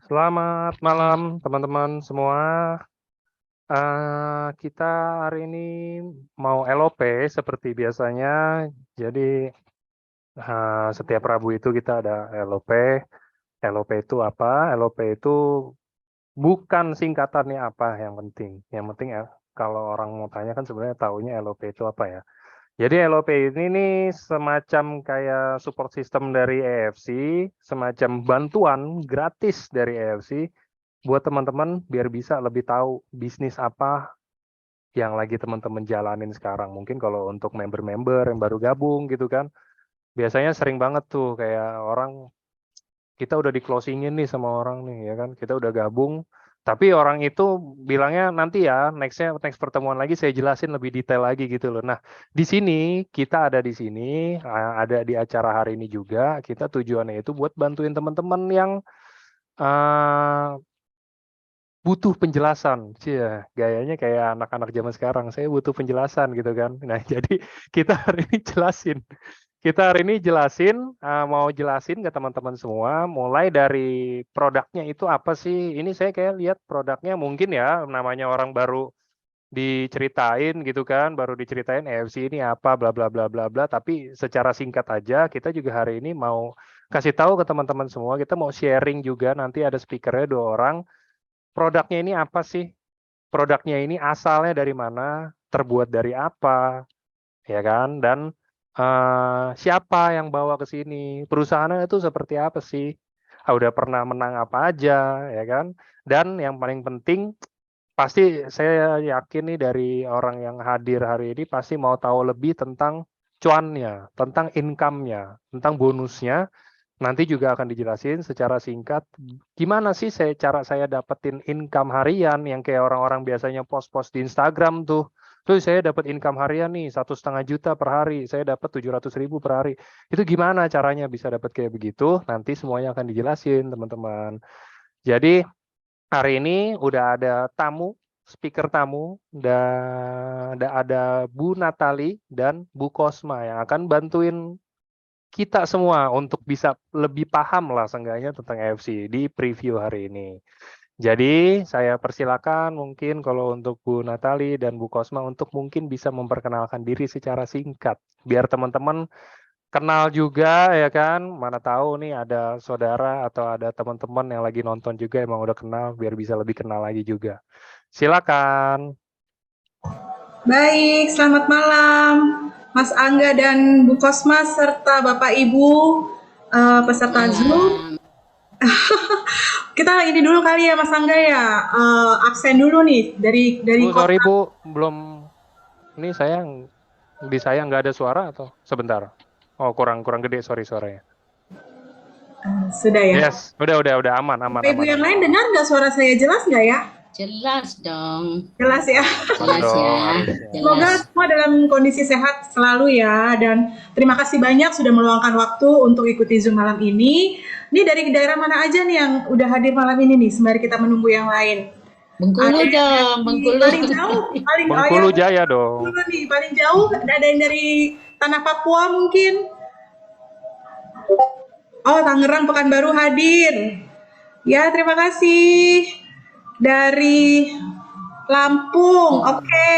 Selamat malam teman-teman semua. Kita hari ini mau LOP seperti biasanya. Jadi setiap Rabu itu kita ada LOP. LOP itu apa? LOP itu bukan singkatannya apa yang penting. Yang penting ya kalau orang mau tanya kan sebenarnya taunya LOP itu apa ya. Jadi LOP ini nih semacam kayak support system dari EFC, semacam bantuan gratis dari EFC buat teman-teman biar bisa lebih tahu bisnis apa yang lagi teman-teman jalanin sekarang. Mungkin kalau untuk member-member yang baru gabung gitu kan, biasanya sering banget tuh kayak orang kita udah di closingin nih sama orang nih ya kan, kita udah gabung, tapi orang itu bilangnya nanti ya next pertemuan lagi saya jelasin lebih detail lagi gitu loh. Nah di sini kita ada di sini ada di acara hari ini juga kita tujuannya itu buat bantuin teman-teman yang uh, butuh penjelasan. Cia, gayanya kayak anak-anak zaman sekarang. Saya butuh penjelasan gitu kan. Nah, jadi kita hari ini jelasin. Kita hari ini jelasin, mau jelasin ke teman-teman semua, mulai dari produknya itu apa sih. Ini saya kayak lihat produknya mungkin ya, namanya orang baru diceritain gitu kan, baru diceritain EFC ini apa, bla bla bla bla bla. Tapi secara singkat aja, kita juga hari ini mau kasih tahu ke teman-teman semua, kita mau sharing juga, nanti ada speakernya 2 orang, produknya ini apa sih? Produknya ini asalnya dari mana? Terbuat dari apa? Ya kan? Dan siapa yang bawa ke sini? Perusahaannya itu seperti apa sih? Udah pernah menang apa aja, ya kan? Dan yang paling penting, pasti saya yakin nih dari orang yang hadir hari ini pasti mau tahu lebih tentang cuannya, tentang income-nya, tentang bonusnya. Nanti juga akan dijelasin secara singkat gimana sih cara saya dapetin income harian yang kayak orang-orang biasanya post-post di Instagram tuh. Terus saya dapat income harian nih 1,5 juta per hari, saya dapat 700.000 per hari. Itu gimana caranya bisa dapat kayak begitu? Nanti semuanya akan dijelasin teman-teman. Jadi hari ini udah ada tamu, speaker tamu, dan ada Bu Natali dan Bu Kosma yang akan bantuin kita semua untuk bisa lebih paham lah seenggaknya tentang EFC di preview hari ini. Jadi saya persilakan mungkin kalau untuk Bu Natali dan Bu Kosma untuk mungkin bisa memperkenalkan diri secara singkat. Biar teman-teman kenal juga ya kan, mana tahu nih ada saudara atau ada teman-teman yang lagi nonton juga emang udah kenal, biar bisa lebih kenal lagi juga. Silakan. Baik, selamat malam Mas Angga dan Bu Kosma serta Bapak Ibu peserta Zoom. Malam. Kita ini dulu kali ya Mas Angga ya, absen dulu nih dari Bu, sorry Bu, belum, ini saya nggak ada suara atau sebentar? Oh, kurang gede, sorry suaranya. sudah ya. Yes, udah aman. Bapak Ibu yang lain dengar nggak suara saya jelas nggak ya? Jelas dong. Jelas ya. Jelas ya. Semoga semua dalam kondisi sehat selalu ya. Dan terima kasih banyak sudah meluangkan waktu untuk ikuti Zoom malam ini. Ini dari daerah mana aja nih yang udah hadir malam ini nih, sembari kita menunggu yang lain. Bengkulu dong, Bengkulu. Paling jauh, Bengkulu Jaya dong. Bengkulu nih, paling jauh ada yang dari tanah Papua mungkin. Oh, Tangerang Pekanbaru hadir. Ya, terima kasih. Dari Lampung, oke.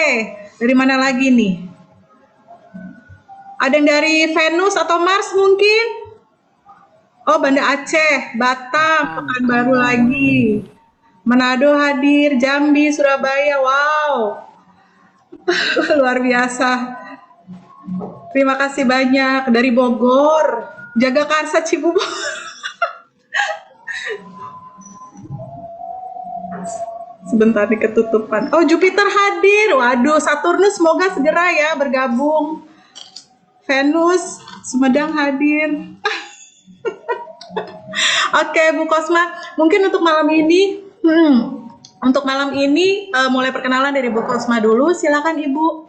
Dari mana lagi nih? Ada yang dari Venus atau Mars mungkin? Oh, Banda Aceh, Batam, Pekanbaru lagi. Manado hadir, Jambi, Surabaya, wow. Luar biasa. Terima kasih banyak. Dari Bogor, Jagakarsa, Cibubur. Sebentar nih ketutupan. Oh, Jupiter hadir. Waduh, Saturnus semoga segera ya bergabung. Venus, Sumedang hadir. Oke, Bu Kosma, mungkin untuk malam ini, mulai perkenalan dari Bu Kosma dulu. Silakan Ibu.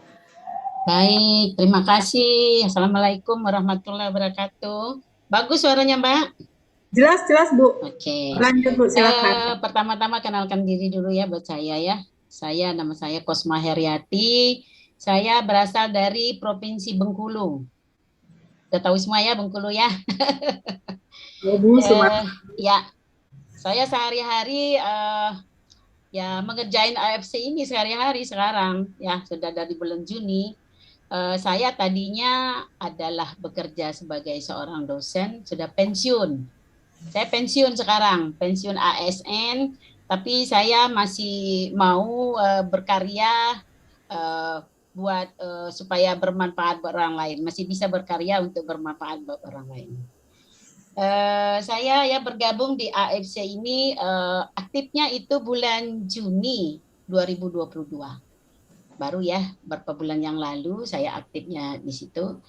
Baik, terima kasih. Assalamualaikum warahmatullahi wabarakatuh. Bagus suaranya, Mbak? Jelas Bu. Oke. Lanjut Bu, silakan. Pertama-tama kenalkan diri dulu ya buat saya ya. Nama saya Kosma Heriati. Saya berasal dari Provinsi Bengkulu. Udah tahu semua ya Bengkulu ya. Bu, Ya, Saya sehari-hari ya mengerjain AFC ini sehari-hari sekarang ya sudah dari bulan Juni. Saya tadinya adalah bekerja sebagai seorang dosen, sudah pensiun. Saya pensiun sekarang, pensiun ASN, tapi saya masih mau berkarya buat supaya bermanfaat buat orang lain, masih bisa berkarya untuk bermanfaat buat orang lain. Saya ya bergabung di AFC ini aktifnya itu bulan Juni 2022. Baru ya beberapa bulan yang lalu saya aktifnya di situ.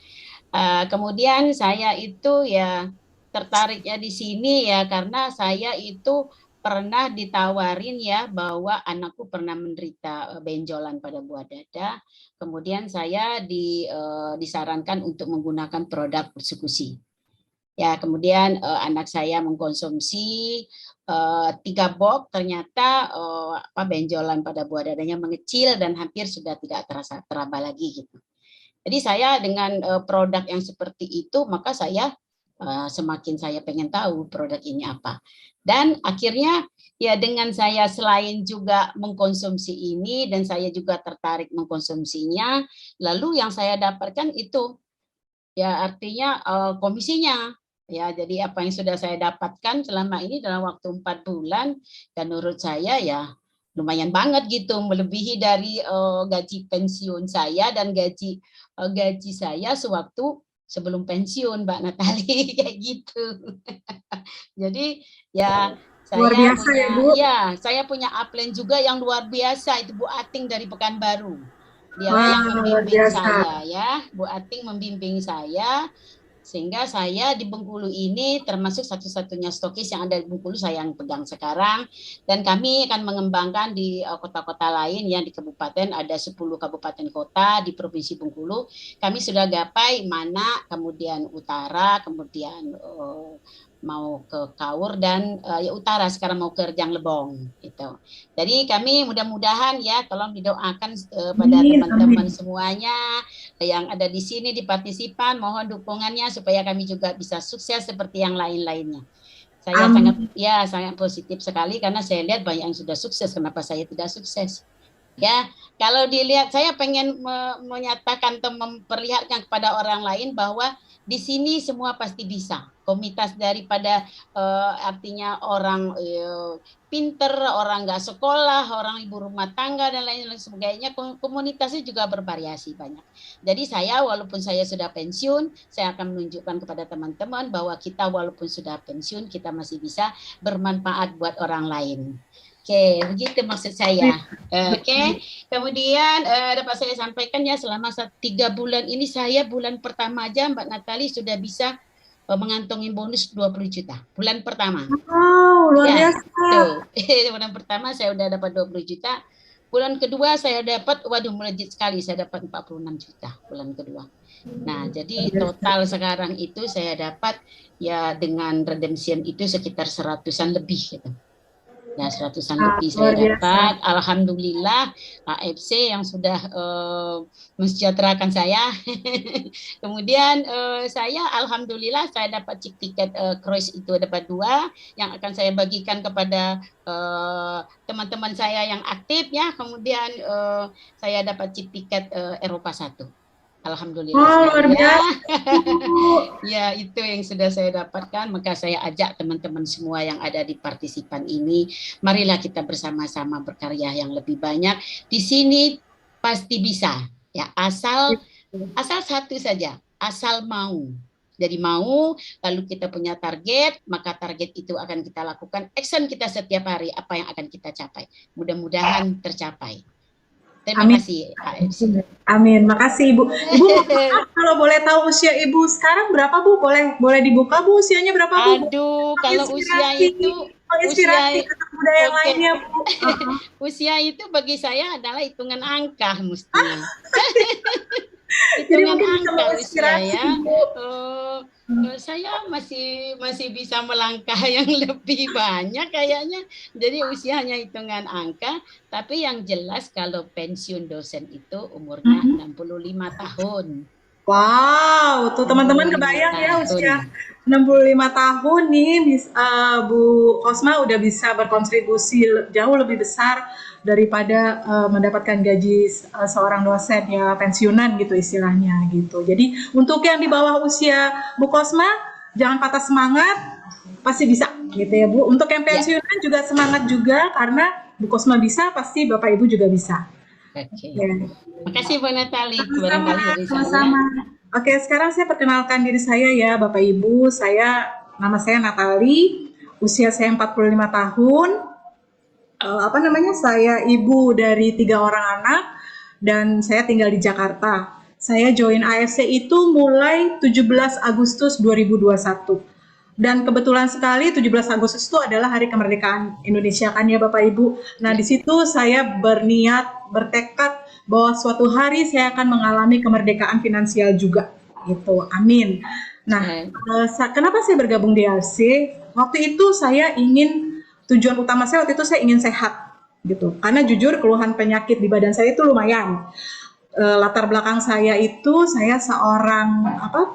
Kemudian saya itu ya tertariknya di sini ya karena saya itu pernah ditawarin ya bahwa anakku pernah menderita benjolan pada buah dada. Kemudian saya disarankan untuk menggunakan produk persekusi. Ya, kemudian anak saya mengkonsumsi 3 box, ternyata benjolan pada buah dadanya mengecil dan hampir sudah tidak teraba lagi gitu. Jadi saya dengan produk yang seperti itu, maka saya semakin saya pengen tahu produk ini apa. Dan akhirnya ya dengan saya selain juga mengkonsumsi ini dan saya juga tertarik mengkonsumsinya, lalu yang saya dapatkan itu ya artinya komisinya. Ya, jadi apa yang sudah saya dapatkan selama ini dalam waktu 4 bulan dan menurut saya ya lumayan banget gitu, melebihi dari gaji pensiun saya dan gaji saya sewaktu sebelum pensiun, Mbak Natali kayak gitu. Jadi ya Luar saya biasa punya ya, Bu. saya punya upline juga yang luar biasa, itu Bu Ating dari Pekanbaru. Dialah yang Luar membimbing biasa. saya ya, Bu Ating membimbing saya sehingga saya di Bengkulu ini termasuk satu-satunya stokis yang ada di Bengkulu saya yang pegang sekarang dan kami akan mengembangkan di kota-kota lain yang di kabupaten ada 10 kabupaten kota di Provinsi Bengkulu. Kami sudah gapai Mana, kemudian Utara, kemudian mau ke Kaur dan ya Utara sekarang mau ke Rejang Lebong gitu. Jadi kami mudah-mudahan ya tolong didoakan pada teman-teman semuanya yang ada di sini di partisipan, mohon dukungannya supaya kami juga bisa sukses seperti yang lain-lainnya. Saya sangat positif sekali karena saya lihat banyak yang sudah sukses, kenapa saya tidak sukses? Ya, kalau dilihat saya pengen menyatakan atau memperlihatkan kepada orang lain bahwa di sini semua pasti bisa. Komunitas daripada artinya orang pinter, orang nggak sekolah, orang ibu rumah tangga dan lain-lain sebagainya, komunitasnya juga bervariasi banyak. Jadi saya walaupun saya sudah pensiun, saya akan menunjukkan kepada teman-teman bahwa kita walaupun sudah pensiun, kita masih bisa bermanfaat buat orang lain. Oke, begitu maksud saya. Oke, kemudian dapat saya sampaikan ya selama 3 bulan ini saya bulan pertama aja Mbak Natali sudah bisa mengantongi bonus 20 juta. Bulan pertama. Wow, luar biasa. Bulan pertama saya udah dapat 20 juta. Bulan kedua saya dapat, waduh melejit sekali, saya dapat 46 juta bulan kedua. Nah, jadi total sekarang itu saya dapat ya dengan redemption itu sekitar 100-an lebih gitu. Ya 100-an lebih saya dapat. Alhamdulillah AFC yang sudah mensejahterakan saya. Kemudian saya alhamdulillah saya dapat chip tiket cruise itu dapat 2 yang akan saya bagikan kepada teman-teman saya yang aktif ya. Kemudian saya dapat chip tiket Eropa 1. Alhamdulillah sekali ya. Ya itu yang sudah saya dapatkan, maka saya ajak teman-teman semua yang ada di partisipan ini, marilah kita bersama-sama berkarya yang lebih banyak. Di sini pasti bisa ya, asal satu saja, asal mau. Jadi mau, lalu kita punya target, maka target itu akan kita lakukan, action kita setiap hari, apa yang akan kita capai. Mudah-mudahan tercapai. Terima kasih AFC. Amin. Makasih Ibu. Ibu kalau boleh tahu usia Ibu sekarang berapa Bu? Boleh dibuka Bu usianya berapa Bu? Aduh, kalau usia itu menginspirasi anak muda yang lainnya Bu. Usia itu bagi saya adalah hitungan angka mestinya. Jadi mungkin bisa menginspirasi ya. Saya masih bisa melangkah yang lebih banyak kayaknya. Jadi usianya hitungan angka, tapi yang jelas kalau pensiun dosen itu umurnya 65 tahun. Wow, tuh teman-teman kebayang ya 65 tahun nih, Bu Kosma udah bisa berkontribusi jauh lebih besar daripada mendapatkan gaji seorang dosen ya pensiunan gitu istilahnya gitu. Jadi untuk yang di bawah usia Bu Kosma jangan patah semangat, pasti bisa gitu ya Bu. Untuk yang Ya, pensiunan juga semangat juga karena Bu Kosma bisa, pasti Bapak Ibu juga bisa. oke. Ya. Makasih Bu Natali. Sama-sama, Barangkali dari saya. sama-sama. Oke, sekarang saya perkenalkan diri saya ya, Bapak Ibu. Nama saya Natali, usia saya 45 tahun. Saya ibu dari 3 orang anak dan saya tinggal di Jakarta. Saya join AFC itu mulai 17 Agustus 2021. Dan kebetulan sekali 17 Agustus itu adalah Hari Kemerdekaan Indonesia kan ya Bapak Ibu. Nah, di Ya. situ saya bertekad bahwa suatu hari saya akan mengalami kemerdekaan finansial juga gitu. Amin. Nah, kenapa saya bergabung di AFC? Waktu itu tujuan utama saya waktu itu saya ingin sehat gitu. Karena jujur keluhan penyakit di badan saya itu lumayan. Latar belakang saya itu saya seorang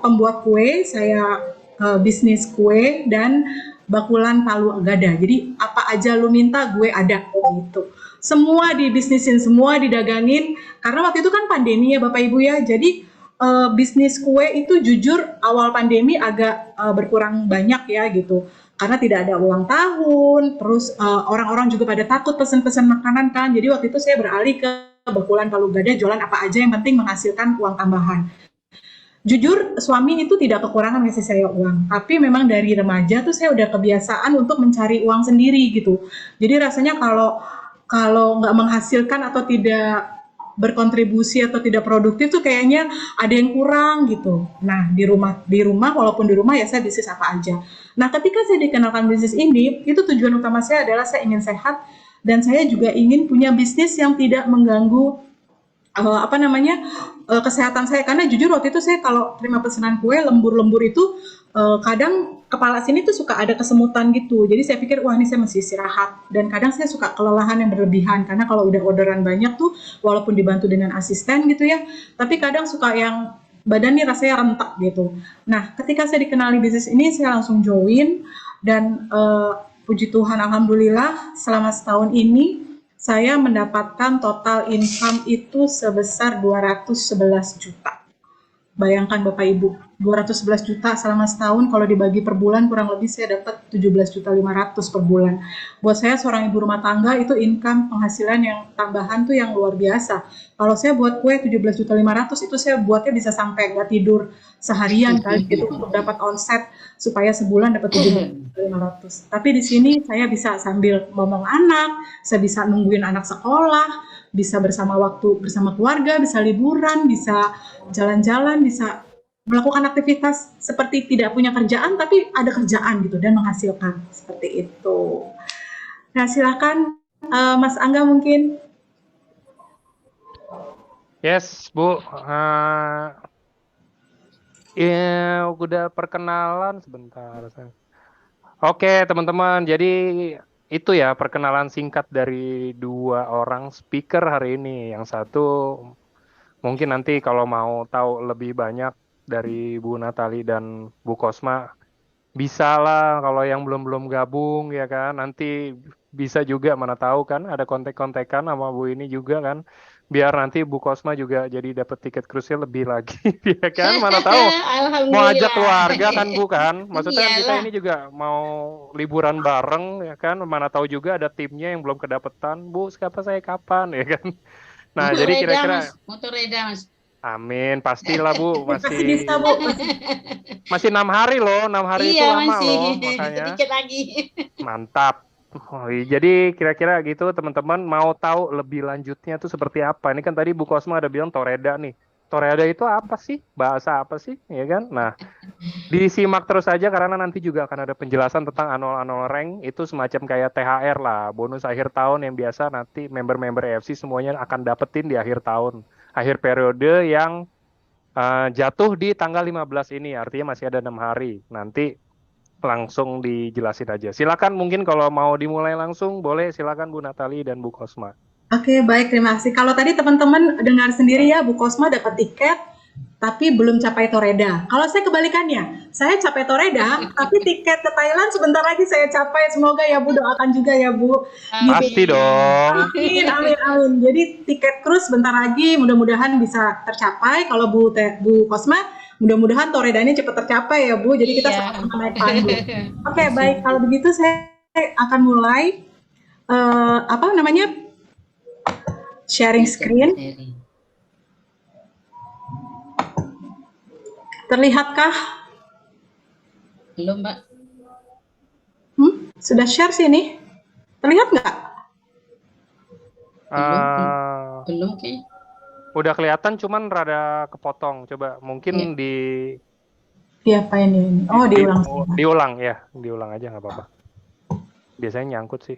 pembuat kue, saya bisnis kue dan bakulan palu gada. Jadi apa aja lu minta gue ada gitu. Semua dibisnisin, semua didagangin karena waktu itu kan pandemi ya Bapak Ibu ya. Jadi bisnis kue itu jujur awal pandemi agak berkurang banyak ya gitu. Karena tidak ada ulang tahun, terus orang-orang juga pada takut pesen-pesen makanan kan. Jadi waktu itu saya beralih ke bakulan palu gada, jualan apa aja yang penting menghasilkan uang tambahan. Jujur suami itu tidak kekurangan ngasih saya uang, tapi memang dari remaja tuh saya udah kebiasaan untuk mencari uang sendiri gitu. Jadi rasanya kalau kalau nggak menghasilkan atau tidak berkontribusi atau tidak produktif tuh kayaknya ada yang kurang gitu. Nah di rumah walaupun di rumah ya saya bisnis apa aja. Nah ketika saya dikenalkan bisnis ini, itu tujuan utama saya adalah saya ingin sehat dan saya juga ingin punya bisnis yang tidak mengganggu kesehatan saya karena jujur waktu itu saya kalau terima pesanan kue lembur-lembur itu kadang kepala sini tuh suka ada kesemutan gitu. Jadi saya pikir wah ini saya mesti istirahat dan kadang saya suka kelelahan yang berlebihan karena kalau udah orderan banyak tuh walaupun dibantu dengan asisten gitu ya, tapi kadang suka yang badan nih rasanya rentak gitu. Nah, ketika saya dikenali bisnis ini saya langsung join dan puji Tuhan alhamdulillah selama setahun ini saya mendapatkan total income itu sebesar 211 juta. Bayangkan Bapak Ibu, 211 juta selama setahun kalau dibagi per bulan kurang lebih saya dapat 17.500.000 per bulan. Buat saya seorang ibu rumah tangga itu income penghasilan yang tambahan tuh yang luar biasa. Kalau saya buat kue 17.500.000 itu saya buatnya bisa sampai nggak tidur seharian kali gitu untuk dapat omset supaya sebulan dapat 17.500. Tapi di sini saya bisa sambil ngomong anak, saya bisa nungguin anak sekolah, bisa bersama keluarga, bisa liburan, bisa jalan-jalan, bisa melakukan aktivitas seperti tidak punya kerjaan tapi ada kerjaan gitu dan menghasilkan seperti itu. Nah silakan Mas Angga mungkin. Yes, Bu. Ya, udah perkenalan sebentar. Oke, teman-teman. Jadi itu ya perkenalan singkat dari 2 orang speaker hari ini. Yang satu mungkin nanti kalau mau tahu lebih banyak dari Bu Natali dan Bu Kosma, bisa lah kalau yang belum gabung ya kan. Nanti bisa juga mana tahu kan ada kontek-kontekan sama Bu ini juga kan. Biar nanti Bu Kosma juga jadi dapat tiket cruise lebih lagi ya kan. Mana tahu mau ajak Alhamdulillah. keluarga kan Bu kan. Maksudnya kan kita Iyalah. ini juga mau liburan bareng ya kan. Mana tahu juga ada timnya yang belum kedapetan. Bu, siapa saya kapan ya kan. Nah, Untuk jadi Reda kira-kira Mas, untuk Reda Mas. amin, pastilah Bu, Pasti bisa Bu. masih 6 hari loh, 6 hari itu Iya lama masih, loh, makanya sedikit lagi. mantap. Oh, jadi kira-kira gitu teman-teman mau tahu lebih lanjutnya tuh seperti apa? Ini kan tadi Bu Kosma ada bilang Toreda nih. Toreda itu apa sih? Bahasa apa sih? Ya kan? Nah, disimak terus aja karena nanti juga akan ada penjelasan tentang annual rank itu semacam kayak THR lah, bonus akhir tahun yang biasa nanti member-member EFC semuanya akan dapetin di akhir tahun, akhir periode yang jatuh di tanggal 15 ini, artinya masih ada 6 hari. Nanti langsung dijelasin aja. Silakan mungkin kalau mau dimulai langsung boleh, silakan Bu Natali dan Bu Kosma. Oke baik terima kasih. Kalau tadi teman-teman dengar sendiri ya Bu Kosma dapat tiket tapi belum capai Toreda. Kalau saya kebalikannya, saya capai Toreda, tapi tiket ke Thailand sebentar lagi saya capai. Semoga ya Bu, doakan juga ya Bu. Pasti dong. Amin, amin, amin. Jadi tiket cruise sebentar lagi, mudah-mudahan bisa tercapai. Kalau Bu Kosma, mudah-mudahan Toredanya cepat tercapai ya Bu. Jadi kita sama-sama naik pandu. Oke, baik. Kalau begitu saya akan mulai apa namanya sharing screen. Terlihatkah? Belum, Mbak. Sudah share sini. Terlihat nggak? Belum kayaknya. Udah kelihatan, cuman rada kepotong. Coba mungkin di apa ini? Oh, diulang ya, diulang aja nggak apa-apa. Biasanya nyangkut sih.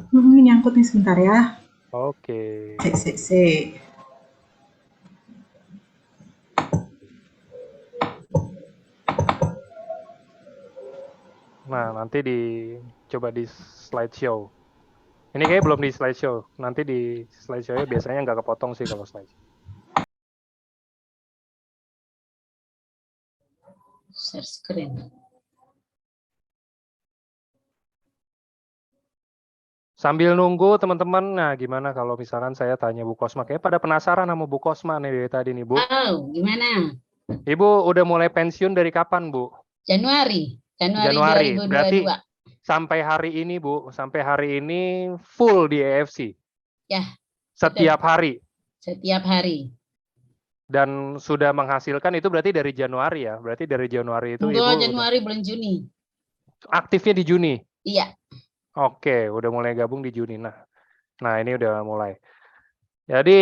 Ini nyangkut nih sebentar ya. Oke. Nah, nanti coba di slideshow. Ini kayaknya belum di slideshow. Nanti di slideshow-nya biasanya nggak kepotong sih kalau slideshow. Share screen. Sambil nunggu teman-teman, nah gimana kalau misalkan saya tanya Bu Kosma? Kayaknya pada penasaran sama Bu Kosma nih dari tadi nih Bu. Oh, gimana? Ibu udah mulai pensiun dari kapan Bu? Januari 2022. Berarti sampai hari ini Bu, sampai hari ini full di AFC? Ya. Setiap hari? Setiap hari. Dan sudah menghasilkan itu berarti dari Januari ya? Berarti dari Januari itu Ibu Januari bulan Juni. Aktifnya di Juni? Iya. Oke, udah mulai gabung di Juni. Nah ini udah mulai. Jadi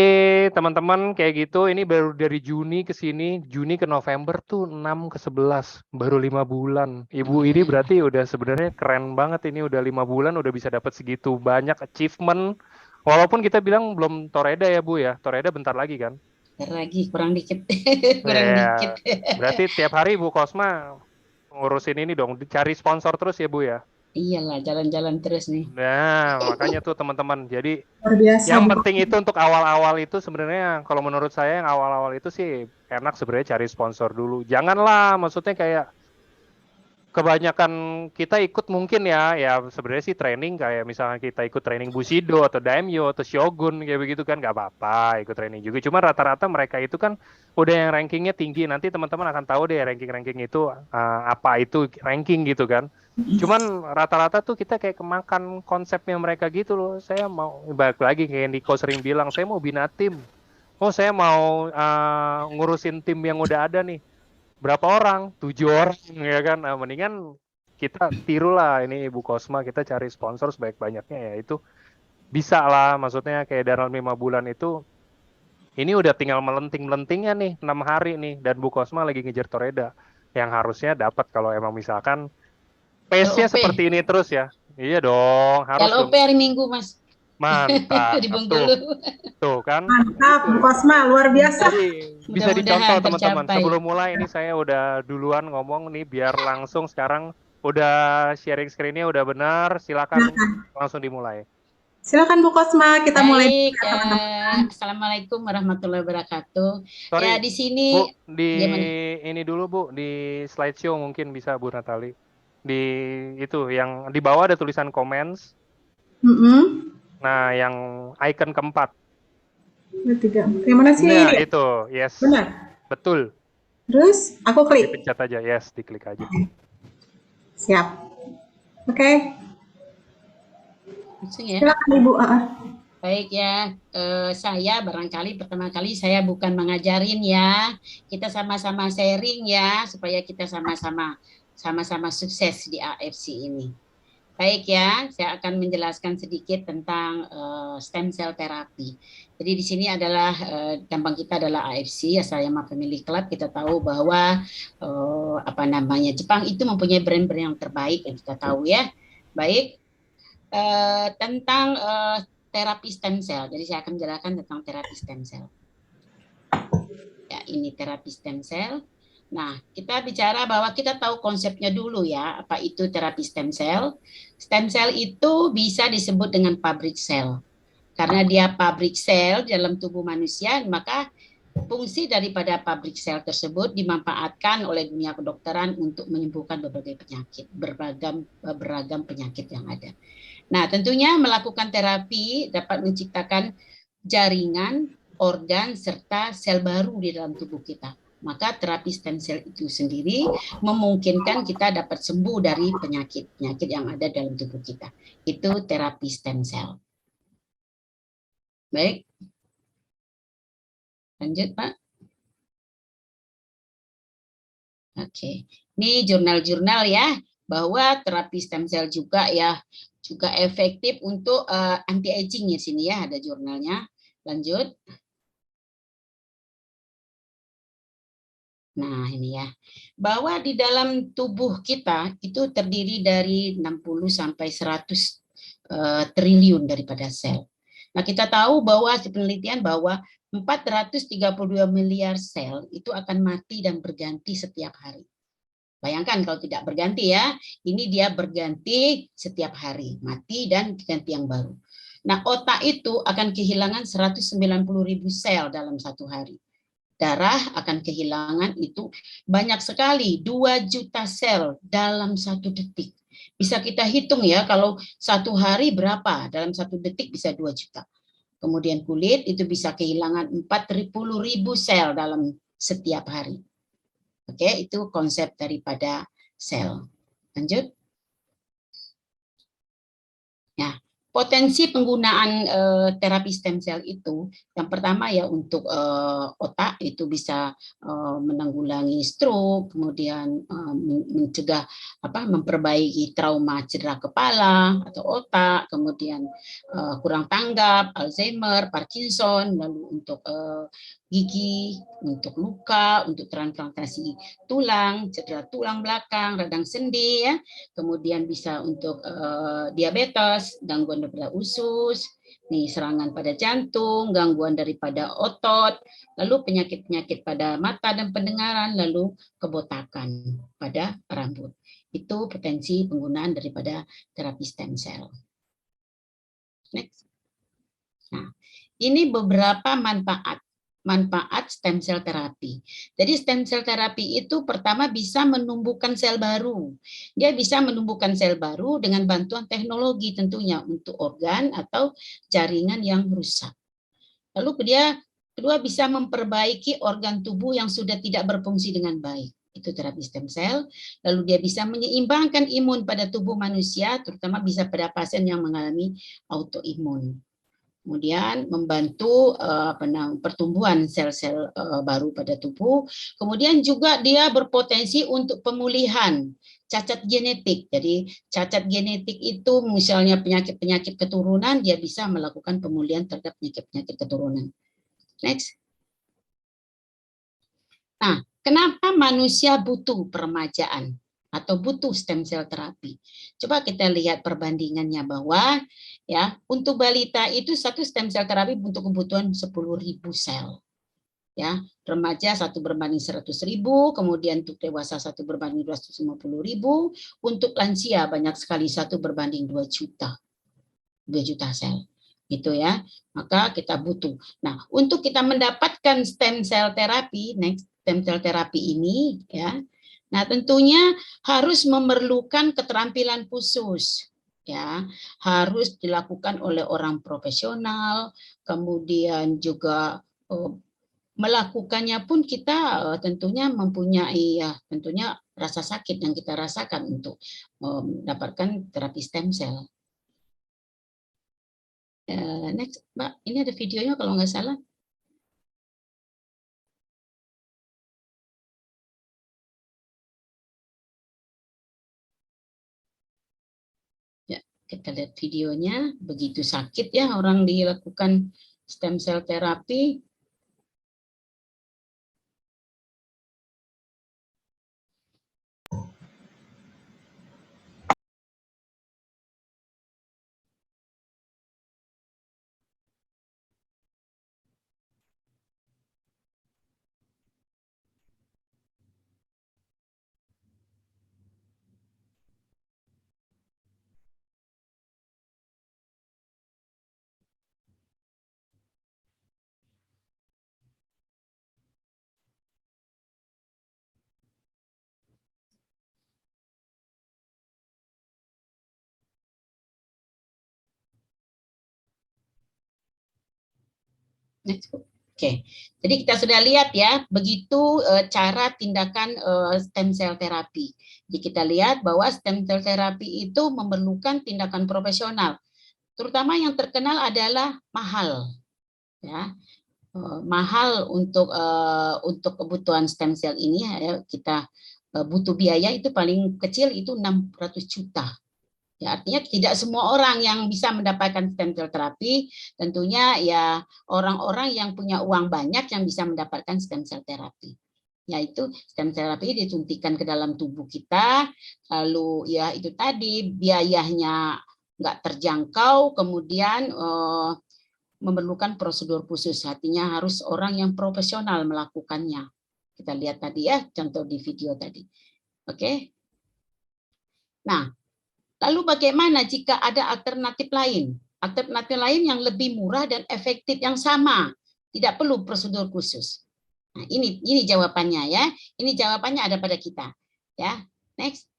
teman-teman kayak gitu, ini baru dari Juni ke sini, Juni ke November tuh 6 ke 11, baru 5 bulan. Ibu ini berarti udah sebenarnya keren banget, ini udah 5 bulan udah bisa dapat segitu banyak achievement. Walaupun kita bilang belum Toreda ya Bu ya, Toreda bentar lagi kan? Bentar lagi, kurang dikit. dikit. Berarti tiap hari Bu Kosma ngurusin ini dong, cari sponsor terus ya Bu ya? Iyalah, jalan-jalan terus nih. Nah, makanya tuh teman-teman. Jadi yang penting itu untuk awal-awal itu sebenarnya kalau menurut saya yang awal-awal itu sih enak sebenarnya cari sponsor dulu. Janganlah maksudnya kayak kebanyakan kita ikut mungkin ya sebenarnya sih training kayak misalnya kita ikut training Bushido atau Daimyo atau Shogun kayak begitu kan nggak apa-apa ikut training juga. Cuma rata-rata mereka itu kan udah yang rankingnya tinggi. Nanti teman-teman akan tahu deh ranking-ranking itu apa itu ranking gitu kan. Cuman rata-rata tuh kita kayak kemakan konsepnya mereka gitu loh. Saya mau balik lagi kayak Niko sering bilang, saya mau bina tim. Oh saya mau ngurusin tim yang udah ada nih. Berapa orang? 7 orang ya kan. Nah, mendingan kita tirulah ini Ibu Kosma, kita cari sponsor sebaik-banyaknya ya itu bisa lah. Maksudnya kayak dalam 5 bulan itu ini udah tinggal melenting-melentingnya nih 6 hari nih dan Bu Kosma lagi ngejar Toreda yang harusnya dapat kalau emang misalkan pace-nya seperti ini terus ya. Iya dong, harus LOP hari Minggu, Mas. Mantap. Di Bengkulu. Tuh kan. Mantap, Bu Kosma, luar biasa. Jadi, bisa dicontoh teman-teman. Sebelum mulai ini saya udah duluan ngomong nih biar langsung sekarang udah sharing screen-nya udah benar. Silakan langsung dimulai. Silakan Bu Kosma, kita mulai. Assalamualaikum warahmatullahi wabarakatuh. Sorry, ya di sini Bu, ini dulu Bu, di slideshow mungkin bisa Bu Natali. Di itu yang di bawah ada tulisan comments. Nah, yang icon keempat. Yang mana sih? Nah, itu, yes. Benar. Betul. Terus aku klik. Dipencet aja, yes, diklik aja. Siap. Oke. Langsung ya. Silakan Ibu. Baik ya, saya barangkali pertama kali saya bukan mengajarin ya, kita sama-sama sharing ya, supaya kita sama-sama sukses di AFC ini. Baik ya, saya akan menjelaskan sedikit tentang stem cell terapi. Jadi di sini adalah tambang kita adalah AFC, Asayama Family Club. Kita tahu bahwa Jepang itu mempunyai brand-brand yang terbaik yang kita tahu ya. Baik, tentang terapi stem cell. Jadi saya akan menjelaskan tentang terapi stem cell. Ya, ini terapi stem cell. Nah, kita bicara bahwa kita tahu konsepnya dulu ya, apa itu terapi stem cell. Stem cell itu bisa disebut dengan pabrik sel. Karena dia pabrik sel dalam tubuh manusia, maka Fungsi daripada public cell tersebut dimanfaatkan oleh dunia kedokteran untuk menyembuhkan berbagai penyakit, beragam penyakit yang ada. Nah, tentunya melakukan terapi dapat menciptakan jaringan, organ, serta sel baru di dalam tubuh kita. Maka terapi stem cell itu sendiri memungkinkan kita dapat sembuh dari penyakit-penyakit yang ada dalam tubuh kita. Itu terapi stem cell. Baik, lanjut Pak. Oke, ini jurnal-jurnal ya, bahwa terapi stem cell juga ya, juga efektif untuk anti aging ya sini ya, ada jurnalnya. Lanjut. Nah, ini ya. Bahwa di dalam tubuh kita itu terdiri dari 60 sampai 100 triliun daripada sel. Nah, kita tahu bahwa penelitian bahwa 432 miliar sel itu akan mati dan berganti setiap hari. Bayangkan kalau tidak berganti ya, ini dia berganti setiap hari, mati dan ganti yang baru. Nah, otak itu akan kehilangan 190.000 sel dalam satu hari. Darah akan kehilangan itu banyak sekali, 2 juta sel dalam satu detik. Bisa kita hitung ya, kalau satu hari berapa, dalam satu detik bisa 2 juta. Kemudian kulit itu bisa kehilangan 40.000 sel dalam setiap hari. Oke, itu konsep daripada sel. Lanjut. Nah, potensi penggunaan terapi stem cell itu, yang pertama ya untuk otak itu bisa menanggulangi stroke, kemudian mencegah memperbaiki trauma cedera kepala atau otak, kemudian kurang tanggap, Alzheimer, Parkinson, lalu untuk gigi, untuk luka, untuk transplantasi tulang, cedera tulang belakang, radang sendi ya, kemudian bisa untuk diabetes, gangguan daripada usus, nih serangan pada jantung, gangguan daripada otot, lalu penyakit-penyakit pada mata dan pendengaran, lalu kebotakan pada rambut. Itu potensi penggunaan daripada terapi stem cell. Next. Nah, ini beberapa manfaat stem cell terapi. Jadi stem cell terapi itu pertama bisa menumbuhkan sel baru. Dia bisa menumbuhkan sel baru dengan bantuan teknologi tentunya untuk organ atau jaringan yang rusak. Lalu kedua bisa memperbaiki organ tubuh yang sudah tidak berfungsi dengan baik. Itu terapi stem cell. Lalu dia bisa menyeimbangkan imun pada tubuh manusia, terutama bisa pada pasien yang mengalami autoimun. Kemudian membantu pertumbuhan sel-sel baru pada tubuh. Kemudian juga dia berpotensi untuk pemulihan cacat genetik. Jadi cacat genetik itu misalnya penyakit-penyakit keturunan, dia bisa melakukan pemulihan terhadap penyakit-penyakit keturunan. Next. Nah, kenapa manusia butuh peremajaan atau butuh stem cell terapi? Coba kita lihat perbandingannya bahwa ya untuk balita itu satu stem cell terapi untuk kebutuhan 10.000 sel. Ya, remaja 1 berbanding 100.000, kemudian untuk dewasa 1 berbanding 250.000, untuk lansia banyak sekali 1 berbanding 2 juta. 2 juta sel. Gitu ya. Maka kita butuh. Nah, untuk kita mendapatkan stem cell terapi, next stem cell terapi ini ya. Nah, tentunya harus memerlukan keterampilan khusus ya. Harus dilakukan oleh orang profesional, kemudian juga melakukannya pun kita tentunya mempunyai ya tentunya rasa sakit yang kita rasakan untuk mendapatkan terapi stem cell. Next, Mbak, ini ada videonya kalau nggak salah. Ya, kita lihat videonya. Begitu sakit ya orang dilakukan stem cell terapi. Oke, jadi kita sudah lihat ya, begitu cara tindakan stem cell terapi. Jadi kita lihat bahwa stem cell terapi itu memerlukan tindakan profesional, terutama yang terkenal adalah mahal, ya. Mahal untuk kebutuhan stem cell ini ya, kita butuh biaya itu paling kecil itu 600 juta. Ya, artinya tidak semua orang yang bisa mendapatkan stem cell terapi, tentunya ya orang-orang yang punya uang banyak yang bisa mendapatkan stem cell terapi. Yaitu stem cell terapi disuntikan ke dalam tubuh kita, lalu ya itu tadi biayanya nggak terjangkau, kemudian memerlukan prosedur khusus, artinya harus orang yang profesional melakukannya. Kita lihat tadi ya contoh di video tadi. Oke. Nah, lalu bagaimana jika ada alternatif lain? Alternatif lain yang lebih murah dan efektif yang sama, tidak perlu prosedur khusus. Nah, ini jawabannya ya. Ini jawabannya ada pada kita. Ya, next.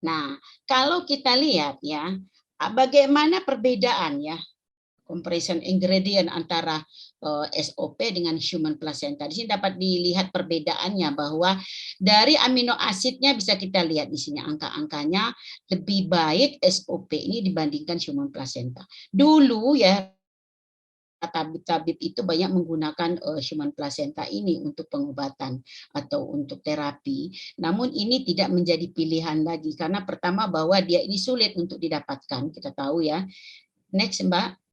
Nah, kalau kita lihat ya, bagaimana perbedaan ya comparison ingredient antara SOP dengan human placenta. Di sini dapat dilihat perbedaannya bahwa dari amino asidnya bisa kita lihat di sini angka-angkanya lebih baik SOP ini dibandingkan human placenta. Dulu ya tabib-tabib itu banyak menggunakan human placenta ini untuk pengobatan atau untuk terapi. Namun ini tidak menjadi pilihan lagi karena pertama bahwa dia ini sulit untuk didapatkan, kita tahu ya. Next Mbak.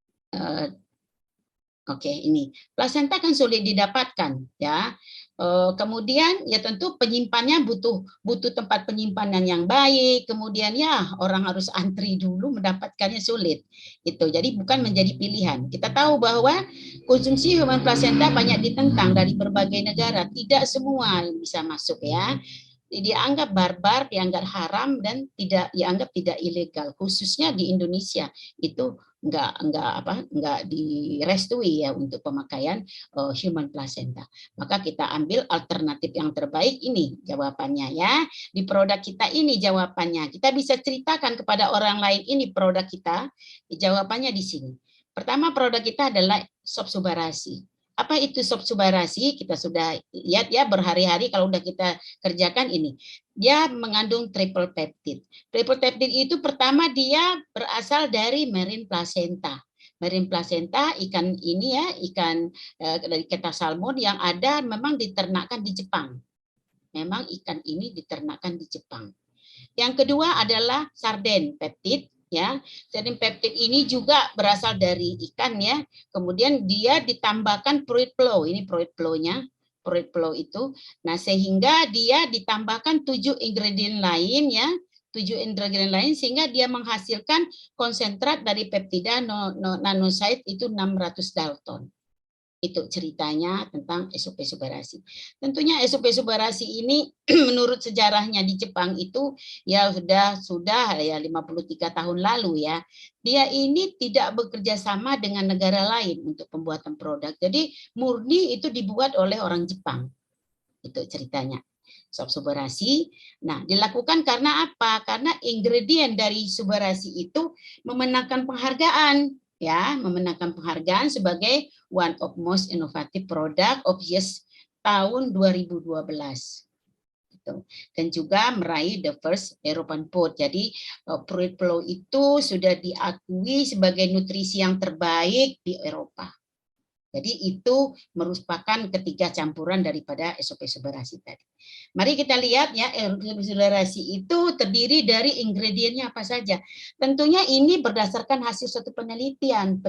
Oke, ini plasenta kan sulit didapatkan ya. Kemudian ya tentu penyimpannya butuh tempat penyimpanan yang baik. Kemudian ya orang harus antri dulu mendapatkannya sulit. Itu jadi bukan menjadi pilihan. Kita tahu bahwa konsumsi human placenta banyak ditentang dari berbagai negara. Tidak semua yang bisa masuk ya. Dianggap barbar, dianggap haram dan dianggap tidak ilegal. Khususnya di Indonesia itu enggak direstui ya untuk pemakaian human placenta. Maka kita ambil alternatif yang terbaik ini jawabannya ya. Di produk kita ini jawabannya. Kita bisa ceritakan kepada orang lain ini produk kita. Jawabannya di sini. Pertama produk kita adalah Sobsubarasi. Apa itu Sobsubarasi? Kita sudah lihat ya berhari-hari kalau udah kita kerjakan ini. Dia mengandung triple peptide. Triple peptide itu pertama dia berasal dari marine placenta. Marine placenta ikan ini ya, ikan dari keta salmon yang ada memang diternakkan di Jepang. Memang ikan ini diternakkan di Jepang. Yang kedua adalah sarden peptide. Ya, sarden peptide ini juga berasal dari ikan ya. Kemudian dia ditambahkan fruit flow. Ini fruit flow-nya, fruit flow itu. Nah, sehingga dia ditambahkan 7 ingredient lain ya. 7 ingredient lain sehingga dia menghasilkan konsentrat dari peptida nanosite itu 600 Dalton. Itu ceritanya tentang SOP Subarasi. Tentunya SOP Subarasi ini menurut sejarahnya di Jepang itu ya sudah ya 53 tahun lalu ya. Dia ini tidak bekerja sama dengan negara lain untuk pembuatan produk. Jadi murni itu dibuat oleh orang Jepang. Itu ceritanya. Subarasi. Nah, dilakukan karena apa? Karena ingredient dari Subarasi itu memenangkan penghargaan ya, memenangkan penghargaan sebagai one of most innovative product of years tahun 2012. Gitu. Dan juga meraih the first European Food. Jadi fruit flow itu sudah diakui sebagai nutrisi yang terbaik di Eropa. Jadi itu merupakan ketiga campuran daripada SOP Subarasi tadi. Mari kita lihat ya, SOP Subarasi itu terdiri dari ingredientnya apa saja. Tentunya ini berdasarkan hasil suatu penelitian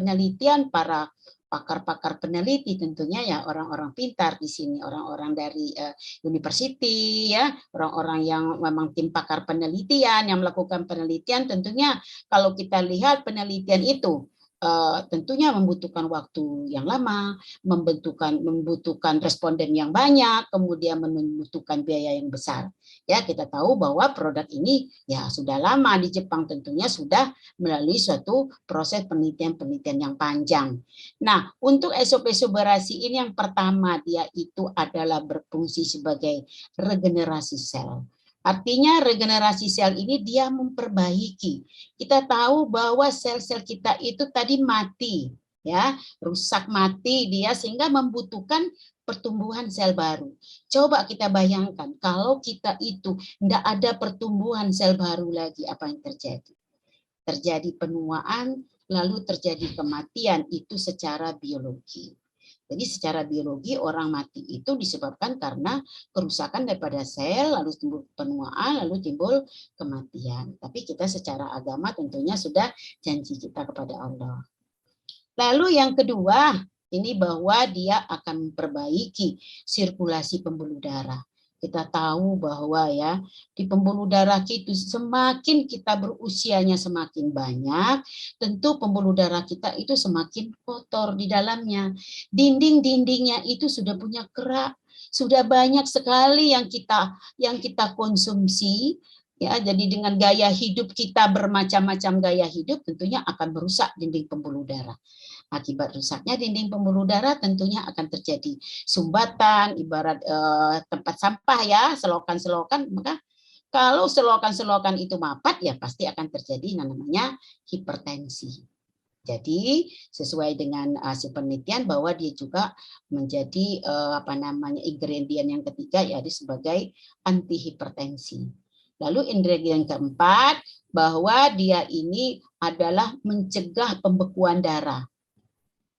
para pakar-pakar peneliti tentunya ya orang-orang pintar di sini, orang-orang dari university ya, orang-orang yang memang tim pakar penelitian yang melakukan penelitian. Tentunya kalau kita lihat penelitian itu tentunya membutuhkan waktu yang lama, membutuhkan responden yang banyak, kemudian membutuhkan biaya yang besar. Ya, kita tahu bahwa produk ini ya sudah lama di Jepang, tentunya sudah melalui suatu proses penelitian yang panjang. Nah, untuk SOP Subarasi ini yang pertama dia itu adalah berfungsi sebagai regenerasi sel. Artinya regenerasi sel ini dia memperbaiki. Kita tahu bahwa sel-sel kita itu tadi mati. ya, rusak mati dia sehingga membutuhkan pertumbuhan sel baru. Coba kita bayangkan kalau kita itu tidak ada pertumbuhan sel baru lagi, apa yang terjadi? Terjadi penuaan, lalu terjadi kematian, itu secara biologi. Jadi secara biologi orang mati itu disebabkan karena kerusakan daripada sel, lalu timbul penuaan, lalu timbul kematian. Tapi kita secara agama tentunya sudah janji kita kepada Allah. Lalu yang kedua, ini bahwa dia akan memperbaiki sirkulasi pembuluh darah. Kita tahu bahwa ya di pembuluh darah itu semakin kita berusianya semakin banyak, tentu pembuluh darah kita itu semakin kotor di dalamnya. Dinding-dindingnya itu sudah punya kerak, sudah banyak sekali yang kita konsumsi. Ya, jadi dengan gaya hidup kita bermacam-macam gaya hidup tentunya akan merusak dinding pembuluh darah. Akibat rusaknya dinding pembuluh darah tentunya akan terjadi sumbatan, ibarat tempat sampah ya, selokan-selokan. Maka kalau selokan-selokan itu mapat ya pasti akan terjadi namanya hipertensi. Jadi sesuai dengan hasil penelitian bahwa dia juga menjadi ingredient yang ketiga yaitu sebagai antihipertensi. Lalu ingredient keempat bahwa dia ini adalah mencegah pembekuan darah.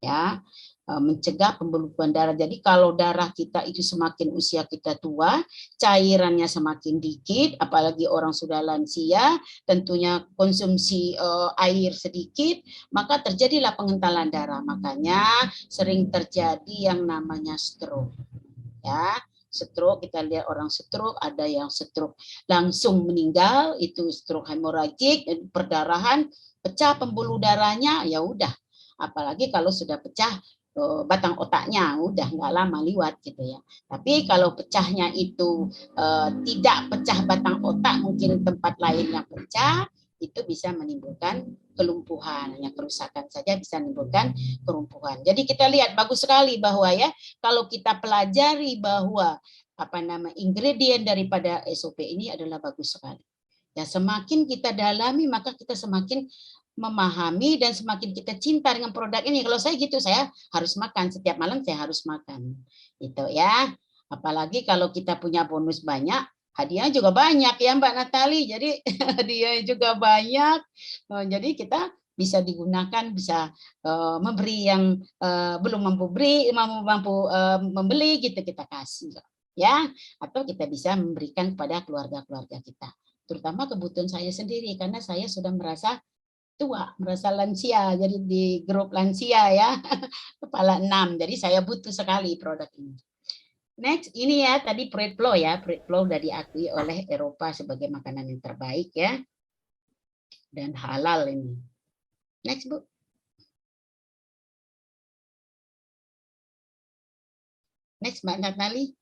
Ya, mencegah pembekuan darah. Jadi kalau darah kita itu semakin usia kita tua, cairannya semakin dikit, apalagi orang sudah lansia, tentunya konsumsi air sedikit, maka terjadilah pengentalan darah. Makanya sering terjadi yang namanya stroke. Ya, stroke, kita lihat orang stroke, ada yang stroke langsung meninggal, itu stroke hemoragik, perdarahan, pecah pembuluh darahnya, ya udah. Apalagi kalau sudah pecah batang otaknya, udah nggak lama liwat gitu ya. Tapi kalau pecahnya itu tidak pecah batang otak, mungkin tempat lain yang pecah, itu bisa menimbulkan kelumpuhan. Hanya kerusakan saja bisa menimbulkan kelumpuhan. Jadi kita lihat bagus sekali bahwa ya kalau kita pelajari bahwa ingredient daripada SOP ini adalah bagus sekali. Ya semakin kita dalami maka kita semakin memahami dan semakin kita cinta dengan produk ini. Kalau saya gitu, saya harus makan setiap malam, saya harus makan. Itu ya. Apalagi kalau kita punya bonus banyak, hadiah juga banyak ya Mbak Natali. Jadi hadiah juga banyak. Jadi kita bisa digunakan, bisa memberi yang belum mampu membeli gitu kita kasih ya, atau kita bisa memberikan kepada keluarga-keluarga kita, terutama kebutuhan saya sendiri karena saya sudah merasa tua, merasa lansia, jadi di grup lansia ya, kepala 6, jadi saya butuh sekali produk ini. Next, ini ya tadi Pretflow ya, Pretflow sudah diakui oleh Eropa sebagai makanan yang terbaik ya, dan halal ini. Next Bu. Next Mbak Natali.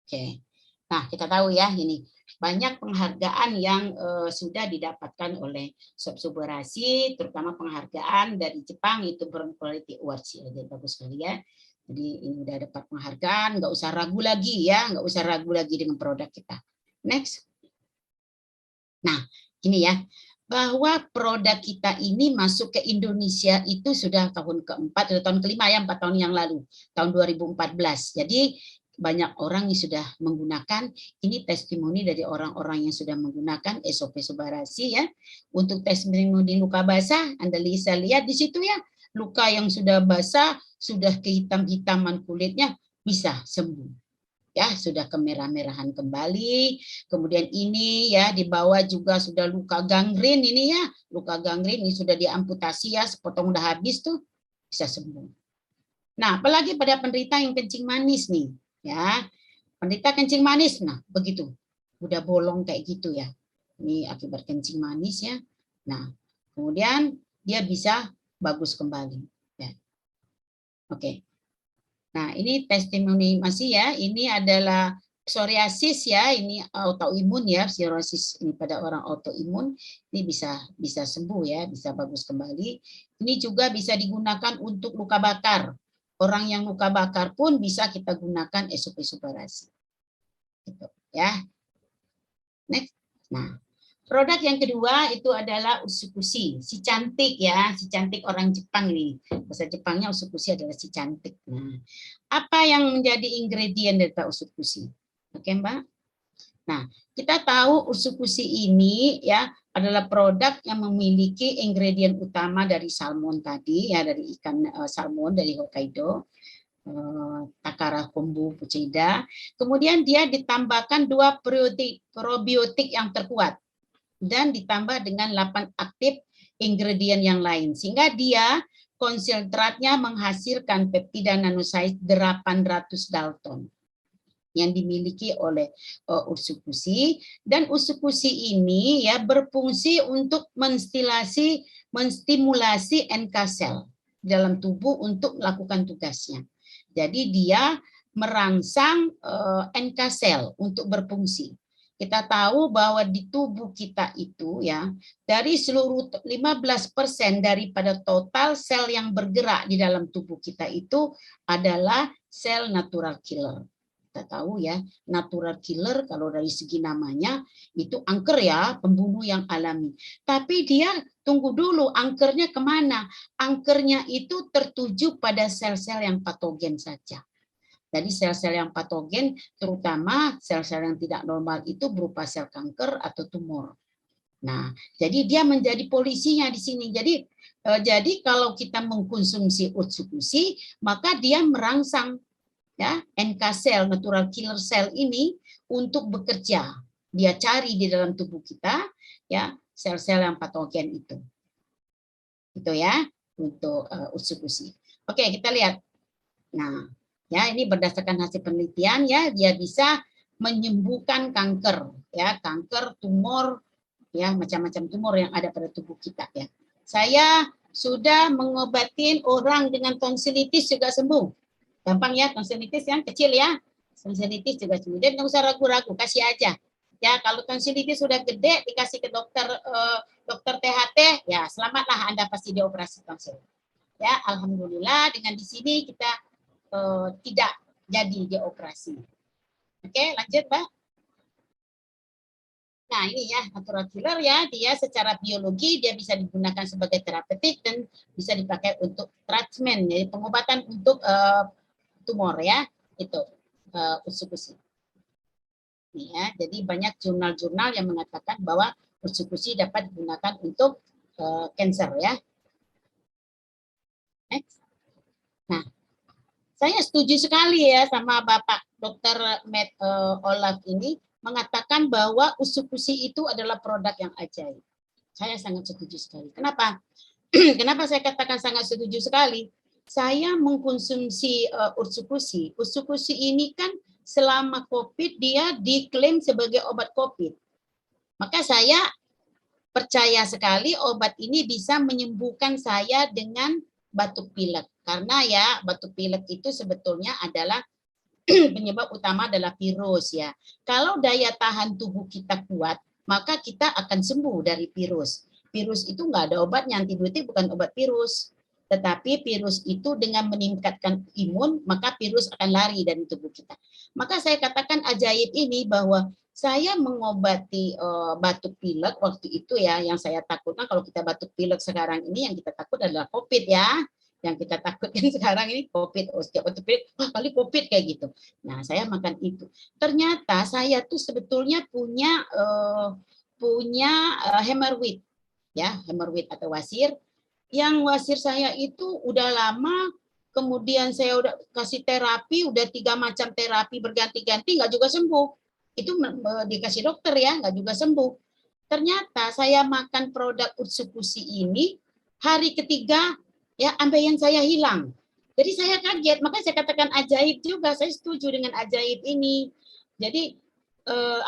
Oke. Nah kita tahu ya ini banyak penghargaan yang sudah didapatkan oleh Subsuberasi, terutama penghargaan dari Jepang itu Brand Quality Awards ya, jadi bagus sekali ya. Jadi ini udah dapat penghargaan, nggak usah ragu lagi ya, nggak usah ragu lagi dengan produk kita. Next. Nah ini ya, bahwa produk kita ini masuk ke Indonesia itu sudah tahun keempat atau tahun kelima ya, 4 tahun yang lalu, tahun 2014. Jadi banyak orang yang sudah menggunakan, ini testimoni dari orang-orang yang sudah menggunakan SOP Subarasi ya. Untuk testimoni luka basah, Anda bisa lihat di situ ya, luka yang sudah basah, sudah kehitam-hitaman kulitnya bisa sembuh. Ya, sudah kemerah-merahan kembali. Kemudian ini ya di bawah juga sudah luka gangren ini ya, luka gangren ini sudah diamputasi ya, sepotong udah habis tuh bisa sembuh. Nah, apalagi pada penderita yang kencing manis nih. Ya, penderita kencing manis, nah begitu, udah bolong kayak gitu ya, ini akibat kencing manis ya. Nah, kemudian dia bisa bagus kembali. Ya. Oke. Nah, ini testimoni masih ya, ini adalah psoriasis ya, ini autoimun ya, psoriasis ini pada orang autoimun, ini bisa sembuh ya, bisa bagus kembali. Ini juga bisa digunakan untuk luka bakar. Orang yang luka bakar pun bisa kita gunakan SOP Subarasi. Gitu, ya. Next. Nah, Produk yang kedua itu adalah usukushi, si cantik ya, si cantik orang Jepang nih. Bahasa Jepangnya usukushi adalah si cantik. Nah, apa yang menjadi ingredient dari usukushi? Oke, Mbak. Nah, kita tahu usukushi ini ya adalah produk yang memiliki ingredient utama dari salmon tadi ya, dari ikan salmon dari Hokkaido. Takara kombu pucida. Kemudian dia ditambahkan 2 probiotik yang terkuat dan ditambah dengan 8 aktif ingredient yang lain, sehingga dia konsentratnya menghasilkan peptida nanosaiz 800 Dalton yang dimiliki oleh usukushi. Dan usukushi ini ya berfungsi untuk menstimulasi NK sel dalam tubuh untuk melakukan tugasnya. Jadi dia merangsang NK sel untuk berfungsi. Kita tahu bahwa di tubuh kita itu ya, dari seluruh 15% daripada total sel yang bergerak di dalam tubuh kita itu adalah sel natural killer. Kita tahu ya, natural killer kalau dari segi namanya itu angker ya, pembunuh yang alami. Tapi dia tunggu dulu, angkernya kemana? Angkernya itu tertuju pada sel-sel yang patogen saja. Jadi sel-sel yang patogen, terutama sel-sel yang tidak normal itu berupa sel kanker atau tumor. Nah, jadi dia menjadi polisinya di sini. Jadi kalau kita mengkonsumsi usukushi, maka dia merangsang ya NK sel, natural killer cell ini untuk bekerja. Dia cari di dalam tubuh kita ya sel-sel yang patogen itu. Itu ya untuk usukushi. Oke, kita lihat. Nah, ya ini berdasarkan hasil penelitian ya, dia bisa menyembuhkan kanker ya, kanker, tumor ya, macam-macam tumor yang ada pada tubuh kita ya. Saya sudah mengobatin orang dengan tonsilitis juga sembuh. Gampang ya, tonsilitis yang kecil ya. Tonsilitis juga sembuh. Jadi nggak usah ragu-ragu, kasih aja. Ya, kalau tonsilitis sudah gede dikasih ke dokter THT, ya selamatlah Anda pasti dioperasi tonsil. Ya, alhamdulillah dengan di sini kita tidak jadi dioperasi. Oke, lanjut, Mbak. Nah, ini ya natural killer ya, dia secara biologi dia bisa digunakan sebagai terapeutik dan bisa dipakai untuk treatment, jadi pengobatan untuk tumor ya, itu usukushi. Ya, jadi banyak jurnal-jurnal yang mengatakan bahwa usukushi dapat digunakan untuk cancer ya. Next. Nah, saya setuju sekali ya sama Bapak Dr. Matt Olaf ini mengatakan bahwa usukushi itu adalah produk yang ajaib. Saya sangat setuju sekali. Kenapa? Kenapa saya katakan sangat setuju sekali? Saya mengkonsumsi usukushi. Usukushi ini kan selama COVID dia diklaim sebagai obat COVID. Maka saya percaya sekali obat ini bisa menyembuhkan saya dengan batuk pilek. Karena ya batuk pilek itu sebetulnya adalah penyebab utama adalah virus ya. Kalau daya tahan tubuh kita kuat, maka kita akan sembuh dari virus. Virus itu nggak ada obatnya, antibiotik bukan obat virus. Tetapi virus itu dengan meningkatkan imun, maka virus akan lari dari tubuh kita. Maka saya katakan ajaib ini bahwa saya mengobati batuk pilek waktu itu ya, yang saya takutkan kalau kita batuk pilek sekarang ini yang kita takut adalah COVID ya. Yang kita takutkan sekarang ini COVID, setiap batuk pilek, wah kali COVID kayak gitu. Nah, saya makan itu. Ternyata saya tuh sebetulnya punya hemorrhoid ya, hemorrhoid atau wasir. Yang wasir saya itu udah lama, kemudian saya udah kasih terapi, udah 3 macam terapi berganti-ganti, nggak juga sembuh. Itu dikasih dokter ya, nggak juga sembuh. Ternyata saya makan produk usukushi ini, hari ketiga, ya ambeien saya hilang. Jadi saya kaget, makanya saya katakan ajaib juga, saya setuju dengan ajaib ini. Jadi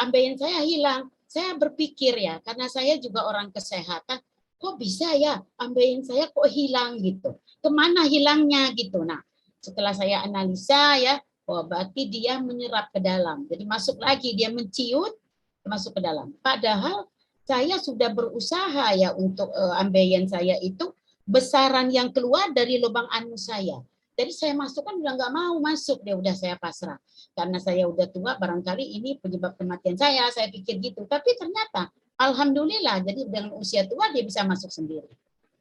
ambeien saya hilang. Saya berpikir ya, karena saya juga orang kesehatan, kok bisa ya ambeien saya kok hilang gitu, kemana hilangnya gitu. Nah setelah saya analisa ya, oh berarti dia menyerap ke dalam, jadi masuk lagi, dia menciut masuk ke dalam. Padahal saya sudah berusaha ya untuk ambeien saya itu besaran yang keluar dari lubang anus saya. Jadi saya masukkan udah nggak mau masuk, dia udah saya pasrah. Karena saya udah tua, barangkali ini penyebab kematian saya pikir gitu. Tapi ternyata Alhamdulillah, jadi dengan usia tua dia bisa masuk sendiri.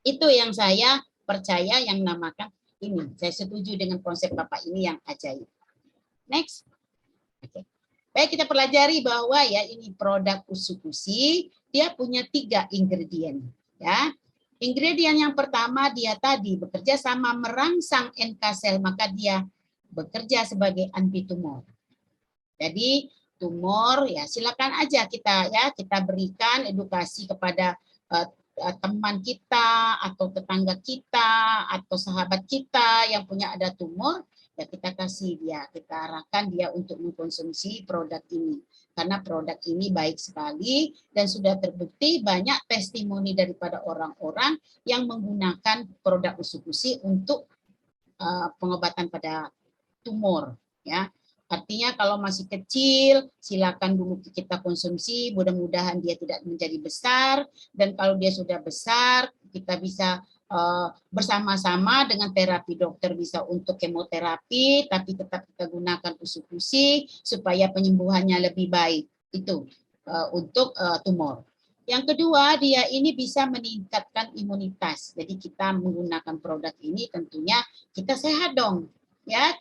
Itu yang saya percaya yang namakan ini. Saya setuju dengan konsep Bapak ini yang ajaib. Next. Oke. Baik, kita pelajari bahwa ya ini produk usukushi, dia punya 3 ingredient. Ya. Ingredient yang pertama dia tadi bekerja sama merangsang NK sel, maka dia bekerja sebagai anti tumor. Jadi tumor ya silakan aja kita berikan edukasi kepada teman kita atau tetangga kita atau sahabat kita yang punya ada tumor, ya kita kasih dia, kita arahkan dia untuk mengkonsumsi produk ini karena produk ini baik sekali dan sudah terbukti banyak testimoni daripada orang-orang yang menggunakan produk usukushi untuk pengobatan pada tumor, ya. Artinya kalau masih kecil, silakan dulu kita konsumsi, mudah-mudahan dia tidak menjadi besar, dan kalau dia sudah besar, kita bisa bersama-sama dengan terapi dokter bisa untuk kemoterapi, tapi tetap kita gunakan usukushi supaya penyembuhannya lebih baik. Itu untuk tumor. Yang kedua, dia ini bisa meningkatkan imunitas. Jadi kita menggunakan produk ini tentunya kita sehat dong. Ya,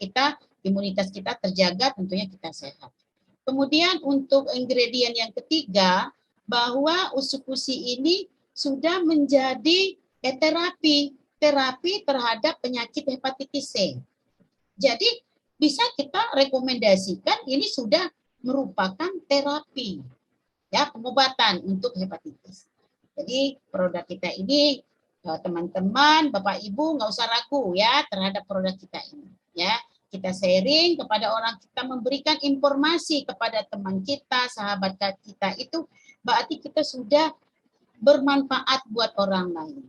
imunitas kita terjaga, tentunya kita sehat. Kemudian untuk ingredient yang ketiga, bahwa usukushi ini sudah menjadi terapi terhadap penyakit hepatitis C. Jadi bisa kita rekomendasikan ini sudah merupakan terapi, ya, pengobatan untuk hepatitis. Jadi produk kita ini teman-teman, Bapak Ibu nggak usah ragu ya terhadap produk kita ini, ya. Kita sharing kepada orang, kita memberikan informasi kepada teman kita, sahabat kita, itu berarti kita sudah bermanfaat buat orang lain.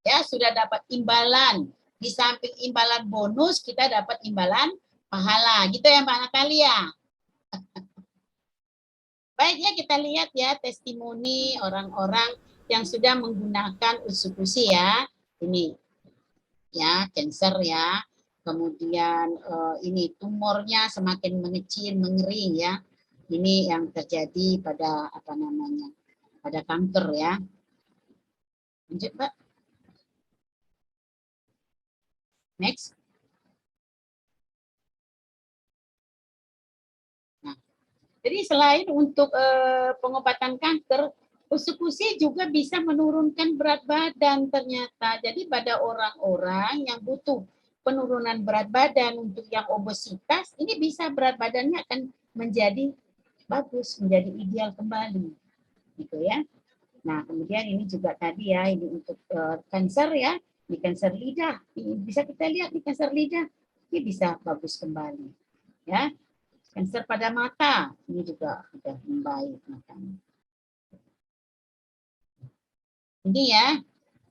Ya, sudah dapat imbalan. Di samping imbalan bonus, kita dapat imbalan pahala. Gitu ya Mbak Natalia. Baik ya, kita lihat ya testimoni orang-orang yang sudah menggunakan usukushi ya. Ini ya, cancer ya. Kemudian ini tumornya semakin mengecil, mengering ya. Ini yang terjadi pada pada kanker ya. Lanjut, Mbak. Next. Nah, jadi selain untuk pengobatan kanker, usukushi juga bisa menurunkan berat badan ternyata. Jadi pada orang-orang yang butuh penurunan berat badan untuk yang obesitas, ini bisa berat badannya akan menjadi bagus, menjadi ideal kembali, gitu ya. Nah, kemudian ini juga tadi ya, ini untuk kanker ya, di kanker lidah, ini bisa kita lihat di kanker lidah, ini bisa bagus kembali, ya. Kanker pada mata, ini juga sudah membaik matanya. Ini ya.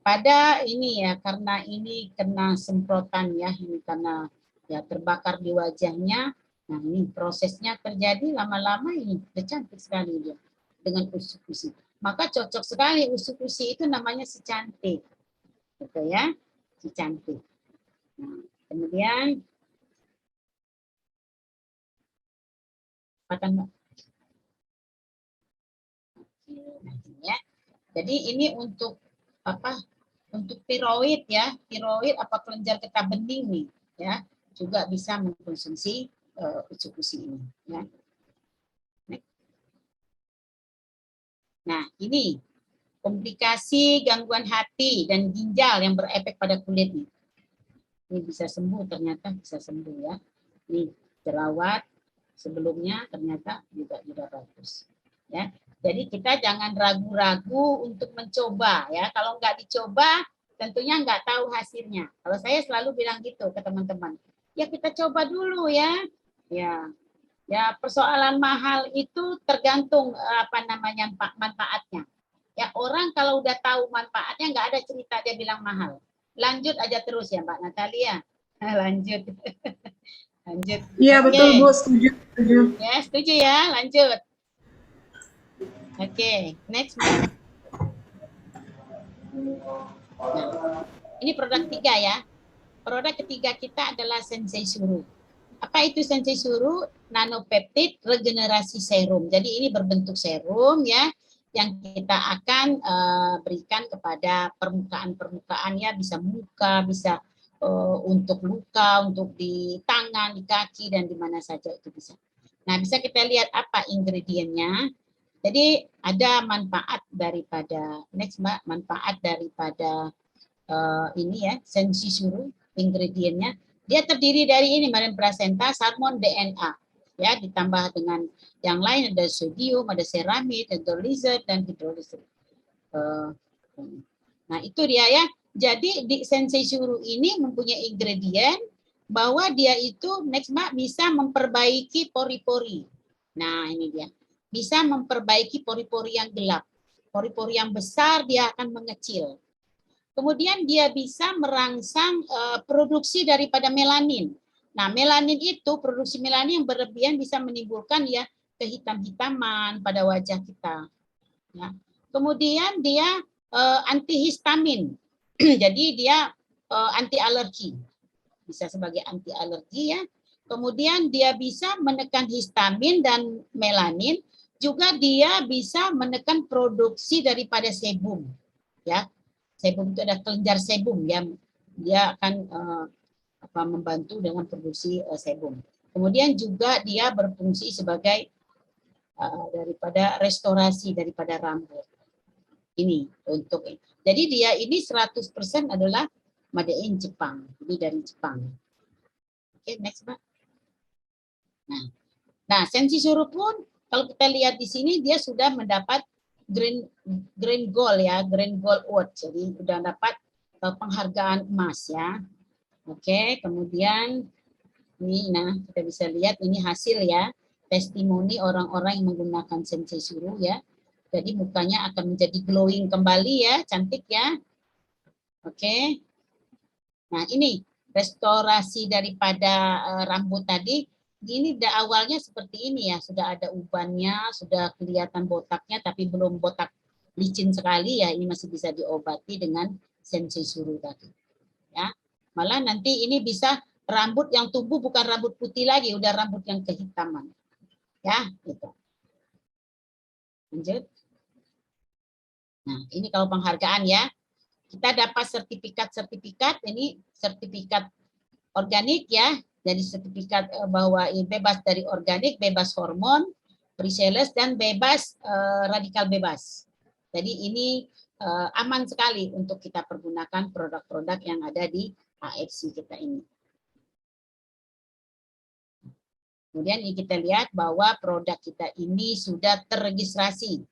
Pada ini ya, karena ini kena semprotan ya, ini karena ya terbakar di wajahnya. Nah ini prosesnya terjadi lama-lama, ini udah cantik sekali dia dengan usukushi. Maka cocok sekali usukushi, itu namanya si cantik, gitu ya, si cantik. Nah, kemudian apa Mbak? Nah, ya. Jadi ini untuk apa? Untuk tiroid ya, tiroid apa kelenjar getah bening nih, ya, juga bisa mengkonsumsi usukushi ini. Ya. Nah, ini komplikasi gangguan hati dan ginjal yang berefek pada kulit nih. Ini bisa sembuh, ternyata bisa sembuh ya. Ini jerawat sebelumnya ternyata juga bagus. Ya. Jadi kita jangan ragu-ragu untuk mencoba ya. Kalau nggak dicoba, tentunya nggak tahu hasilnya. Kalau saya selalu bilang gitu ke teman-teman, ya kita coba dulu ya. Ya persoalan mahal itu tergantung manfaatnya. Ya orang kalau udah tahu manfaatnya nggak ada cerita dia bilang mahal. Lanjut aja terus ya Mbak Natalia. Lanjut. Lanjut. Iya betul Bu, setuju. Ya setuju ya, lanjut. Oke, next. Nah, ini produk 3 ya. Produk ketiga kita adalah Sensei Suru. Apa itu Sensei Suru? Nanopeptid regenerasi serum. Jadi ini berbentuk serum ya. yang kita akan berikan kepada permukaan-permukaan ya, bisa muka, bisa untuk luka, untuk di tangan, di kaki, dan di mana saja itu bisa. Nah, bisa kita lihat apa ingredientnya. Jadi ada manfaat daripada, next Mbak, manfaat daripada ini ya, Sensisuru, ingredientnya. Dia terdiri dari ini, Marian Placenta, salmon DNA. Ya, ditambah dengan yang lain, ada sodium, ada ceramid, hydrolyzed, dan hidrolyzed. Nah, itu dia ya. Jadi di Sensisuru ini mempunyai ingredient bahwa dia itu next Mbak bisa memperbaiki pori-pori. Nah, ini dia. Bisa memperbaiki pori-pori yang gelap. Pori-pori yang besar dia akan mengecil. Kemudian dia bisa merangsang produksi daripada melanin. Nah, melanin itu, produksi melanin yang berlebihan bisa menimbulkan ya kehitam-hitaman pada wajah kita. Ya. Kemudian dia antihistamin. Jadi dia anti alergi. Bisa sebagai anti alergi ya. Kemudian dia bisa menekan histamin dan melanin, juga dia bisa menekan produksi daripada sebum. Ya. Sebum itu ada kelenjar sebum ya. Dia akan membantu dengan produksi sebum. Kemudian juga dia berfungsi sebagai daripada restorasi daripada rambut. Ini untuk ini. Jadi dia ini 100% adalah made in Jepang. Ini dari Jepang. Oke, next Mbak. Nah, Sensisuru pun kalau kita lihat di sini dia sudah mendapat Green Gold ya, Green Gold Award. Jadi sudah dapat penghargaan emas ya. Oke, kemudian ini nah kita bisa lihat ini hasil ya, testimoni orang-orang yang menggunakan Sensisuru ya. Jadi mukanya akan menjadi glowing kembali ya, cantik ya. Oke. Nah, ini restorasi daripada rambut tadi. Ini awalnya seperti ini ya, sudah ada ubannya, sudah kelihatan botaknya, tapi belum botak licin sekali ya. Ini masih bisa diobati dengan Sensisuru tadi. Ya, malah nanti ini bisa rambut yang tumbuh bukan rambut putih lagi, udah rambut yang kehitaman. Ya, gitu. Lanjut. Nah, ini kalau penghargaan ya. Kita dapat sertifikat-sertifikat, ini sertifikat organik ya. Jadi sertifikat bahwa bebas dari organik, bebas hormon, pre-sales, dan bebas radikal bebas. Jadi ini aman sekali untuk kita pergunakan produk-produk yang ada di AFC kita ini. Kemudian ini kita lihat bahwa produk kita ini sudah terregistrasi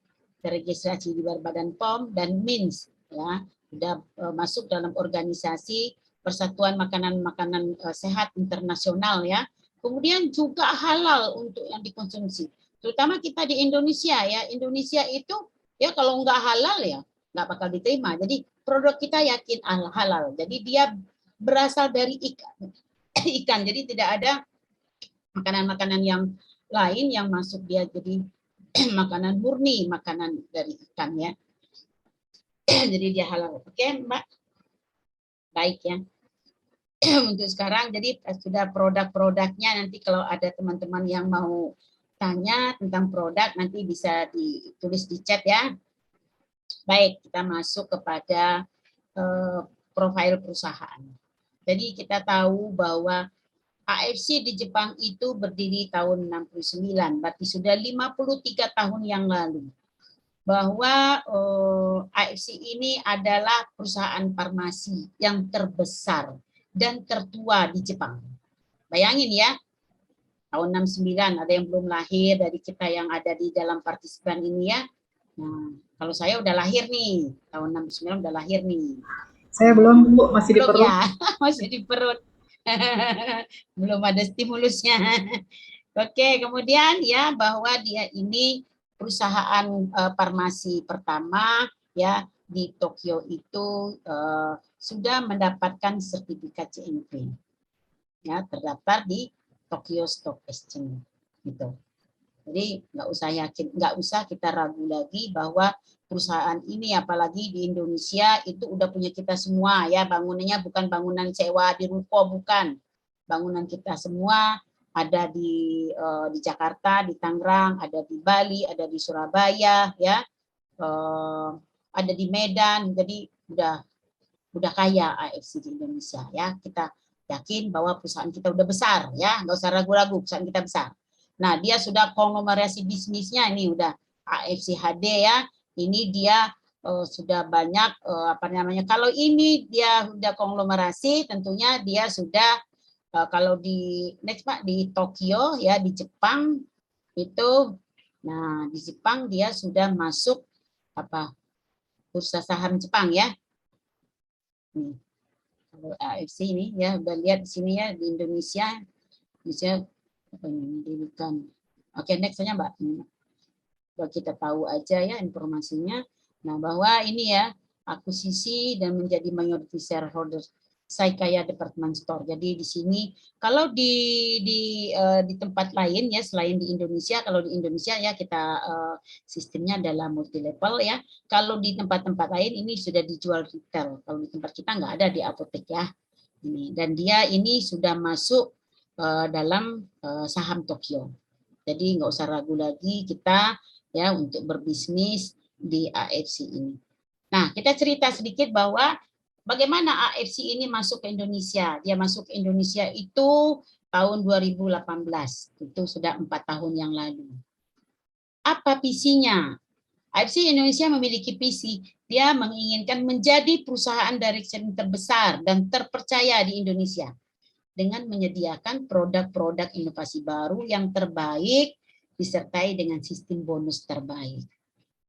di Badan POM dan MINS ya, sudah masuk dalam organisasi Persatuan Makanan-Makanan Sehat Internasional ya. Kemudian juga halal untuk yang dikonsumsi. Terutama kita di Indonesia ya. Indonesia itu ya kalau nggak halal ya nggak bakal diterima. Jadi produk kita yakin halal. Jadi dia berasal dari ikan. Jadi tidak ada makanan-makanan yang lain yang masuk dia jadi makanan murni, makanan dari ikan ya. Jadi dia halal. Oke, Mbak. Baik ya. Untuk sekarang jadi sudah produk-produknya, nanti kalau ada teman-teman yang mau tanya tentang produk nanti bisa ditulis di chat ya. Baik, kita masuk kepada profil perusahaan. Jadi kita tahu bahwa AFC di Jepang itu berdiri tahun 69, berarti sudah 53 tahun yang lalu. Bahwa AFC ini adalah perusahaan farmasi yang terbesar dan tertua di Jepang. Bayangin ya, tahun 69, ada yang belum lahir dari kita yang ada di dalam partisipan ini ya. Nah, kalau saya udah lahir nih, tahun 69 udah lahir nih. Saya belum, Bu, masih di perut. Ya, masih di perut. Belum ada stimulusnya. Oke, kemudian ya bahwa dia ini perusahaan farmasi pertama ya di Tokyo itu sudah mendapatkan sertifikat GMP. Ya, terdaftar di Tokyo Stock Exchange gitu. Jadi nggak usah kita ragu lagi bahwa perusahaan ini apalagi di Indonesia itu udah punya kita semua ya, bangunannya bukan bangunan sewa di ruko, bukan. Bangunan kita semua ada di Jakarta, di Tangerang, ada di Bali, ada di Surabaya ya. ada di Medan, jadi udah kaya AFC di Indonesia ya. Kita yakin bahwa perusahaan kita udah besar ya, nggak usah ragu-ragu, perusahaan kita besar. Nah, dia sudah konglomerasi bisnisnya ini udah AFC HD ya. Ini dia sudah banyak apa namanya? Kalau ini dia sudah konglomerasi, tentunya dia sudah kalau di next Pak di Tokyo ya, di Jepang itu, nah di Jepang dia sudah masuk apa bursa saham Jepang ya. Nih, kalau AFC ini ya udah lihat di sini ya, di Indonesia bisa mendirikan. Oke, nextnya Mbak. Buat kita tahu aja ya informasinya. Nah, bahwa ini ya akuisisi dan menjadi minority shareholder Saikaya Department Store. Jadi di sini kalau di tempat lain ya selain di Indonesia, kalau di Indonesia ya kita sistemnya adalah multi level ya. Kalau di tempat-tempat lain ini sudah dijual retail. Kalau di tempat kita nggak ada di apotek ya. Ini dan dia ini sudah masuk dalam saham Tokyo. Jadi nggak usah ragu lagi kita ya untuk berbisnis di AFC ini. Nah, kita cerita sedikit bahwa bagaimana AFC ini masuk ke Indonesia. Dia masuk ke Indonesia itu tahun 2018. Itu sudah 4 tahun yang lalu. Apa visinya? AFC Indonesia memiliki visi. Dia menginginkan menjadi perusahaan direct selling terbesar dan terpercaya di Indonesia dengan menyediakan produk-produk inovasi baru yang terbaik disertai dengan sistem bonus terbaik.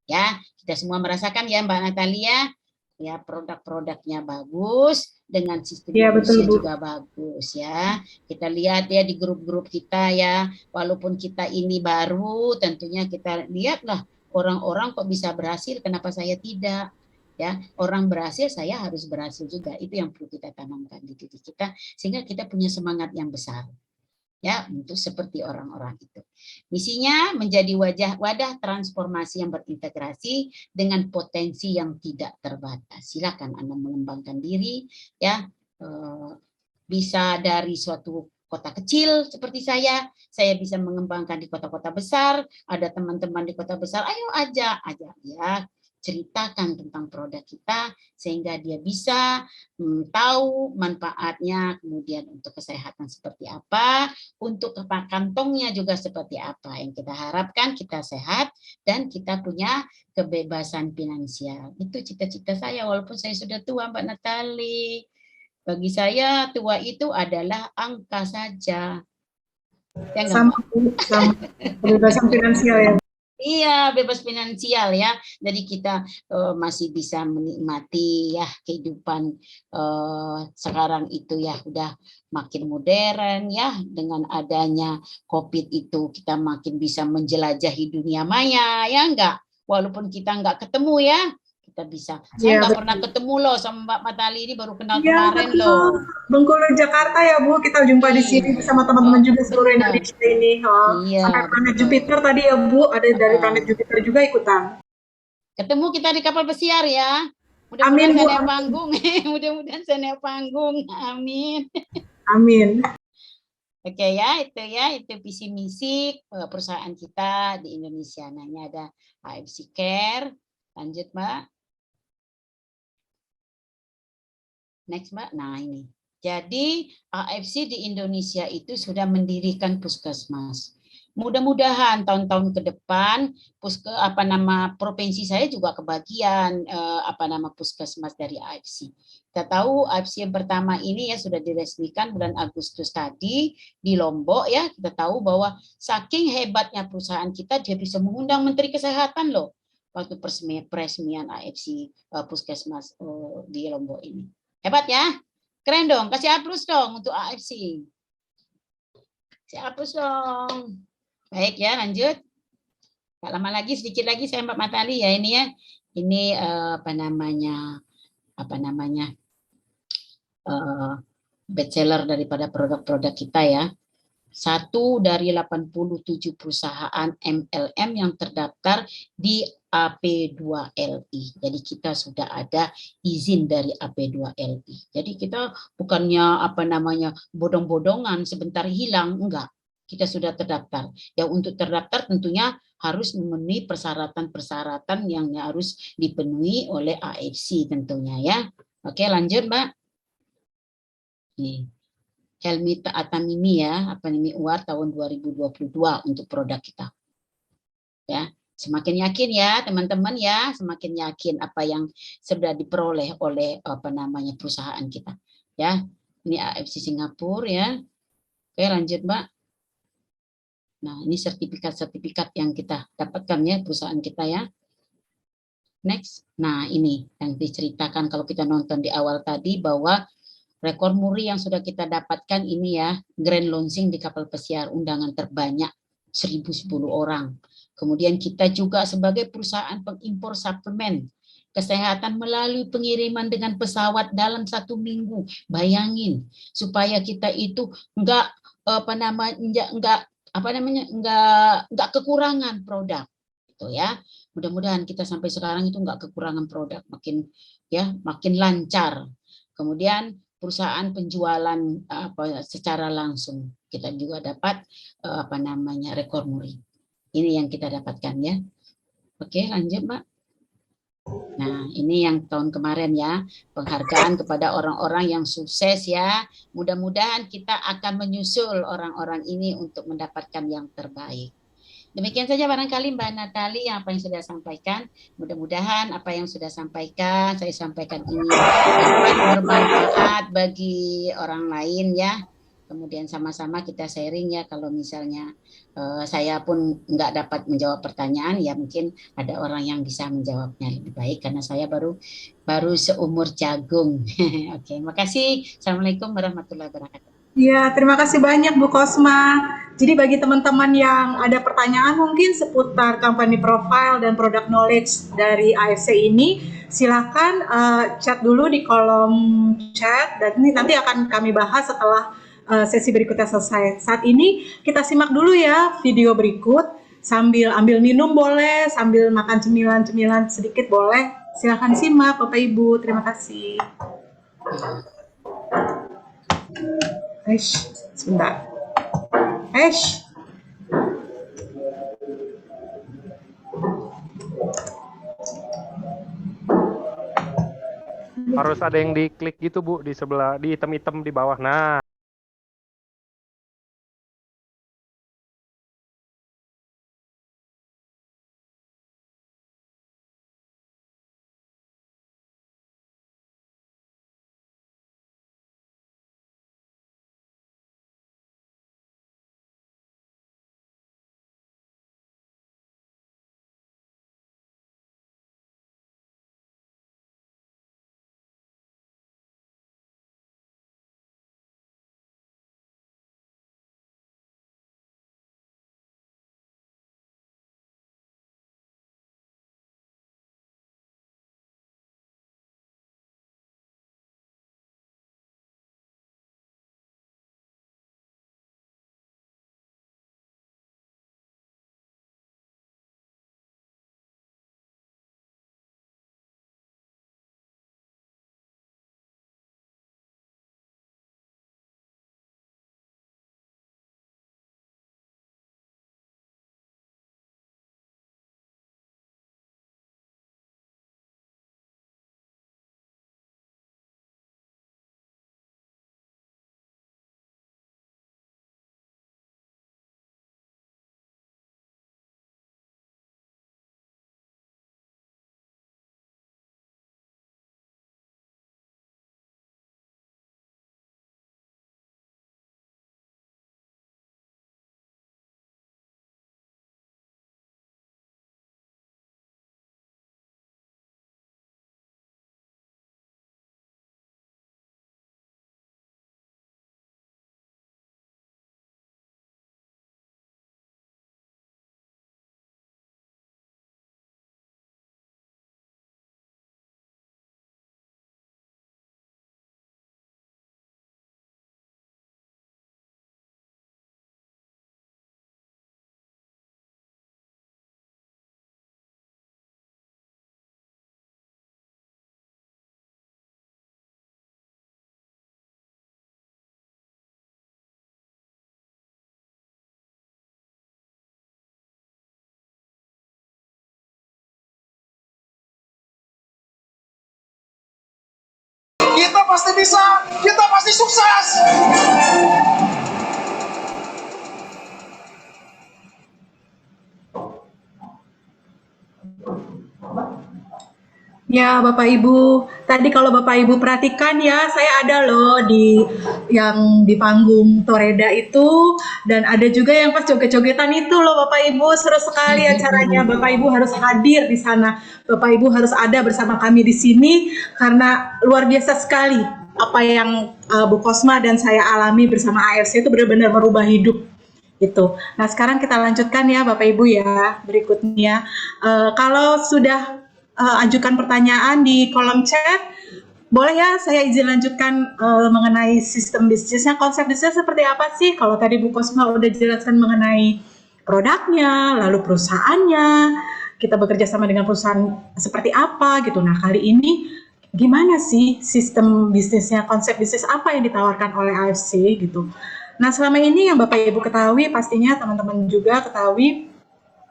Ya, kita semua merasakan ya Mbak Natalia, ya produk-produknya bagus dengan sistem bonusnya juga bagus ya. Kita lihat ya di grup-grup kita ya, walaupun kita ini baru, tentunya kita lihatlah orang-orang kok bisa berhasil, kenapa saya tidak? Ya, orang berhasil, saya harus berhasil juga. Itu yang perlu kita tanamkan di diri kita sehingga kita punya semangat yang besar. Ya, untuk seperti orang-orang itu. Misinya menjadi wadah transformasi yang berintegrasi dengan potensi yang tidak terbatas. Silakan Anda mengembangkan diri ya. Bisa dari suatu kota kecil seperti saya bisa mengembangkan di kota-kota besar, ada teman-teman di kota besar, ayo ajak ya. Ceritakan tentang produk kita sehingga dia bisa tahu manfaatnya, kemudian untuk kesehatan seperti apa, untuk kantongnya juga seperti apa. Yang kita harapkan kita sehat dan kita punya kebebasan finansial. Itu cita-cita saya walaupun saya sudah tua Mbak Natali. Bagi saya tua itu adalah angka saja. Ya, sama kebebasan finansial ya. Iya, bebas finansial ya. Jadi kita masih bisa menikmati ya kehidupan sekarang itu ya udah makin modern ya. Dengan adanya COVID itu kita makin bisa menjelajahi dunia maya ya enggak. Walaupun kita enggak ketemu ya, kita bisa. Saya enggak pernah ketemu loh sama Mbak Matali ini, baru kenal kemarin loh. Bengkulu Jakarta ya Bu, kita jumpa di sini bersama teman-teman juga seluruh Indonesia ini. Sampai planet Jupiter tadi ya Bu, ada dari planet Jupiter juga ikutan. Ketemu kita di kapal pesiar ya. Mudah-mudahan saya naik panggung. Mudah-mudahan saya naik panggung. Amin. Amin. Oke ya, itu visi misi perusahaan kita di Indonesia. Nah, ini ada AFC Care. Lanjut, Mbak. Next, Mbak. Nah, ini. Jadi AFC di Indonesia itu sudah mendirikan puskesmas. Mudah-mudahan tahun-tahun ke depan provinsi saya juga kebagian puskesmas dari AFC. Kita tahu AFC yang pertama ini ya sudah diresmikan bulan Agustus tadi di Lombok ya. Kita tahu bahwa saking hebatnya perusahaan kita dia bisa mengundang Menteri Kesehatan loh waktu peresmian AFC puskesmas di Lombok ini. Hebat ya. Keren dong, kasih aplaus dong untuk AFC. Kasih aplaus dong. Baik ya, lanjut. Tak lama lagi, sedikit lagi saya Mbak Matali ya ini ya. Ini bestseller daripada produk-produk kita ya. 1 dari 87 perusahaan MLM yang terdaftar di AP2LI. Jadi kita sudah ada izin dari AP2LI. Jadi kita bukannya bodong-bodongan sebentar hilang, enggak. kita sudah terdaftar. Ya, untuk terdaftar tentunya harus memenuhi persyaratan-persyaratan yang harus dipenuhi oleh AFC tentunya ya. Oke, lanjut Mbak. Nih, Helmi Atamimi ya, Atamimi UAR tahun 2022 untuk produk kita. Ya, semakin yakin ya teman-teman ya, semakin yakin apa yang sudah diperoleh oleh perusahaan kita. Ya, ini AFC Singapura ya. Oke, lanjut Mbak. Nah, ini sertifikat-sertifikat yang kita dapatkan ya perusahaan kita ya. Next. Nah, ini yang diceritakan kalau kita nonton di awal tadi bahwa rekor muri yang sudah kita dapatkan ini ya, grand launching di kapal pesiar undangan terbanyak 1.010 orang. Kemudian kita juga sebagai perusahaan pengimpor suplemen kesehatan melalui pengiriman dengan pesawat dalam 1 minggu. Bayangin, supaya kita itu enggak kekurangan produk gitu ya. Mudah-mudahan kita sampai sekarang itu enggak kekurangan produk, makin lancar. Kemudian perusahaan penjualan secara langsung kita juga dapat rekor muri. Ini yang kita dapatkan ya. Oke, lanjut Mbak. Nah, ini yang tahun kemarin ya, penghargaan kepada orang-orang yang sukses ya. Mudah-mudahan kita akan menyusul orang-orang ini untuk mendapatkan yang terbaik. Demikian saja barangkali Mbak Natali yang apa yang sudah sampaikan. Mudah-mudahan apa yang sudah saya sampaikan ini dapat bermanfaat bagi orang lain ya. Kemudian sama-sama kita sharing ya, kalau misalnya saya pun nggak dapat menjawab pertanyaan, ya mungkin ada orang yang bisa menjawabnya lebih baik karena saya baru seumur jagung. Oke, makasih. Assalamualaikum warahmatullahi wabarakatuh. Ya, terima kasih banyak Bu Kosma. Jadi bagi teman-teman yang ada pertanyaan mungkin seputar company profile dan product knowledge dari AFC ini, silakan chat dulu di kolom chat dan ini nanti akan kami bahas setelah sesi berikutnya selesai. Saat ini kita simak dulu ya video berikut, sambil ambil minum boleh, sambil makan cemilan-cemilan sedikit boleh. Silakan simak Bapak Ibu, terima kasih. Sebentar. Harus ada yang diklik gitu Bu, di sebelah, di item-item di bawah. Nah, pasti bisa, kita pasti sukses. Ya, Bapak Ibu. Tadi kalau Bapak Ibu perhatikan ya, saya ada loh yang di panggung Toreda itu, dan ada juga yang pas joget-jogetan itu loh Bapak Ibu. Seru sekali acaranya. Bapak Ibu harus hadir di sana. Bapak Ibu harus ada bersama kami di sini karena luar biasa sekali apa yang Bu Kosma dan saya alami bersama AFC itu benar-benar merubah hidup itu. Nah, sekarang kita lanjutkan ya Bapak Ibu ya. Berikutnya, kalau sudah ajukan pertanyaan di kolom chat, boleh ya saya izin lanjutkan mengenai sistem bisnisnya, konsep bisnis seperti apa sih? Kalau tadi Bu Kosma udah jelaskan mengenai produknya, lalu perusahaannya, kita bekerja sama dengan perusahaan seperti apa gitu. Nah, kali ini gimana sih sistem bisnisnya, konsep bisnis apa yang ditawarkan oleh AFC gitu. Nah, selama ini yang Bapak Ibu ketahui, pastinya teman-teman juga ketahui,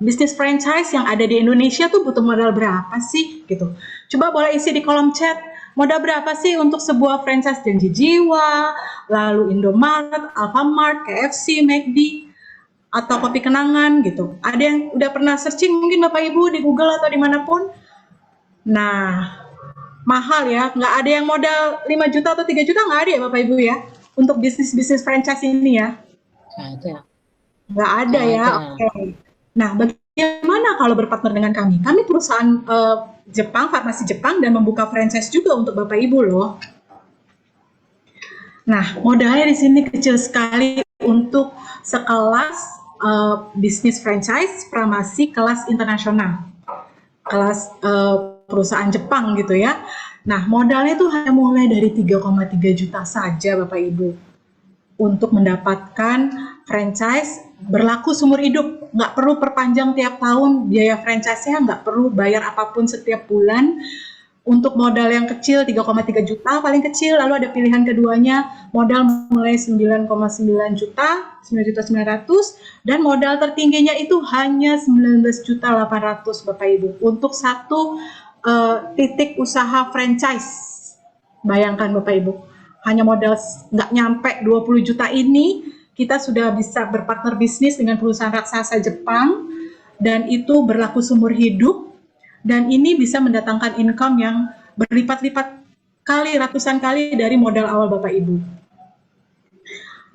bisnis franchise yang ada di Indonesia tuh butuh modal berapa sih gitu. Coba boleh isi di kolom chat, modal berapa sih untuk sebuah franchise Janji Jiwa, lalu Indomaret, Alfamart, KFC, McD, atau Kopi Kenangan gitu. Ada yang udah pernah searching mungkin Bapak Ibu di Google atau dimanapun? Nah, mahal ya, nggak ada yang modal 5 juta atau 3 juta, nggak ada ya Bapak Ibu ya, untuk bisnis-bisnis franchise ini ya? Ada. Nggak ada ya, oke. Nah, bagaimana kalau berpartner dengan kami? Kami perusahaan Jepang, farmasi Jepang, dan membuka franchise juga untuk Bapak Ibu loh. Nah, modalnya di sini kecil sekali untuk sekelas bisnis franchise farmasi kelas internasional, kelas perusahaan Jepang gitu ya. Nah, modalnya itu hanya mulai dari 3,3 juta saja Bapak Ibu untuk mendapatkan franchise berlaku seumur hidup, nggak perlu perpanjang tiap tahun, biaya franchise-nya nggak perlu bayar apapun setiap bulan. Untuk modal yang kecil 3,3 juta paling kecil, lalu ada pilihan keduanya modal mulai 9,9 juta, 9.900.000, dan modal tertingginya itu hanya 19.800.000 Bapak Ibu untuk satu titik usaha franchise. Bayangkan Bapak Ibu, hanya modal nggak nyampe 20 juta ini, kita sudah bisa berpartner bisnis dengan perusahaan raksasa Jepang, dan itu berlaku seumur hidup, dan ini bisa mendatangkan income yang berlipat-lipat kali, ratusan kali dari modal awal Bapak Ibu.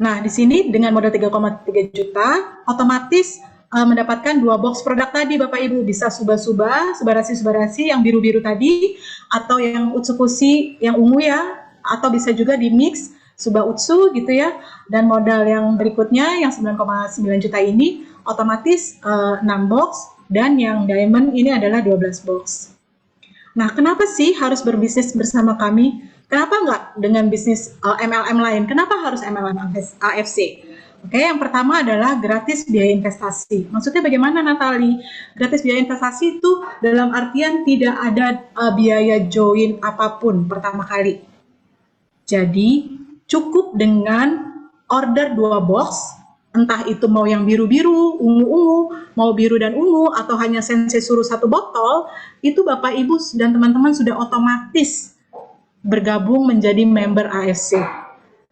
Nah, di sini dengan modal 3,3 juta, otomatis mendapatkan 2 box produk tadi Bapak Ibu, bisa Suba-Suba, Subarasi yang biru-biru tadi, atau yang Utsukushi yang ungu ya, atau bisa juga di mix Suba Utsu gitu ya. Dan modal yang berikutnya yang 9,9 juta ini otomatis 6 box, dan yang diamond ini adalah 12 box. Nah, kenapa sih harus berbisnis bersama kami? Kenapa nggak dengan bisnis MLM lain? Kenapa harus MLM AFC? Oke, yang pertama adalah gratis biaya investasi. Maksudnya bagaimana, Natali? Gratis biaya investasi itu dalam artian tidak ada biaya join apapun pertama kali. Jadi cukup dengan order 2 box, entah itu mau yang biru-biru, ungu-ungu, mau biru dan ungu, atau hanya sensei suruh 1 botol, itu Bapak Ibu dan teman-teman sudah otomatis bergabung menjadi member AFC.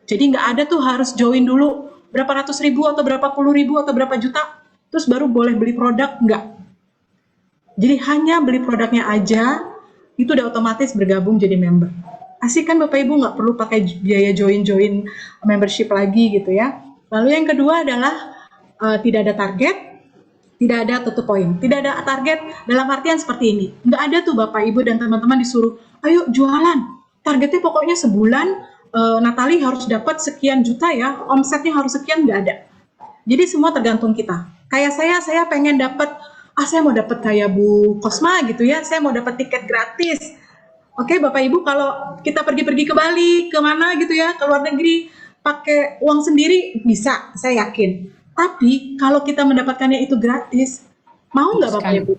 Jadi nggak ada tuh harus join dulu berapa ratus ribu atau berapa puluh ribu atau berapa juta, terus baru boleh beli produk, nggak. Jadi hanya beli produknya aja, itu udah otomatis bergabung jadi member. Asik kan Bapak Ibu, nggak perlu pakai biaya join membership lagi gitu ya. Lalu yang kedua adalah tidak ada target, tidak ada tutup poin. Tidak ada target dalam artian seperti ini. Nggak ada tuh Bapak Ibu dan teman-teman disuruh, ayo jualan. Targetnya pokoknya sebulan, Natali harus dapat sekian juta ya, omsetnya harus sekian, nggak ada. Jadi semua tergantung kita. Kayak saya pengen dapat, saya mau dapat kayak Bu Kosma gitu ya, saya mau dapat tiket gratis. Oke Bapak Ibu, kalau kita pergi-pergi ke Bali, kemana gitu ya, ke luar negeri, pakai uang sendiri bisa, saya yakin. Tapi kalau kita mendapatkannya itu gratis, mau nggak Bapak Ibu?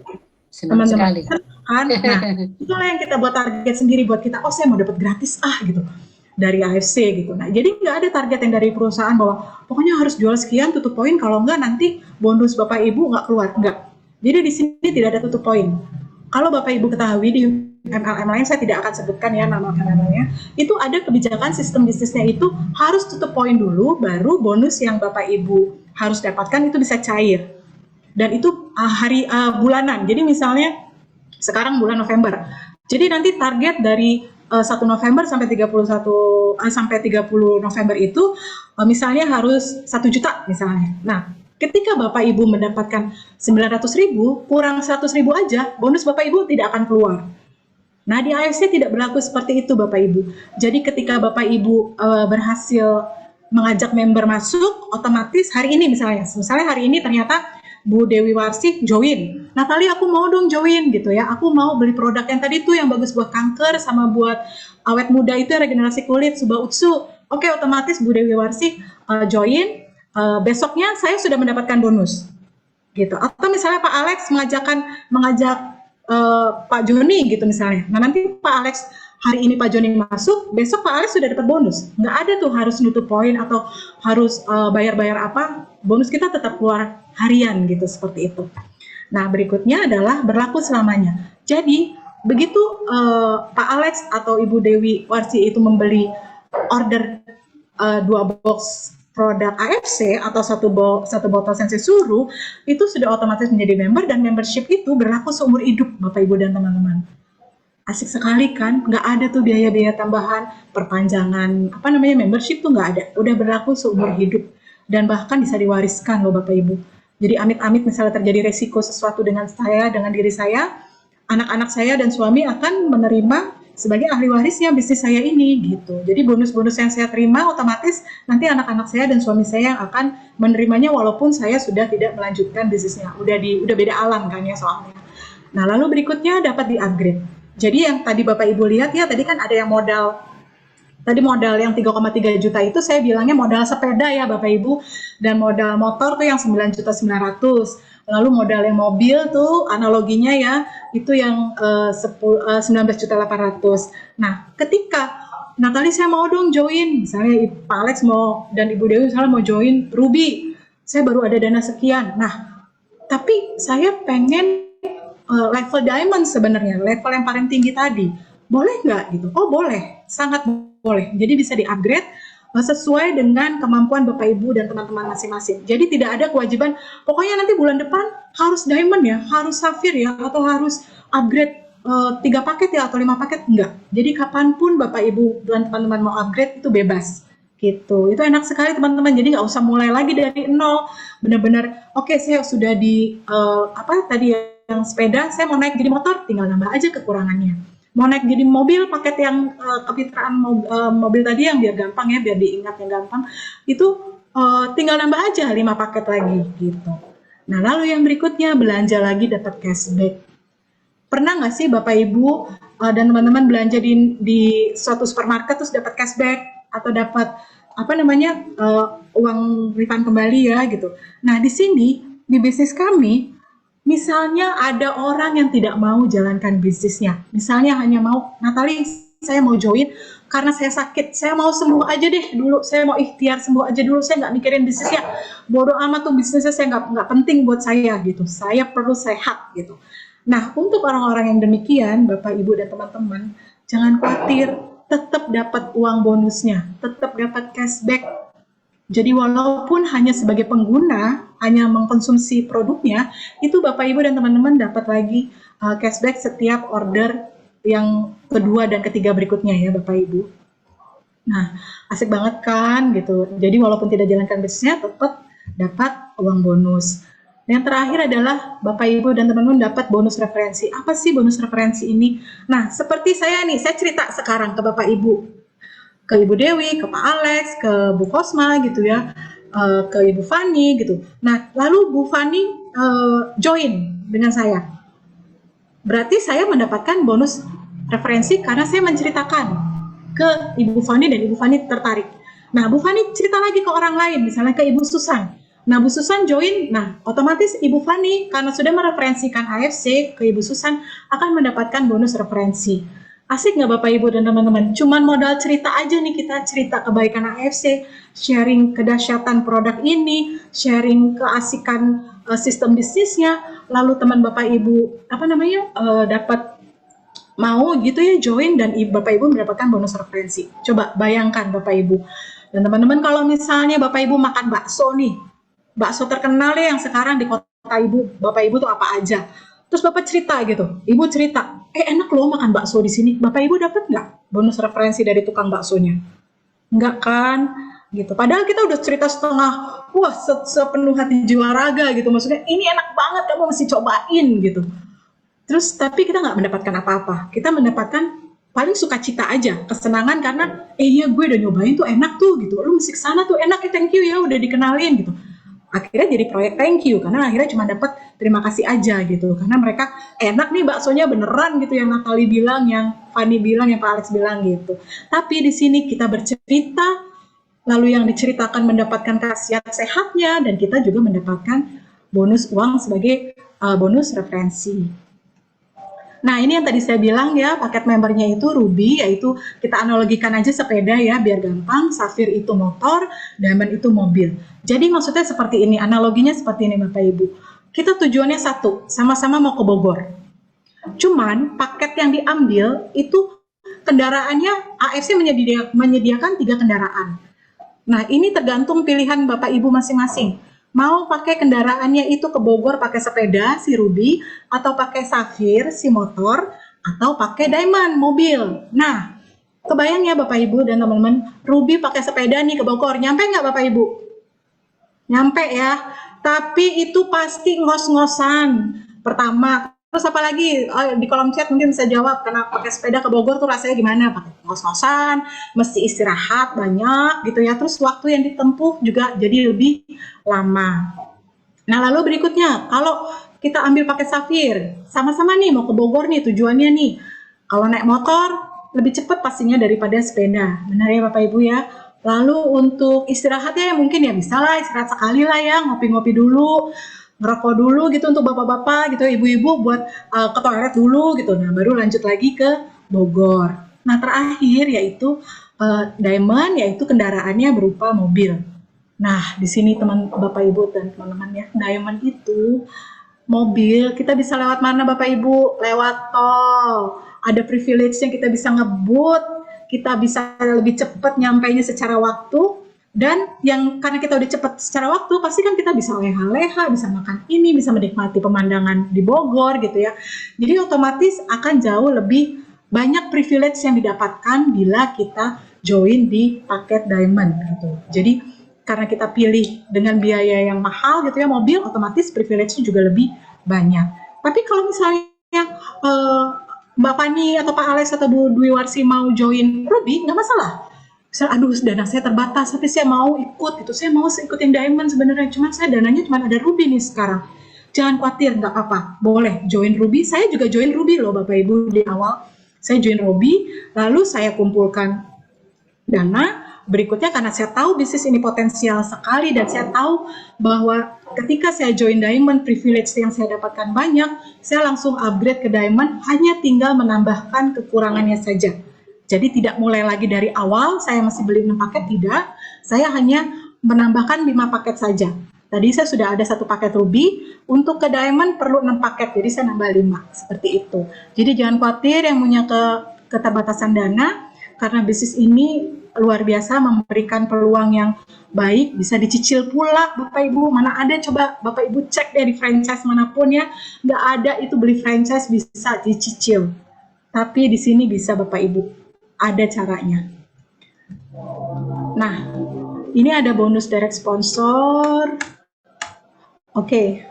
Senang sekali. Kan? Nah, itulah yang kita buat target sendiri buat kita. Oh, saya mau dapat gratis gitu dari AFC gitu. Nah, jadi nggak ada target yang dari perusahaan bahwa pokoknya harus jual sekian tutup poin, kalau nggak nanti bonus Bapak Ibu nggak keluar. Nggak. Jadi di sini tidak ada tutup poin. Kalau Bapak Ibu ketahui di MLM lain, saya tidak akan sebutkan ya nama-namanya, itu ada kebijakan sistem bisnisnya itu harus tutup poin dulu, baru bonus yang Bapak Ibu harus dapatkan itu bisa cair. Dan itu bulanan, jadi misalnya sekarang bulan November, jadi nanti target dari 1 November sampai 30 November itu misalnya harus 1 juta misalnya. Nah, ketika Bapak Ibu mendapatkan 900.000, kurang 100.000 aja, bonus Bapak Ibu tidak akan keluar. Nah, di AFC tidak berlaku seperti itu Bapak Ibu. Jadi ketika Bapak Ibu berhasil mengajak member masuk, otomatis hari ini misalnya hari ini ternyata Bu Dewi Warsih join. Natali, aku mau dong join gitu ya. Aku mau beli produk yang tadi tuh yang bagus buat kanker sama buat awet muda itu regenerasi kulit, Suba Utsu. Oke, otomatis Bu Dewi Warsih join. Besoknya saya sudah mendapatkan bonus. Gitu. Atau misalnya Pak Alex mengajak Pak Joni gitu misalnya. Nah, nanti Pak Alex hari ini Pak Joni masuk, besok Pak Alex sudah dapat bonus. Nggak ada tuh harus nutup poin atau harus bayar-bayar apa. Bonus kita tetap keluar harian gitu, seperti itu. Nah, berikutnya adalah berlaku selamanya. Jadi, begitu Pak Alex atau Ibu Dewi Warsi itu membeli order 2 box produk AFC atau satu botol Sensei Suru, itu sudah otomatis menjadi member, dan membership itu berlaku seumur hidup Bapak Ibu dan teman-teman. Asik sekali kan, nggak ada tuh biaya-biaya tambahan, perpanjangan, membership tuh nggak ada, udah berlaku seumur hidup, dan bahkan bisa diwariskan loh Bapak Ibu. Jadi amit-amit misalnya terjadi resiko sesuatu dengan diri saya, anak-anak saya dan suami akan menerima sebagai ahli warisnya bisnis saya ini gitu. Jadi bonus-bonus yang saya terima otomatis nanti anak-anak saya dan suami saya yang akan menerimanya walaupun saya sudah tidak melanjutkan bisnisnya. Udah beda alam kan ya soalnya. Nah, lalu berikutnya dapat di-upgrade. Jadi yang tadi Bapak Ibu lihat ya, tadi kan ada yang modal yang 3,3 juta itu saya bilangnya modal sepeda ya Bapak Ibu, dan modal motor tuh yang 9.900.000. Lalu modal yang mobil tuh analoginya ya, itu yang 19.800.000. Nah, ketika Natali saya mau dong join, misalnya Pak Alex dan Ibu Dewi misalnya mau join Ruby, saya baru ada dana sekian. Nah, tapi saya pengen level diamond sebenarnya, level yang paling tinggi tadi. Boleh nggak gitu? Oh boleh, sangat boleh. Jadi bisa di-upgrade sesuai dengan kemampuan Bapak Ibu dan teman-teman masing-masing. Jadi tidak ada kewajiban, pokoknya nanti bulan depan harus diamond ya, harus safir ya, atau harus upgrade 3 paket ya, atau 5 paket, enggak. Jadi kapanpun Bapak Ibu dan teman-teman mau upgrade itu bebas. Gitu. Itu enak sekali teman-teman, jadi nggak usah mulai lagi dari nol. Benar-benar, oke, saya sudah di, tadi yang sepeda, saya mau naik jadi motor, tinggal nambah aja kekurangannya. Mau naik jadi mobil, paket yang kemitraan mobil tadi yang biar gampang ya, biar diingat yang gampang, itu tinggal nambah aja 5 paket lagi gitu. Nah, lalu yang berikutnya belanja lagi dapat cashback. Pernah nggak sih Bapak Ibu dan teman-teman belanja di suatu supermarket terus dapat cashback atau dapat uang refund kembali ya gitu. Nah, di sini di bisnis kami, misalnya ada orang yang tidak mau jalankan bisnisnya, misalnya hanya mau, Natali saya mau join karena saya sakit, saya mau sembuh aja deh dulu, saya mau ikhtiar sembuh aja dulu, saya nggak mikirin bisnisnya, bodoh amat tuh bisnisnya, saya nggak penting buat saya gitu, saya perlu sehat gitu. Nah, untuk orang-orang yang demikian, Bapak Ibu dan teman-teman, jangan khawatir, tetap dapat uang bonusnya, tetap dapat cashback. Jadi walaupun hanya sebagai pengguna, hanya mengkonsumsi produknya, itu Bapak Ibu dan teman-teman dapat lagi cashback setiap order yang kedua dan ketiga berikutnya ya Bapak Ibu. Nah, asik banget kan gitu. Jadi walaupun tidak jalankan bisnisnya, tetap dapat uang bonus. Yang terakhir adalah Bapak Ibu dan teman-teman dapat bonus referensi. Apa sih bonus referensi ini? Nah, seperti saya nih, saya cerita sekarang ke Bapak Ibu. Ke Ibu Dewi, ke Pak Alex, ke Bu Kosma gitu ya, ke Ibu Fani gitu. Nah, lalu Bu Fani join dengan saya. Berarti saya mendapatkan bonus referensi karena saya menceritakan ke Ibu Fani dan Ibu Fani tertarik. Nah, Bu Fani cerita lagi ke orang lain, misalnya ke Ibu Susan. Nah, Bu Susan join, nah otomatis Ibu Fani karena sudah mereferensikan AFC ke Ibu Susan akan mendapatkan bonus referensi. Asik nggak Bapak Ibu dan teman-teman? Cuman modal cerita aja nih, kita cerita kebaikan AFC, sharing kedahsyatan produk ini, sharing keasikan sistem bisnisnya, lalu teman Bapak Ibu dapat mau gitu ya join dan Bapak Ibu mendapatkan bonus referensi. Coba bayangkan Bapak Ibu. Dan teman-teman kalau misalnya Bapak Ibu makan bakso nih, bakso terkenal ya yang sekarang di kota Ibu, Bapak Ibu tuh apa aja. Terus Bapak cerita gitu, Ibu cerita, enak loh makan bakso di sini. Bapak Ibu dapat nggak bonus referensi dari tukang baksonya? Enggak kan? Gitu. Padahal kita udah cerita setengah, wah sepenuh hati jiwa raga gitu. Maksudnya ini enak banget, kamu mesti cobain gitu. Terus tapi kita nggak mendapatkan apa-apa. Kita mendapatkan paling sukacita aja, kesenangan karena iya gue udah nyobain tuh enak tuh gitu. Lu mesti kesana tuh enak ya, thank you ya udah dikenalin gitu. Akhirnya jadi proyek thank you karena akhirnya cuma dapat terima kasih aja gitu. Karena mereka enak nih baksonya beneran gitu yang Natali bilang, yang Fanny bilang, yang Pak Alex bilang gitu. Tapi di sini kita bercerita, lalu yang diceritakan mendapatkan khasiat sehatnya dan kita juga mendapatkan bonus uang sebagai bonus referensi. Nah, ini yang tadi saya bilang ya, paket membernya itu Ruby, yaitu kita analogikan aja sepeda ya, biar gampang. Safir itu motor, Diamond itu mobil. Jadi maksudnya seperti ini, analoginya seperti ini Bapak Ibu. Kita tujuannya satu, sama-sama mau ke Bogor. Cuman paket yang diambil itu kendaraannya AFC menyediakan 3 kendaraan. Nah, ini tergantung pilihan Bapak Ibu masing-masing. Mau pakai kendaraannya itu ke Bogor pakai sepeda si Ruby, atau pakai Safir si motor, atau pakai Diamond mobil. Nah, kebayang ya Bapak Ibu dan teman-teman, Ruby pakai sepeda nih ke Bogor, nyampe nggak Bapak Ibu? Nyampe ya, tapi itu pasti ngos-ngosan. Pertama, terus apa lagi di kolom chat mungkin bisa jawab, karena pakai sepeda ke Bogor tuh rasanya gimana? Pakai ngos-ngosan, mesti istirahat banyak gitu ya. Terus waktu yang ditempuh juga jadi lebih lama. Nah, lalu berikutnya, kalau kita ambil pakai Safir, sama-sama nih mau ke Bogor nih tujuannya nih. Kalau naik motor lebih cepat pastinya daripada sepeda. Benar ya Bapak Ibu ya. Lalu untuk istirahatnya mungkin ya bisa lah istirahat sekali lah ya, ngopi-ngopi dulu, ngerokok dulu gitu untuk bapak-bapak gitu, ibu-ibu buat ke toilet dulu gitu. Nah, baru lanjut lagi ke Bogor. Nah, terakhir yaitu Diamond, yaitu kendaraannya berupa mobil. Nah, di sini teman Bapak Ibu dan teman-teman ya, Diamond itu mobil, kita bisa lewat mana Bapak Ibu? Lewat tol. Ada privilege-nya, kita bisa ngebut, kita bisa lebih cepat nyampainya secara waktu, dan yang karena kita udah cepat secara waktu, pasti kan kita bisa leha-leha, bisa makan ini, bisa menikmati pemandangan di Bogor gitu ya. Jadi otomatis akan jauh lebih banyak privilege yang didapatkan bila kita join di paket Diamond gitu. Jadi karena kita pilih dengan biaya yang mahal gitu ya mobil, otomatis privilege-nya juga lebih banyak. Tapi kalau misalnya Mbak Fani atau Pak Alex atau Bu Dwi Warsi mau join Ruby, nggak masalah. Misal, aduh dana saya terbatas, tapi saya mau ikut gitu. Saya mau ikut yang Diamond sebenarnya, cuman saya dananya cuma ada Ruby nih sekarang. Jangan khawatir, nggak apa-apa. Boleh join Ruby. Saya juga join Ruby loh Bapak Ibu di awal. Saya join Ruby, lalu saya kumpulkan dana. Berikutnya karena saya tahu bisnis ini potensial sekali dan saya tahu bahwa ketika saya join Diamond, privilege yang saya dapatkan banyak, saya langsung upgrade ke Diamond, hanya tinggal menambahkan kekurangannya saja. Jadi tidak mulai lagi dari awal, saya masih beli 6 paket, tidak. Saya hanya menambahkan 5 paket saja. Tadi saya sudah ada 1 paket Ruby, untuk ke Diamond perlu 6 paket, jadi saya nambah 5, seperti itu. Jadi jangan khawatir yang punya keterbatasan dana, karena bisnis ini luar biasa memberikan peluang yang baik, bisa dicicil pula Bapak Ibu. Mana ada, coba Bapak Ibu cek dari franchise manapun ya, nggak ada itu beli franchise bisa dicicil. Tapi di sini bisa Bapak Ibu, ada caranya. Nah, ini ada bonus direct sponsor. Oke.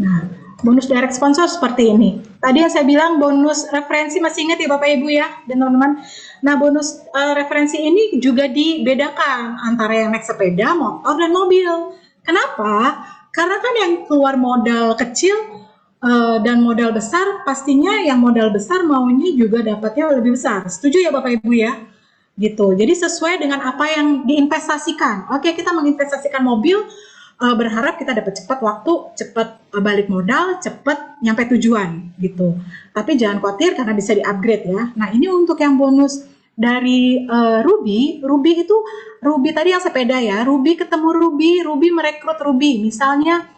Nah, bonus direct sponsor seperti ini. Tadi yang saya bilang bonus referensi, masih ingat ya Bapak Ibu ya dan teman-teman. Nah, bonus referensi ini juga dibedakan antara yang naik sepeda, motor, dan mobil. Kenapa? Karena kan yang keluar modal kecil dan modal besar, pastinya yang modal besar maunya juga dapatnya lebih besar. Setuju ya Bapak Ibu ya? Gitu. Jadi sesuai dengan apa yang diinvestasikan. Oke, kita menginvestasikan mobil, berharap kita dapat cepat waktu, cepat balik modal, cepat nyampe tujuan gitu. Tapi jangan khawatir karena bisa di-upgrade ya. Nah, ini untuk yang bonus dari Ruby itu, Ruby tadi yang sepeda ya, Ruby ketemu Ruby merekrut Ruby. Misalnya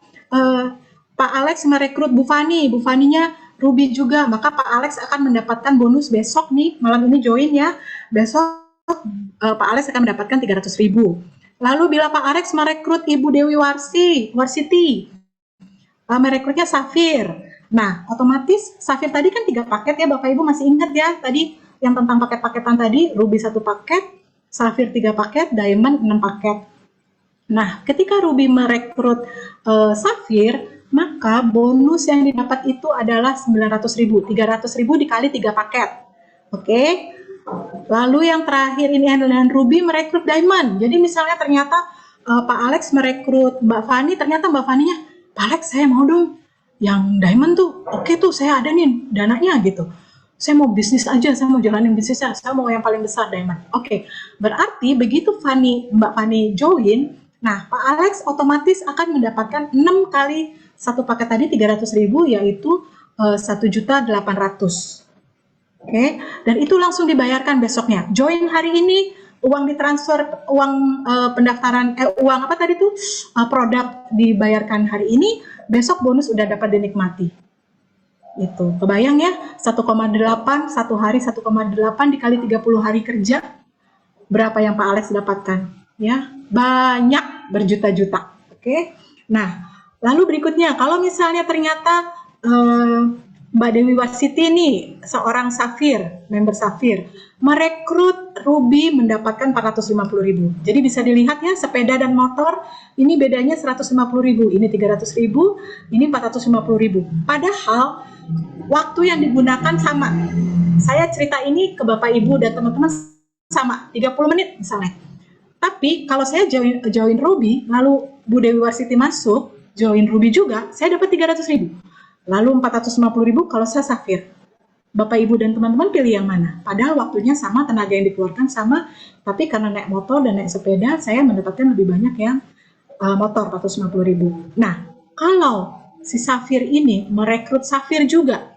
Pak Alex merekrut Bu Fani, Bu Faninya Ruby juga, maka Pak Alex akan mendapatkan bonus besok nih, malam ini join ya, besok Pak Alex akan mendapatkan 300.000. Lalu bila Pak Alex merekrut Ibu Dewi Warsiti, merekrutnya Safir. Nah, otomatis Safir tadi kan 3 paket ya, Bapak Ibu masih ingat ya, tadi yang tentang paket-paketan tadi, Ruby 1 paket, Safir 3 paket, Diamond 6 paket. Nah, ketika Ruby merekrut Safir, maka bonus yang didapat itu adalah 900.000. 300.000 dikali 3 paket. Oke. Lalu yang terakhir ini adalah Ruby merekrut Diamond. Jadi misalnya ternyata Pak Alex merekrut Mbak Fani, ternyata Mbak Faninya, Pak Alex saya mau dong yang Diamond tuh. Oke tuh, saya ada nih dananya gitu. Saya mau bisnis aja, saya mau jalanin bisnisnya, saya mau yang paling besar Diamond. Oke, berarti begitu Mbak Fani join, nah Pak Alex otomatis akan mendapatkan 6 kali 1 paket tadi 300.000, yaitu 1.800.000. Oke, dan itu langsung dibayarkan besoknya. Join hari ini, uang ditransfer, uang pendaftaran, uang apa tadi tuh, produk dibayarkan hari ini, besok bonus udah dapat dinikmati. Itu kebayang ya, 1,8 satu hari, 1,8 dikali 30 hari kerja, berapa yang Pak Alex dapatkan ya? Banyak, berjuta-juta. Oke. Nah, lalu berikutnya, kalau misalnya ternyata Mbak Dewi Warsiti nih, seorang Safir, member Safir, merekrut Ruby mendapatkan 450.000. Jadi bisa dilihat ya, sepeda dan motor ini bedanya 150.000, ini 300.000, ini 450.000. Padahal waktu yang digunakan sama. Saya cerita ini ke Bapak Ibu dan teman-teman sama, 30 menit misalnya. Tapi kalau saya join Ruby, lalu Bu Dewi Warsiti masuk, join Ruby juga, saya dapat 300.000. Lalu 450.000 kalau saya Safir. Bapak Ibu dan teman-teman pilih yang mana? Padahal waktunya sama, tenaga yang dikeluarkan sama, tapi karena naik motor dan naik sepeda, saya mendapatkan lebih banyak yang motor, 450.000. Nah, kalau si Safir ini merekrut Safir juga,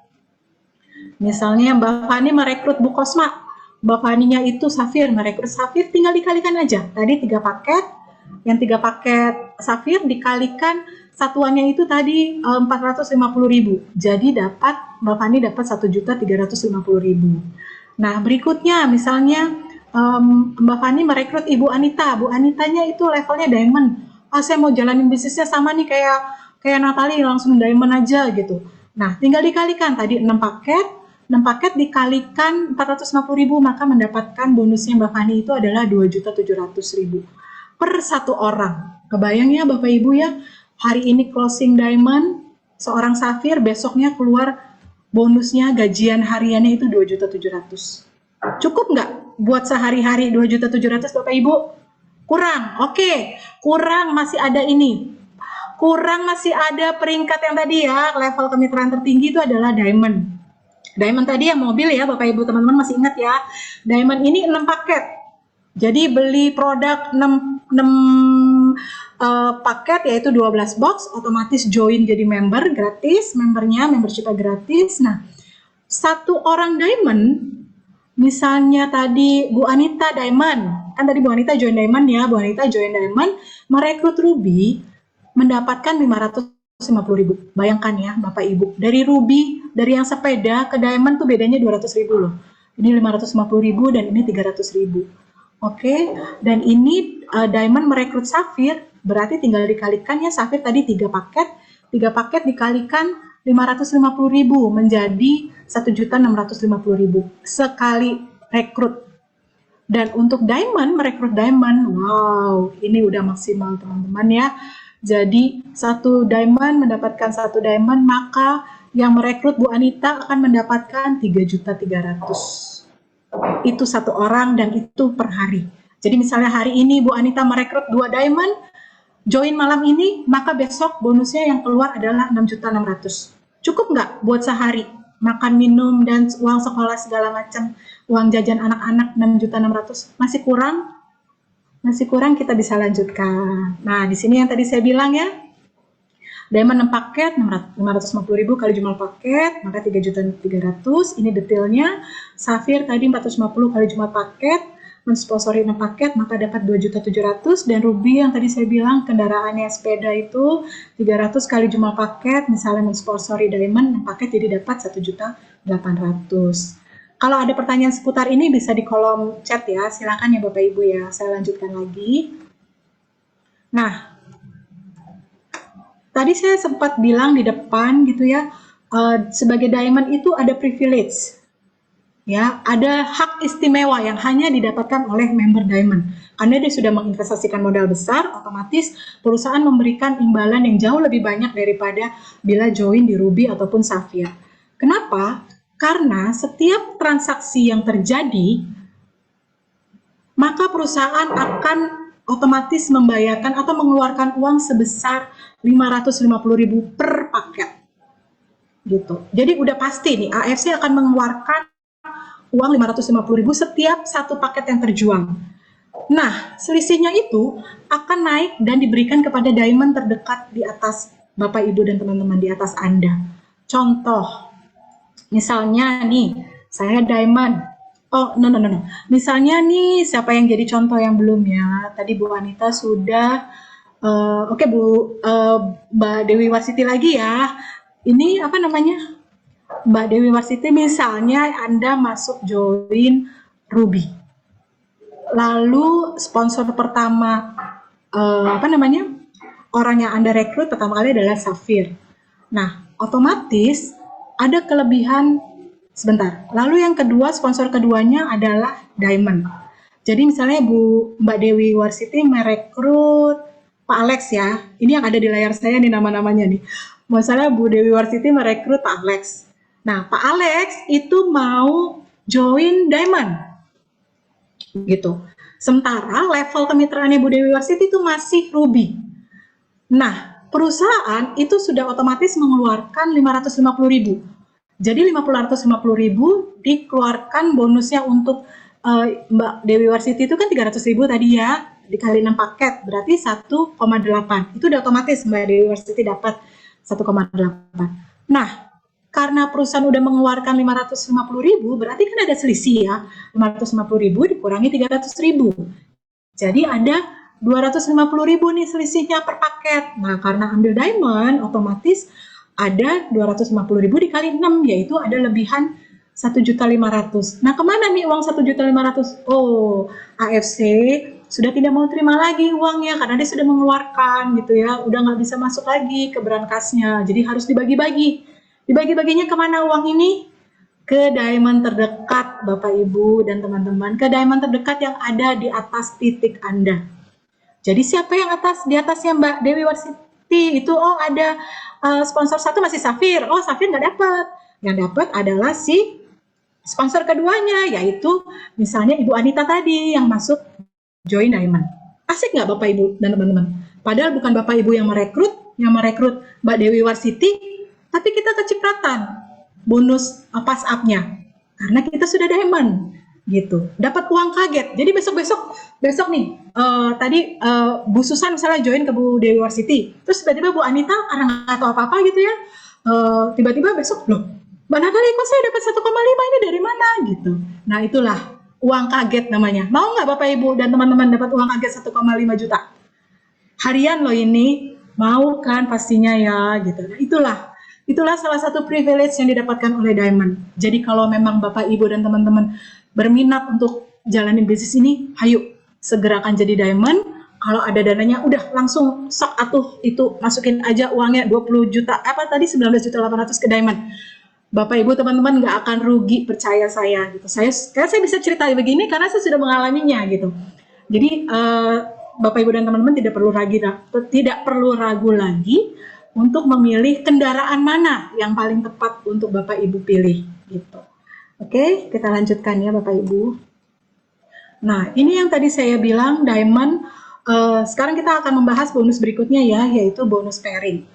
misalnya Mbak Fani merekrut Bu Kosma, Mbak Faninya itu Safir, merekrut Safir, tinggal dikalikan aja. Tadi 3 paket, yang 3 paket Safir dikalikan satuannya itu tadi 450.000. Jadi Mbak Fani dapat 1.350.000. Nah, berikutnya misalnya Mbak Fani merekrut Ibu Anita. Bu Anitanya itu levelnya Diamond. Saya mau jalanin bisnisnya sama nih kayak Natali, langsung Diamond aja gitu. Nah, tinggal dikalikan tadi 6 paket dikalikan 450.000, maka mendapatkan bonusnya Mbak Fani itu adalah 2.700.000 per 1 orang. Kebayang ya Bapak Ibu ya, hari ini closing Diamond, seorang Safir, besoknya keluar bonusnya, gajian hariannya itu 2.700.000. Cukup nggak buat sehari-hari 2.700.000 Bapak Ibu? Kurang, oke. Kurang masih ada ini. Kurang masih ada peringkat yang tadi ya, level kemitraan tertinggi itu adalah Diamond. Diamond tadi yang mobil ya Bapak Ibu teman-teman masih ingat ya. Diamond ini 6 paket. Jadi beli produk 6 paket yaitu 12 box, otomatis join jadi member gratis, membershipnya gratis. Nah, 1 orang Diamond, misalnya tadi Bu Anita Diamond, kan tadi Bu Anita join Diamond ya, Bu Anita join Diamond, merekrut Ruby, mendapatkan 550.000. Bayangkan ya Bapak Ibu, dari Ruby, dari yang sepeda ke Diamond tuh bedanya 200.000 loh. Ini 550.000 dan ini 300.000. Oke, dan ini Diamond merekrut Safir, berarti tinggal dikalikan ya, Safir tadi 3 paket dikalikan 550.000 menjadi 1.650.000 sekali rekrut. Dan untuk Diamond, merekrut Diamond, wow, ini udah maksimal teman-teman ya. Jadi 1 Diamond mendapatkan 1 Diamond, maka yang merekrut Bu Anita akan mendapatkan 3.300.000. Itu 1 orang dan itu per hari. Jadi misalnya hari ini Bu Anita merekrut 2 Diamond, join malam ini, maka besok bonusnya yang keluar adalah 6.600.000. Cukup nggak buat sehari? Makan, minum, dan uang sekolah segala macam, uang jajan anak-anak 6.600.000. Masih kurang? Masih kurang, kita bisa lanjutkan. Nah, di sini yang tadi saya bilang ya, Diamond 6 paket, 550.000 kali jumlah paket, maka 3.300.000. Ini detailnya. Safir tadi 450 kali jumlah paket, mensponsori 6 paket maka dapat 2.700.000, dan Ruby yang tadi saya bilang kendaraannya sepeda itu 300 kali jumlah paket, misalnya mensponsori Diamond 6 paket jadi dapat 1.800.000. Kalau ada pertanyaan seputar ini bisa di kolom chat ya, silakan ya Bapak Ibu ya. Saya lanjutkan lagi. Nah, tadi saya sempat bilang di depan gitu ya, sebagai Diamond itu ada privilege. Ya, ada hak istimewa yang hanya didapatkan oleh member Diamond. Karena dia sudah menginvestasikan modal besar, otomatis perusahaan memberikan imbalan yang jauh lebih banyak daripada bila join di Ruby ataupun Sapphire. Kenapa? Karena setiap transaksi yang terjadi, maka perusahaan akan otomatis membayarkan atau mengeluarkan uang sebesar 550.000 per paket. Gitu. Jadi udah pasti nih, AFC akan mengeluarkan uang 550.000 setiap satu paket yang terjual. Nah, selisihnya itu akan naik dan diberikan kepada Diamond terdekat di atas Bapak Ibu dan teman-teman, di atas Anda. Contoh, misalnya nih, saya Diamond. Oh, no. Misalnya nih, siapa yang jadi contoh yang belum ya? Tadi Bu Anita sudah, oke Bu, Mbak Dewi Warsiti lagi ya. Ini apa namanya? Mbak Dewi Warsiti, misalnya Anda masuk join Ruby. Lalu sponsor pertama orang yang Anda rekrut pertama kali adalah Sapphire. Nah, otomatis ada kelebihan sebentar. Lalu yang kedua, sponsor keduanya adalah Diamond. Jadi misalnya Mbak Dewi Warsiti merekrut Pak Alex ya. Ini yang ada di layar saya nih nama-namanya nih. Misalnya Bu Dewi Warsiti merekrut Pak Alex. Nah, Pak Alex itu mau join Diamond, gitu. Sementara level kemitraannya Bu Dewi Warsiti itu masih Ruby. Nah, perusahaan itu sudah otomatis mengeluarkan 550.000. Jadi 550.000 dikeluarkan bonusnya untuk Mbak Dewi Warsiti itu kan 300.000 tadi ya, dikali 6 paket, berarti 1,8. Itu udah otomatis Mbak Dewi Warsiti dapat 1,8. Nah, karena perusahaan udah mengeluarkan 550.000, berarti kan ada selisih ya. 550.000 dikurangi 300.000. Jadi ada 250.000 nih selisihnya per paket. Nah, karena ambil Diamond, otomatis ada 250.000 dikali 6, yaitu ada lebihan 1.500.000. Nah, kemana nih uang 1.500.000? Oh, AFC sudah tidak mau terima lagi uangnya karena dia sudah mengeluarkan gitu ya. Udah nggak bisa masuk lagi ke berangkasnya. Jadi harus dibagi-bagi. Dibagi-baginya kemana uang ini? Ke Diamond terdekat Bapak Ibu dan teman-teman. Ke Diamond terdekat yang ada di atas titik Anda. Jadi siapa yang di atasnya Mbak Dewi Warsiti? Itu ada sponsor satu masih Sapphire. Oh, Sapphire nggak dapat. Yang dapat adalah si sponsor keduanya, yaitu misalnya Ibu Anita tadi yang masuk join Diamond. Asik nggak Bapak Ibu dan teman-teman? Padahal bukan Bapak Ibu yang merekrut Mbak Dewi Warsiti, tapi kita kecipratan bonus pas up-nya karena kita sudah Diamond gitu, dapat uang kaget. Jadi besok nih tadi Bu Susan misalnya join ke Bu Dewi Warsiti, terus tiba-tiba Bu Anita karena nggak tahu apa-apa gitu ya, tiba-tiba besok loh Mbak Natali kok saya dapat 1,5 ini dari mana gitu. Nah, itulah uang kaget namanya. Mau nggak Bapak Ibu dan teman-teman dapat uang kaget 1,5 juta harian loh ini? Mau kan pastinya ya gitu. Nah, itulah salah satu privilege yang didapatkan oleh Diamond. Jadi kalau memang Bapak Ibu dan teman-teman berminat untuk jalanin bisnis ini, ayo segerakan jadi Diamond. Kalau ada dananya udah langsung sok atuh itu masukin aja uangnya 20 juta 19.800.000 ke Diamond. Bapak Ibu teman-teman nggak akan rugi, percaya saya gitu. Saya bisa cerita begini karena saya sudah mengalaminya gitu. Jadi Bapak Ibu dan teman-teman tidak perlu ragu lagi untuk memilih kendaraan mana yang paling tepat untuk Bapak Ibu pilih gitu. Oke, kita lanjutkan ya Bapak Ibu. Nah, ini yang tadi saya bilang Diamond. Sekarang kita akan membahas bonus berikutnya ya, yaitu bonus pairing.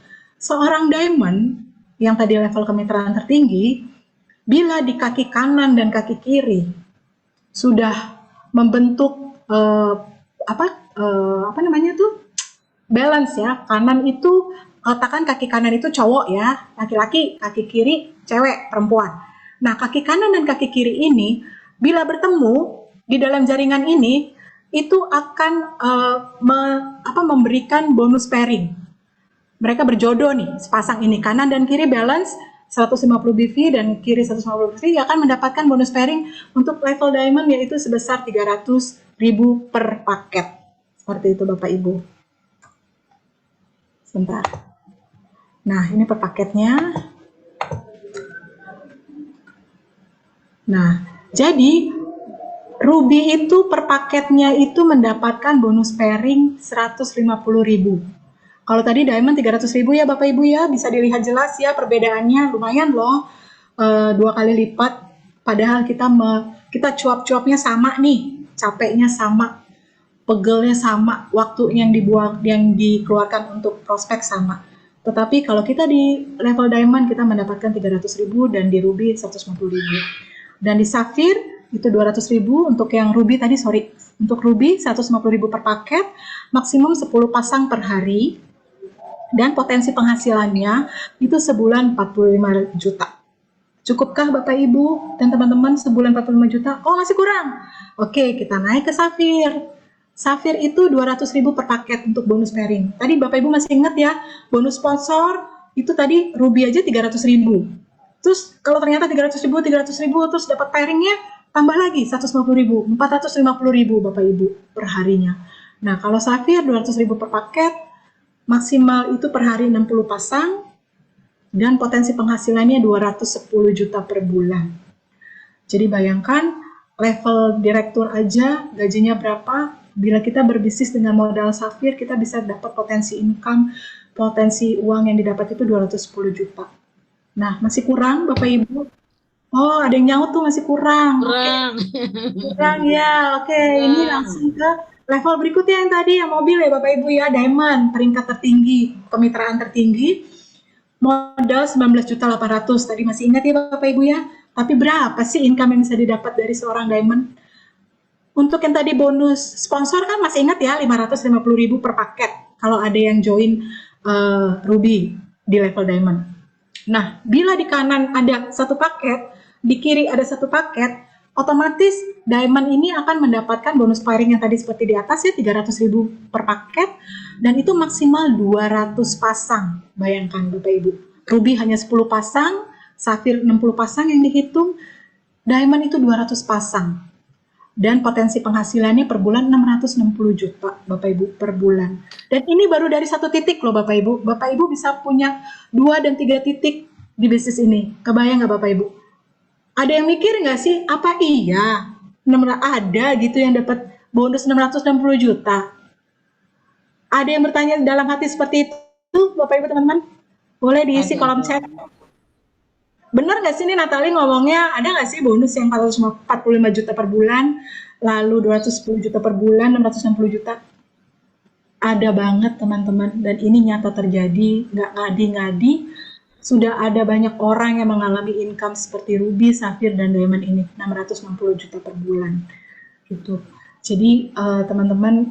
Seorang Diamond yang tadi level kemitraan tertinggi, bila di kaki kanan dan kaki kiri sudah membentuk balance ya. Kanan itu katakan kaki kanan itu cowok ya, laki-laki, kaki kiri cewek, perempuan. Nah, kaki kanan dan kaki kiri ini bila bertemu di dalam jaringan ini itu akan memberikan bonus pairing. Mereka berjodoh nih, sepasang ini kanan dan kiri balance 150 BV dan kiri 150 BV akan mendapatkan bonus pairing untuk level diamond yaitu sebesar 300.000 per paket. Seperti itu Bapak Ibu. Sebentar. Nah, ini per paketnya. Nah, jadi Ruby itu per paketnya itu mendapatkan bonus pairing 150.000. Kalau tadi diamond 300.000 ya Bapak Ibu ya, bisa dilihat jelas ya perbedaannya, lumayan loh, 2 kali lipat. Padahal kita cuap-cuapnya sama nih, capeknya sama, pegelnya sama, waktu yang dikeluarkan untuk prospek sama. Tetapi kalau kita di level diamond kita mendapatkan 300.000 dan di ruby 150.000. Dan di safir itu 200.000 untuk yang ruby tadi, untuk ruby 150.000 per paket, maksimum 10 pasang per hari, dan potensi penghasilannya itu sebulan 45 juta. Cukupkah Bapak Ibu dan teman-teman sebulan 45 juta? Oh masih kurang. Oke, kita naik ke safir. Safir itu 200.000 per paket untuk bonus pairing. Tadi Bapak Ibu masih ingat ya, bonus sponsor itu tadi ruby aja 300.000. Terus kalau ternyata 300.000 terus dapat pairingnya tambah lagi 150.000, 450.000 Bapak Ibu per harinya. Nah, kalau safir 200.000 per paket, maksimal itu per hari 60 pasang dan potensi penghasilannya 210 juta per bulan. Jadi bayangkan level direktur aja gajinya berapa. Bila kita berbisnis dengan modal safir, kita bisa dapat potensi income, potensi uang yang didapat itu 210 juta. Nah, masih kurang Bapak Ibu? Oh, ada yang nyaut tuh masih kurang. Kurang. Kurang ya, oke. Ini langsung ke level berikutnya yang tadi, yang mobil ya Bapak Ibu ya, diamond, peringkat tertinggi, kemitraan tertinggi, modal 19.800.000. Tadi masih ingat ya Bapak Ibu ya? Tapi berapa sih income yang bisa didapat dari seorang diamond? Untuk yang tadi bonus sponsor kan masih ingat ya, 550.000 per paket kalau ada yang join ruby di level diamond. Nah, bila di kanan ada satu paket, di kiri ada satu paket, otomatis diamond ini akan mendapatkan bonus pairing yang tadi seperti di atas ya, 300.000 per paket, dan itu maksimal 200 pasang. Bayangkan Bapak Ibu, ruby hanya 10 pasang, safir 60 pasang yang dihitung, diamond itu 200 pasang. Dan potensi penghasilannya per bulan 660 juta Bapak Ibu per bulan. Dan ini baru dari satu titik loh Bapak Ibu. Bapak Ibu bisa punya 2 dan 3 titik di bisnis ini. Kebayang nggak Bapak Ibu? Ada yang mikir nggak sih, apa iya ada gitu yang dapat bonus 660 juta? Ada yang bertanya dalam hati seperti itu Bapak Ibu teman-teman? Boleh diisi kolom chat. Benar nggak sih ini Natali ngomongnya, ada nggak sih bonus yang 445 juta per bulan, lalu 210 juta per bulan, 660 juta? Ada banget teman-teman, dan ini nyata terjadi, nggak ngadi-ngadi. Sudah ada banyak orang yang mengalami income seperti ruby, safir, dan diamond ini, 660 juta per bulan. Gitu. Jadi teman-teman,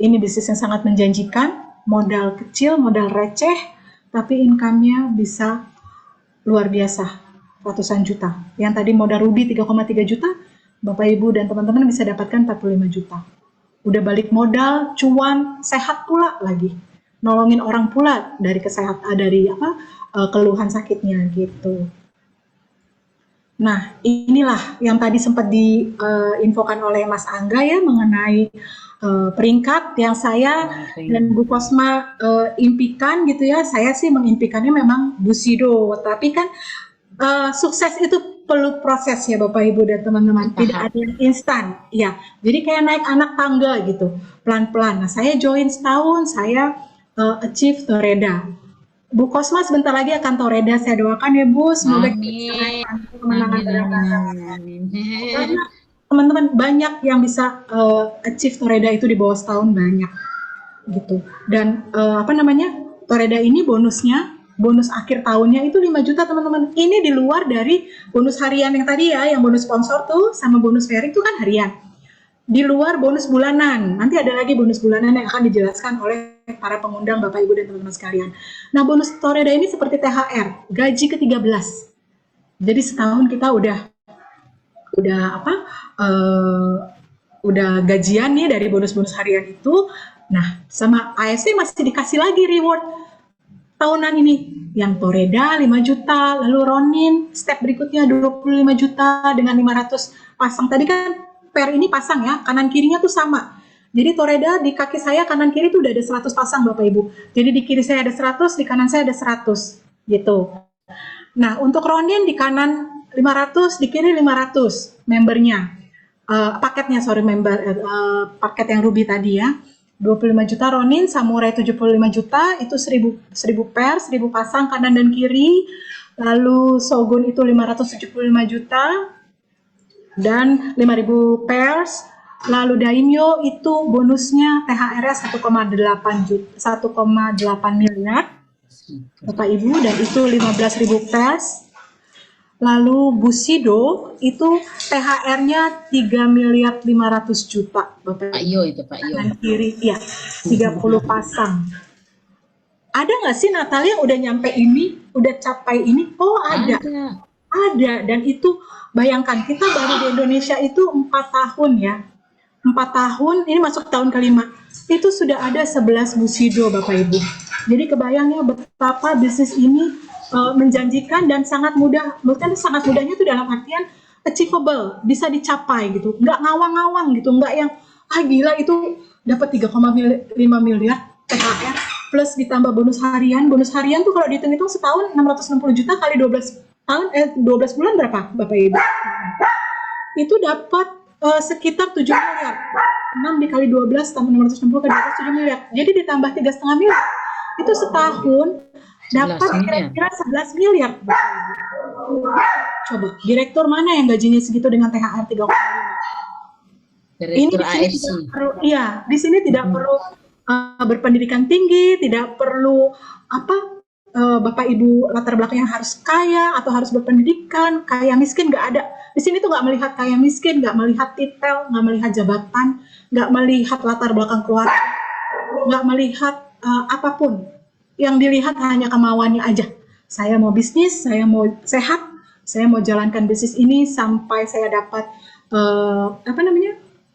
ini bisnis yang sangat menjanjikan, modal kecil, modal receh, tapi income-nya bisa luar biasa, ratusan juta. Yang tadi modal ruby 3,3 juta, Bapak Ibu dan teman-teman bisa dapatkan 45 juta. Udah balik modal, cuan, sehat pula lagi. Nolongin orang pula dari keluhan sakitnya gitu. Nah, inilah yang tadi sempat diinfokan oleh Mas Angga ya mengenai peringkat yang saya dan Bu Kosma impikan gitu ya. Saya sih mengimpikannya memang Bushido, tapi kan sukses itu perlu proses ya Bapak Ibu dan teman-teman. Tidak ada yang instan. Ya, jadi kayak naik anak tangga gitu, pelan-pelan. Nah, saya join setahun, saya achieve Toreda. Bu Kosma sebentar lagi akan Toreda, saya doakan ya Bu, semoga kemenangan karena teman-teman banyak yang bisa achieve Toreda itu di bawah setahun banyak gitu. Dan Toreda ini bonusnya, bonus akhir tahunnya itu 5 juta teman-teman. Ini di luar dari bonus harian yang tadi ya, yang bonus sponsor tuh sama bonus pairing itu kan harian. Di luar bonus bulanan, nanti ada lagi bonus bulanan yang akan dijelaskan oleh para pengundang Bapak Ibu dan teman-teman sekalian. Nah, bonus Toreda ini seperti THR, gaji ke-13. Jadi setahun kita udah udah gajian nih dari bonus-bonus harian itu, nah sama AFC masih dikasih lagi reward tahunan ini, yang Toreda 5 juta, lalu Ronin step berikutnya 25 juta dengan 500 pasang. Tadi kan pair ini pasang ya, kanan kirinya tuh sama. Jadi Toreda di kaki saya kanan kiri tuh udah ada 100 pasang Bapak Ibu. Jadi di kiri saya ada 100, di kanan saya ada 100 gitu. Nah, untuk Ronin di kanan 500, di kiri 500 membernya. Paketnya paket yang Ruby tadi ya. 25 juta Ronin, Samurai 75 juta, itu 1000 pair, 1000 pasang kanan dan kiri. Lalu Shogun itu 575 juta dan 5000 pairs. Lalu Daimyo itu bonusnya THR-nya 1,8 miliar Bapak Ibu, dan itu 15.000 pairs. Lalu Bushido itu THR-nya 3.500.000.000 Bapak Pak Yo itu Pak Yo. kanan kiri ya 30 pasang. Ada nggak sih Natalia udah nyampe ini, udah capai ini? Oh ada. Dan itu bayangkan kita baru di Indonesia itu 4 tahun ya, 4 tahun, ini masuk tahun kelima, itu sudah ada 11 Bushido Bapak Ibu. Jadi kebayangnya betapa bisnis ini menjanjikan dan sangat mudah. Bukan sangat mudahnya itu dalam artian achievable, bisa dicapai gitu, nggak ngawang-ngawang gitu, nggak yang gila itu dapat 3,5 miliar THR plus ditambah bonus harian tuh kalau dihitung-hitung setahun 660 juta kali 12 tahun 12 bulan berapa Bapak Ibu? Itu dapat sekitar 7 miliar. 6 dikali 12 tambah 660 kali 12 7 miliar. Jadi ditambah 3,5 miliar. Itu setahun dapat kira-kira 11 miliar. Coba, direktur mana yang gajinya segitu dengan THR 3,5? Ini di sini tidak perlu berpendidikan tinggi, tidak perlu Bapak Ibu latar belakang yang harus kaya atau harus berpendidikan, kaya miskin nggak ada. Di sini tuh nggak melihat kaya miskin, nggak melihat titel, nggak melihat jabatan, nggak melihat latar belakang keluarga, nggak melihat apapun. Yang dilihat hanya kemauannya aja. Saya mau bisnis, saya mau sehat, saya mau jalankan bisnis ini sampai saya dapat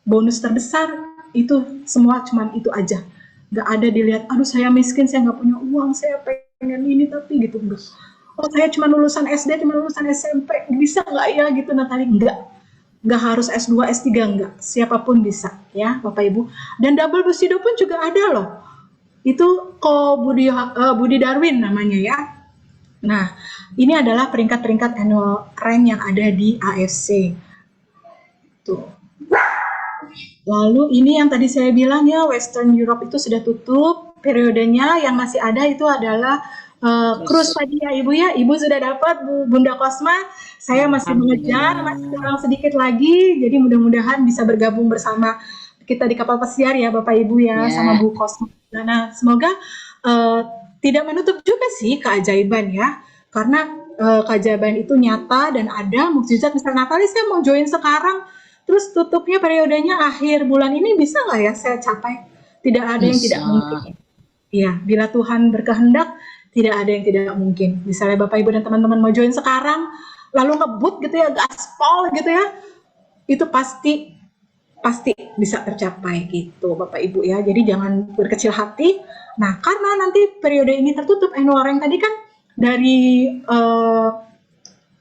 bonus terbesar. Itu semua cuman itu aja. Nggak ada dilihat, aduh saya miskin, saya nggak punya uang, saya pengen ini tapi gitu enggak. Oh saya cuma lulusan SD, cuma lulusan SMP, bisa nggak ya gitu Natali? Nggak harus S2, S3 enggak. Siapapun bisa ya Bapak Ibu. Dan double Bushido pun juga ada loh. Itu Budi Darwin namanya ya. Nah, ini adalah peringkat-peringkat annual rank yang ada di AFC. Tuh. Lalu ini yang tadi saya bilang ya, Western Europe itu sudah tutup. Periodenya yang masih ada itu adalah cruise tadi ya Ibu ya. Ibu sudah dapat Bunda Kosma. Saya masih mengejar, masih kurang sedikit lagi. Jadi mudah-mudahan bisa bergabung bersama kita di kapal pesiar ya Bapak Ibu ya, sama Bu Kosma. Nah, semoga tidak menutup juga sih keajaiban ya, karena keajaiban itu nyata dan ada mukjizat. Misalnya Natali saya mau join sekarang, terus tutupnya periodenya akhir bulan ini, bisa nggak ya saya capai? Tidak ada yang tidak mungkin. Ya, bila Tuhan berkehendak, tidak ada yang tidak mungkin. Misalnya Bapak Ibu dan teman-teman mau join sekarang, lalu ngebut gitu ya, gaspol gitu ya, itu pasti bisa tercapai gitu Bapak Ibu ya. Jadi jangan berkecil hati. Nah, karena nanti periode ini tertutup annual rank tadi kan dari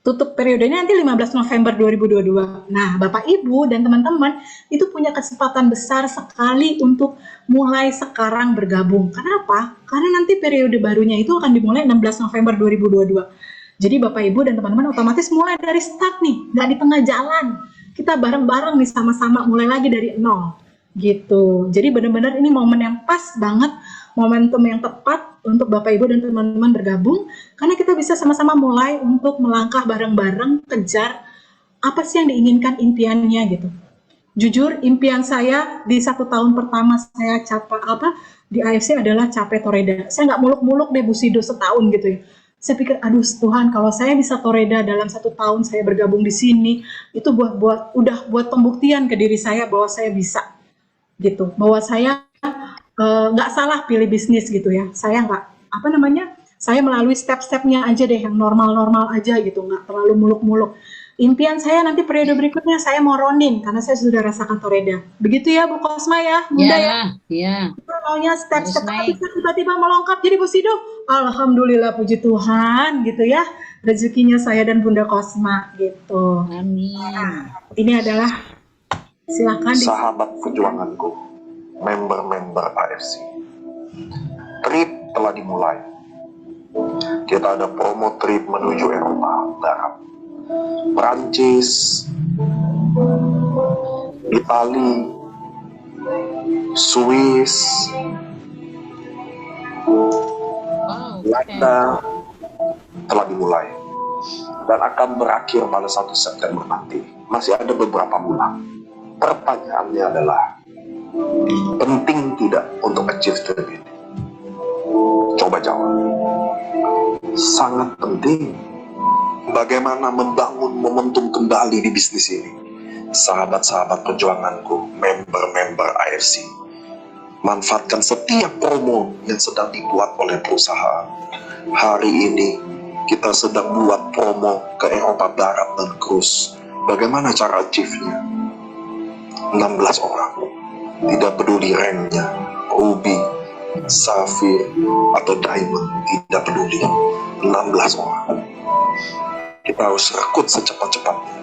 tutup periodenya nanti 15 November 2022. Nah, Bapak Ibu dan teman-teman itu punya kesempatan besar sekali untuk mulai sekarang bergabung. Kenapa? Karena nanti periode barunya itu akan dimulai 16 November 2022. Jadi Bapak Ibu dan teman-teman otomatis mulai dari start nih, nggak di tengah jalan. Kita bareng-bareng nih sama-sama mulai lagi dari nol gitu. Jadi benar-benar ini momen yang pas banget, momentum yang tepat untuk Bapak Ibu dan teman-teman bergabung, karena kita bisa sama-sama mulai untuk melangkah bareng-bareng kejar apa sih yang diinginkan, impiannya gitu. Jujur impian saya di 1 tahun pertama saya capai di AFC adalah capai Toreda. Saya nggak muluk-muluk deh Bushido setahun gitu ya. Saya pikir, aduh Tuhan, kalau saya bisa Toreda dalam 1 tahun saya bergabung di sini, itu udah buat pembuktian ke diri saya bahwa saya bisa, gitu. Bahwa saya nggak salah pilih bisnis gitu ya. Saya nggak, saya melalui step-stepnya aja deh, yang normal-normal aja gitu, nggak terlalu muluk-muluk. impian saya nanti periode berikutnya saya mau ronin karena saya sudah rasakan toreda. Begitu ya Bu Kosma ya, Bunda ya. Ya. Kita maunya step-step Harus naik. tiba-tiba melongkap jadi Bu Sido. Alhamdulillah puji Tuhan gitu ya. Rezekinya saya dan Bunda Kosma gitu. Amin. Ini adalah silakan Sahabat perjuanganku, member-member AFC. Trip telah dimulai. Kita ada promo trip menuju Eropa Barat. Prancis, Itali, Swiss, Belanda telah dimulai dan akan berakhir pada 1 September nanti. Masih ada beberapa bulan. Pertanyaannya adalah, penting tidak untuk achieve trip ini? Coba jawab. Sangat penting. Bagaimana membangun momentum kembali di bisnis ini? Sahabat-sahabat perjuanganku, member-member AFC, manfaatkan setiap promo yang sedang dibuat oleh perusahaan. Hari ini kita sedang buat promo ke Eropa Barat dan cruise. Bagaimana cara achieve-nya? 16 orang. Tidak peduli ranknya, ruby, safir, atau diamond, tidak peduli. 16 orang. Kita harus rekrut secepat-cepatnya.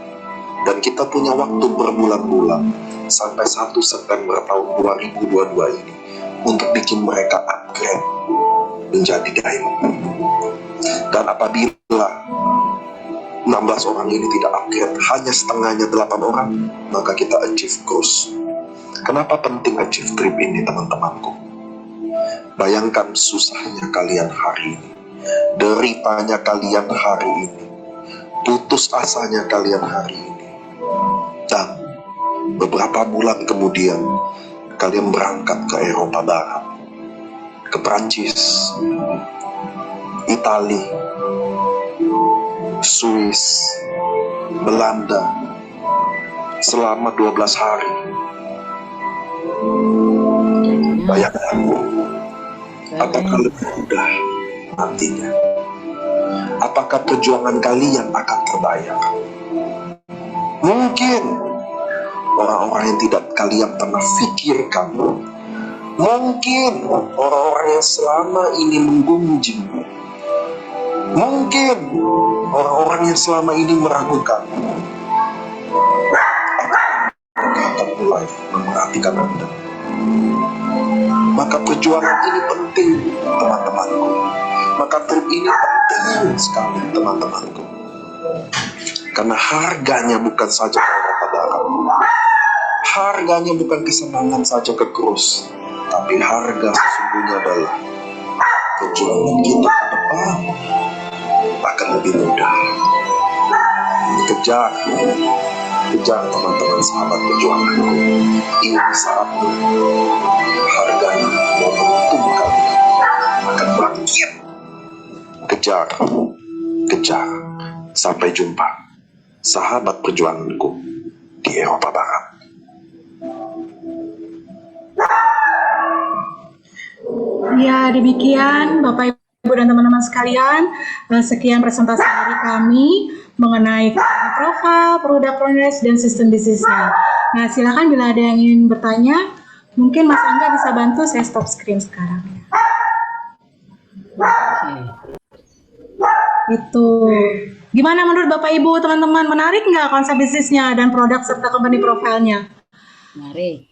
Dan kita punya waktu berbulan-bulan sampai 1 September tahun 2022 ini untuk bikin mereka upgrade menjadi diamond. Dan apabila 16 orang ini tidak upgrade, hanya setengahnya 8 orang, maka kita achieve cruise. Kenapa penting achieve trip ini, teman-temanku? Bayangkan susahnya kalian hari ini, deritanya kalian hari ini, putus asanya kalian hari ini, dan beberapa bulan kemudian kalian berangkat ke Eropa Barat, ke Prancis, Itali, Swiss, Belanda selama 12 hari. Bayangkan, apakah lebih mudah nantinya? Apakah perjuangan kalian akan terbayar? Mungkin orang-orang yang tidak kalian pernah pikirkan, mungkin orang-orang yang selama ini menggunjing, mungkin orang-orang yang selama ini meragukan, mereka akan mulai memperhatikan Anda. Maka perjuangan ini penting, teman-temanku. Maka trip ini penting sekali, teman-temanku. Karena harganya bukan saja ke Eropa Barat, harganya bukan kesenangan saja ke cruise, tapi harga sesungguhnya adalah perjuangan kita ke depan akan lebih mudah. Kejar teman-teman sahabat perjuanganku. Ini saatnya, harganya momentum kalian akan bangkit. Kejar. Sampai jumpa, sahabat perjuanganku di Eropa Barat. Ya, demikian Bapak Ibu dan teman-teman sekalian, sekian presentasi dari kami mengenai profil, produk progress, dan sistem bisnisnya. Nah, silakan bila ada yang ingin bertanya, mungkin Mas Angga bisa bantu, saya stop screen sekarang. Itu. Gimana menurut Bapak Ibu, teman-teman, menarik nggak konsep bisnisnya dan produk serta company profilnya? Mari.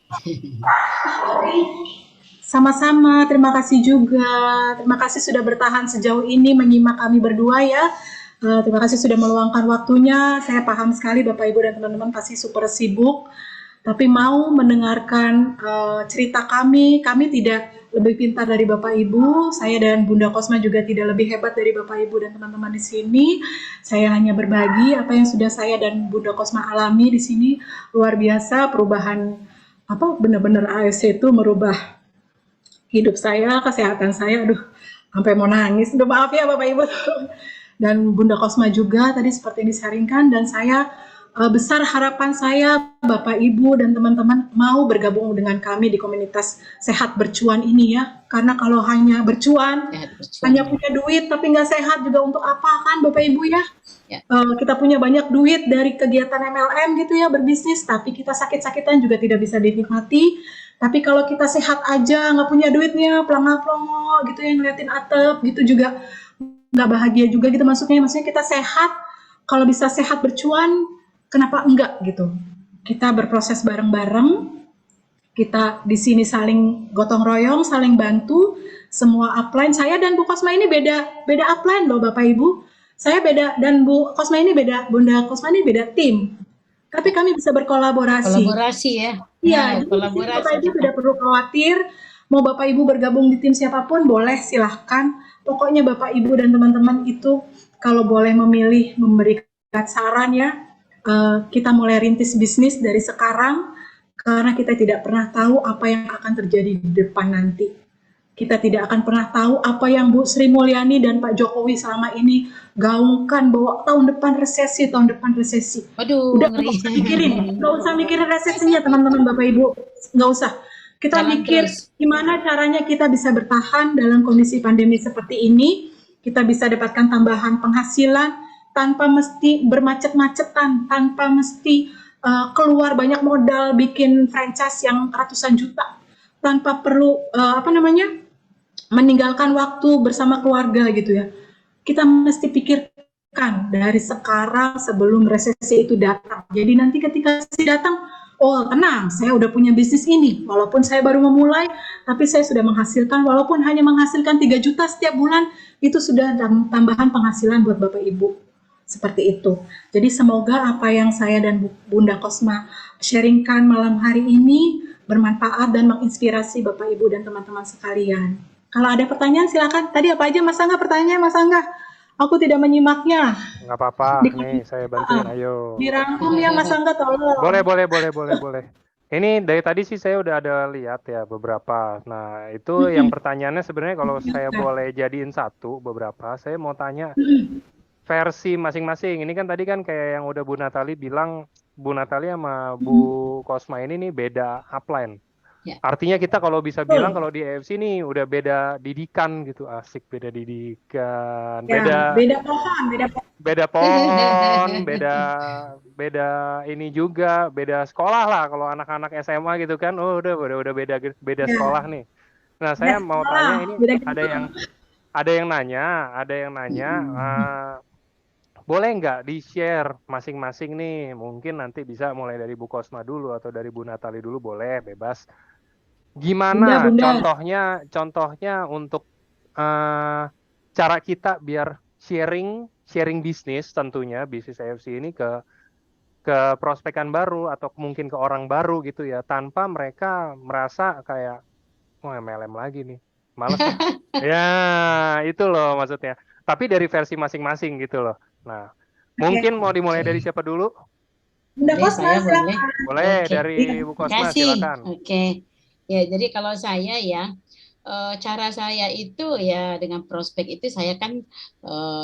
Sama-sama, terima kasih juga. Terima kasih sudah bertahan sejauh ini menyimak kami berdua ya. Terima kasih sudah meluangkan waktunya. Saya paham sekali Bapak Ibu dan teman-teman pasti super sibuk. Tapi mau mendengarkan cerita kami tidak lebih pintar dari Bapak Ibu. Saya dan Bunda Kosma juga tidak lebih hebat dari Bapak Ibu dan teman-teman di sini. Saya hanya berbagi apa yang sudah saya dan Bunda Kosma alami di sini. Luar biasa perubahan, benar-benar AFC itu merubah hidup saya, kesehatan saya, sampai mau nangis. Maaf ya Bapak Ibu. Dan Bunda Kosma juga tadi seperti yang disaringkan, dan saya besar harapan saya Bapak Ibu dan teman-teman mau bergabung dengan kami di komunitas Sehat Bercuan ini ya. Karena kalau hanya bercuan, hanya punya duit tapi nggak sehat juga untuk apa kan Bapak Ibu ya? Ya. Kita punya banyak duit dari kegiatan MLM gitu ya, berbisnis, tapi kita sakit-sakitan juga tidak bisa dinikmati. Tapi kalau kita sehat aja, nggak punya duitnya, pelongo-pelongo gitu ya, ngeliatin atap gitu juga nggak bahagia juga gitu. Maksudnya kita sehat, kalau bisa sehat bercuan, kenapa enggak gitu? Kita berproses bareng-bareng, kita di sini saling gotong royong, saling bantu, semua upline. Saya dan Bu Kosma ini beda upline loh Bapak Ibu. Saya beda dan Bu Kosma ini beda, Bunda Kosma ini beda tim. Tapi kami bisa berkolaborasi. Kolaborasi ya. Iya, Nah, jadi di sini kolaborasi Bapak Ibu kita. tidak perlu khawatir. Mau Bapak Ibu bergabung di tim siapapun boleh, silahkan. Pokoknya Bapak Ibu dan teman-teman itu kalau boleh memilih memberikan saran ya, kita mulai rintis bisnis dari sekarang karena kita tidak pernah tahu apa yang akan terjadi di depan nanti. Kita tidak akan pernah tahu apa yang Bu Sri Mulyani dan Pak Jokowi selama ini gaungkan bahwa tahun depan resesi. Waduh, Udah ngeri. nggak usah mikirin resesinya teman-teman Bapak Ibu, nggak usah. Kita Jalan mikir terus. gimana caranya kita bisa bertahan dalam kondisi pandemi seperti ini, kita bisa dapatkan tambahan penghasilan tanpa mesti bermacet-macetan, tanpa mesti keluar banyak modal bikin franchise yang ratusan juta, tanpa perlu meninggalkan waktu bersama keluarga gitu ya. Kita mesti pikirkan dari sekarang sebelum resesi itu datang. Jadi nanti ketika resesi datang, oh tenang, saya udah punya bisnis ini. Walaupun saya baru memulai, tapi saya sudah menghasilkan, walaupun hanya menghasilkan 3 juta setiap bulan, itu sudah tambahan penghasilan buat Bapak Ibu. Seperti itu. Jadi semoga apa yang saya dan Bunda Kosma sharingkan malam hari ini bermanfaat dan menginspirasi Bapak Ibu dan teman-teman sekalian. Kalau ada pertanyaan silakan. Tadi apa aja Mas Angga pertanyaannya Mas Angga? Aku tidak menyimaknya. Nggak apa-apa, nih saya bantuin, ayo. Dirangkum ya Mas Angga tolong. Boleh. Ini dari tadi sih saya udah ada lihat ya beberapa. Nah, itu yang pertanyaannya sebenarnya kalau saya boleh jadiin satu beberapa, saya mau tanya versi masing-masing. Ini kan tadi kan kayak yang udah Bu Natali bilang, Bu Natali sama Bu Kosma ini nih beda upline. Ya. Artinya kita kalau bisa bilang kalau di EFC nih udah beda didikan gitu, asik beda didikan, Ya, beda pohon, beda ini juga, beda sekolah lah kalau anak-anak SMA gitu kan, oh udah beda Ya. sekolah nih. Nah, saya Ya, mau sekolah, tanya ini beda ada yang nanya, boleh nggak di-share masing-masing nih? Mungkin nanti bisa mulai dari Bu Kosma dulu atau dari Bu Natali dulu, boleh, bebas. Gimana Bunda. contohnya untuk cara kita biar sharing bisnis, tentunya bisnis AFC ini ke prospekan baru atau mungkin ke orang baru gitu ya, tanpa mereka merasa kayak wah MLM lagi nih, males ah. Ya itu loh maksudnya, tapi dari versi masing-masing gitu loh. Nah, mungkin mau dimulai dari siapa dulu? Bunda Boleh, Kosma, saya silakan. Boleh Oke. dari Bu Kosma, Kasih. silakan. Oke. Ya, jadi kalau saya ya, cara saya itu ya dengan prospek itu saya kan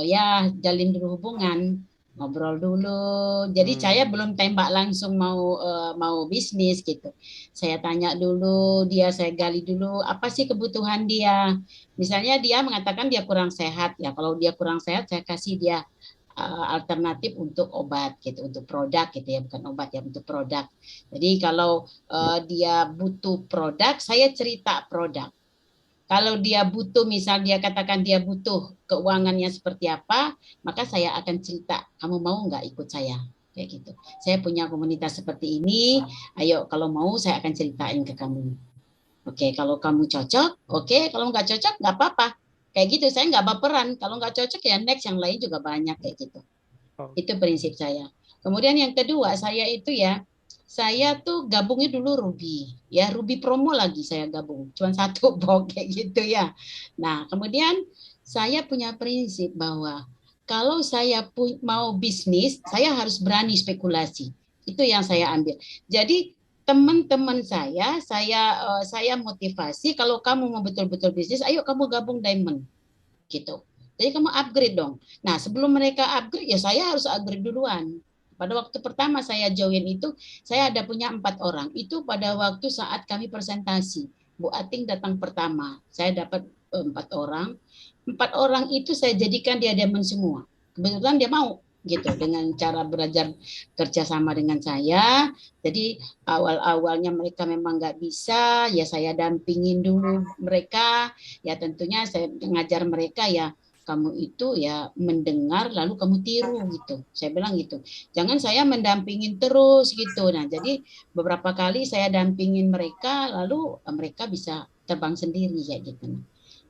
ya jalin dulu hubungan, ngobrol dulu. Jadi saya belum tembak langsung mau bisnis gitu. Saya tanya dulu dia, saya gali dulu apa sih kebutuhan dia. Misalnya dia mengatakan dia kurang sehat ya. Kalau dia kurang sehat, saya kasih dia alternatif untuk obat gitu, untuk produk gitu ya, bukan obat ya, untuk produk. Jadi kalau dia butuh produk, saya cerita produk. Kalau dia butuh, misal dia katakan dia butuh keuangannya seperti apa, maka saya akan cerita, kamu mau nggak ikut saya? Kayak gitu. Saya punya komunitas seperti ini, ayo kalau mau saya akan ceritain ke kamu. Oke, kalau kamu cocok, oke. Kalau nggak cocok, nggak apa-apa. Kayak gitu, saya nggak baperan. Kalau nggak cocok ya next, yang lain juga banyak kayak gitu. Itu prinsip saya. Kemudian yang kedua, saya tuh gabungnya dulu Ruby. Ya, Ruby promo lagi saya gabung. Cuma satu box kayak gitu ya. Nah, kemudian saya punya prinsip bahwa kalau saya mau bisnis, saya harus berani spekulasi. Itu yang saya ambil. Jadi teman-teman saya motivasi kalau kamu mau betul-betul bisnis, ayo kamu gabung Diamond gitu. Jadi kamu upgrade dong. Nah, sebelum mereka upgrade ya saya harus upgrade duluan. Pada waktu pertama saya join itu, saya ada punya 4 orang. Itu pada waktu saat kami presentasi. Bu Ating datang pertama. Saya dapat 4 orang. 4 orang itu saya jadikan dia diamond semua. Kebetulan dia mau. gitu dengan cara belajar kerjasama dengan saya. Jadi awal-awalnya mereka memang nggak bisa, ya saya dampingin dulu mereka. Ya tentunya saya ngajar mereka ya kamu itu ya mendengar lalu kamu tiru gitu. Saya bilang gitu. Jangan saya mendampingin terus gitu. Nah jadi beberapa kali saya dampingin mereka lalu mereka bisa terbang sendiri ya gitu.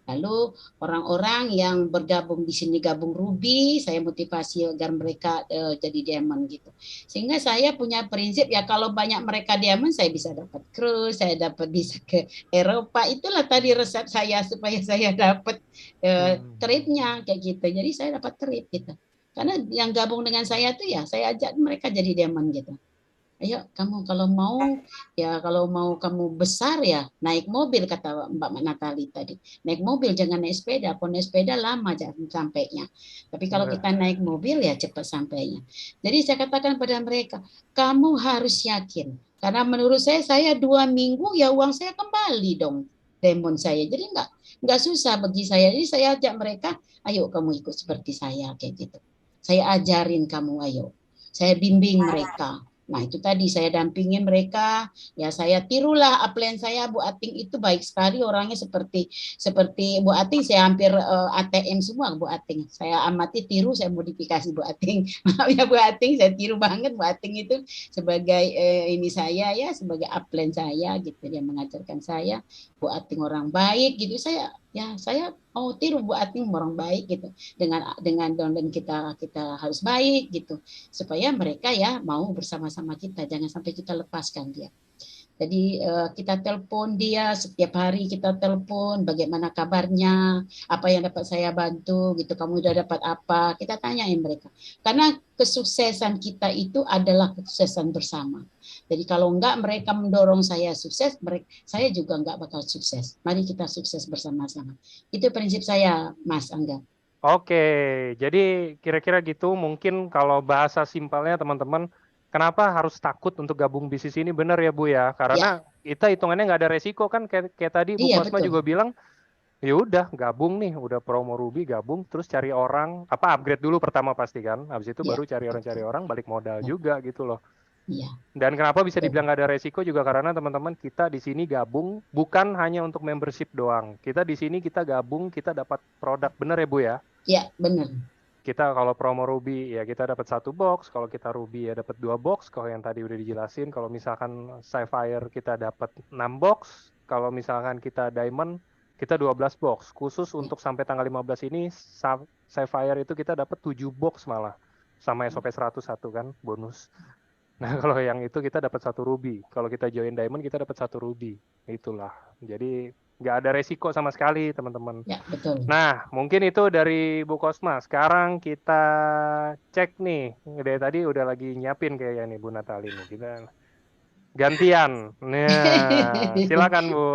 Lalu orang-orang yang bergabung di sini gabung Ruby, saya motivasi agar mereka jadi diamond gitu. Sehingga saya punya prinsip ya kalau banyak mereka diamond saya bisa dapat cruise, saya dapat bisa ke Eropa. Itulah tadi resep saya supaya saya dapat tripnya kayak gitu. Jadi saya dapat trip gitu. Karena yang gabung dengan saya tuh ya saya ajak mereka jadi diamond gitu. Ayo kamu kalau mau kamu besar ya naik mobil kata Mbak Natali tadi. Naik mobil jangan naik sepeda. Kalau naik sepeda lama jangan sampainya. Tapi kalau kita naik mobil ya cepat sampainya. Jadi saya katakan pada mereka, kamu harus yakin. Karena menurut saya 2 minggu ya uang saya kembali dong. Demon saya. Jadi nggak susah bagi saya. Jadi saya ajak mereka, ayo kamu ikut seperti saya kayak gitu. Saya ajarin kamu ayo. Saya bimbing mereka. Nah itu tadi saya dampingin mereka, ya saya tirulah upline saya. Bu Ating itu baik sekali orangnya seperti Bu Ating, saya hampir ATM semua Bu Ating. Saya amati tiru, saya modifikasi Bu Ating. Maaf ya Bu Ating, saya tiru banget Bu Ating itu sebagai ini saya ya, sebagai upline saya gitu. Dia mengajarkan saya, Bu Ating orang baik gitu. Saya mau tiru Bu Ating orang baik gitu. Dengan dan kita harus baik gitu supaya mereka ya mau bersama-sama kita, jangan sampai kita lepaskan dia. Jadi kita telepon dia setiap hari, kita telepon bagaimana kabarnya, apa yang dapat saya bantu gitu, kamu udah dapat apa, kita tanyain mereka. Karena kesuksesan kita itu adalah kesuksesan bersama. Jadi kalau enggak mereka mendorong saya sukses, saya juga enggak bakal sukses. Mari kita sukses bersama-sama. Itu prinsip saya, Mas Angga. Oke, jadi kira-kira gitu mungkin kalau bahasa simpelnya teman-teman, kenapa harus takut untuk gabung bisnis ini? Benar ya Bu ya, karena kita hitungannya nggak ada resiko kan, kayak tadi Bu Kosma juga bilang, ya udah gabung nih, udah promo Ruby gabung, terus cari orang, upgrade dulu pertama pasti kan, habis itu baru cari orang balik modal juga gitu loh. Dan kenapa bisa dibilang nggak ada resiko juga karena teman-teman kita di sini gabung bukan hanya untuk membership doang. Kita di sini kita gabung, kita dapat produk, bener ya Bu ya? Iya benar. Kita kalau promo Ruby ya kita dapat 1 box, kalau kita Ruby ya dapat 2 box. Kalau yang tadi udah dijelasin, kalau misalkan Sapphire kita dapat 6 box, kalau misalkan kita Diamond kita 12 box. Khusus untuk sampai tanggal 15 ini Sapphire itu kita dapat 7 box malah sama SOP 101 kan bonus. Nah kalau yang itu kita dapat 1 Ruby. Kalau kita join Diamond kita dapat 1 Ruby. Itulah. Jadi nggak ada resiko sama sekali teman-teman. Ya, betul. Nah mungkin itu dari Bu Kosma. Sekarang kita cek nih. Dari tadi udah lagi nyiapin kayaknya nih Bu Natali nih. Kita gantian. Nah silakan Bu.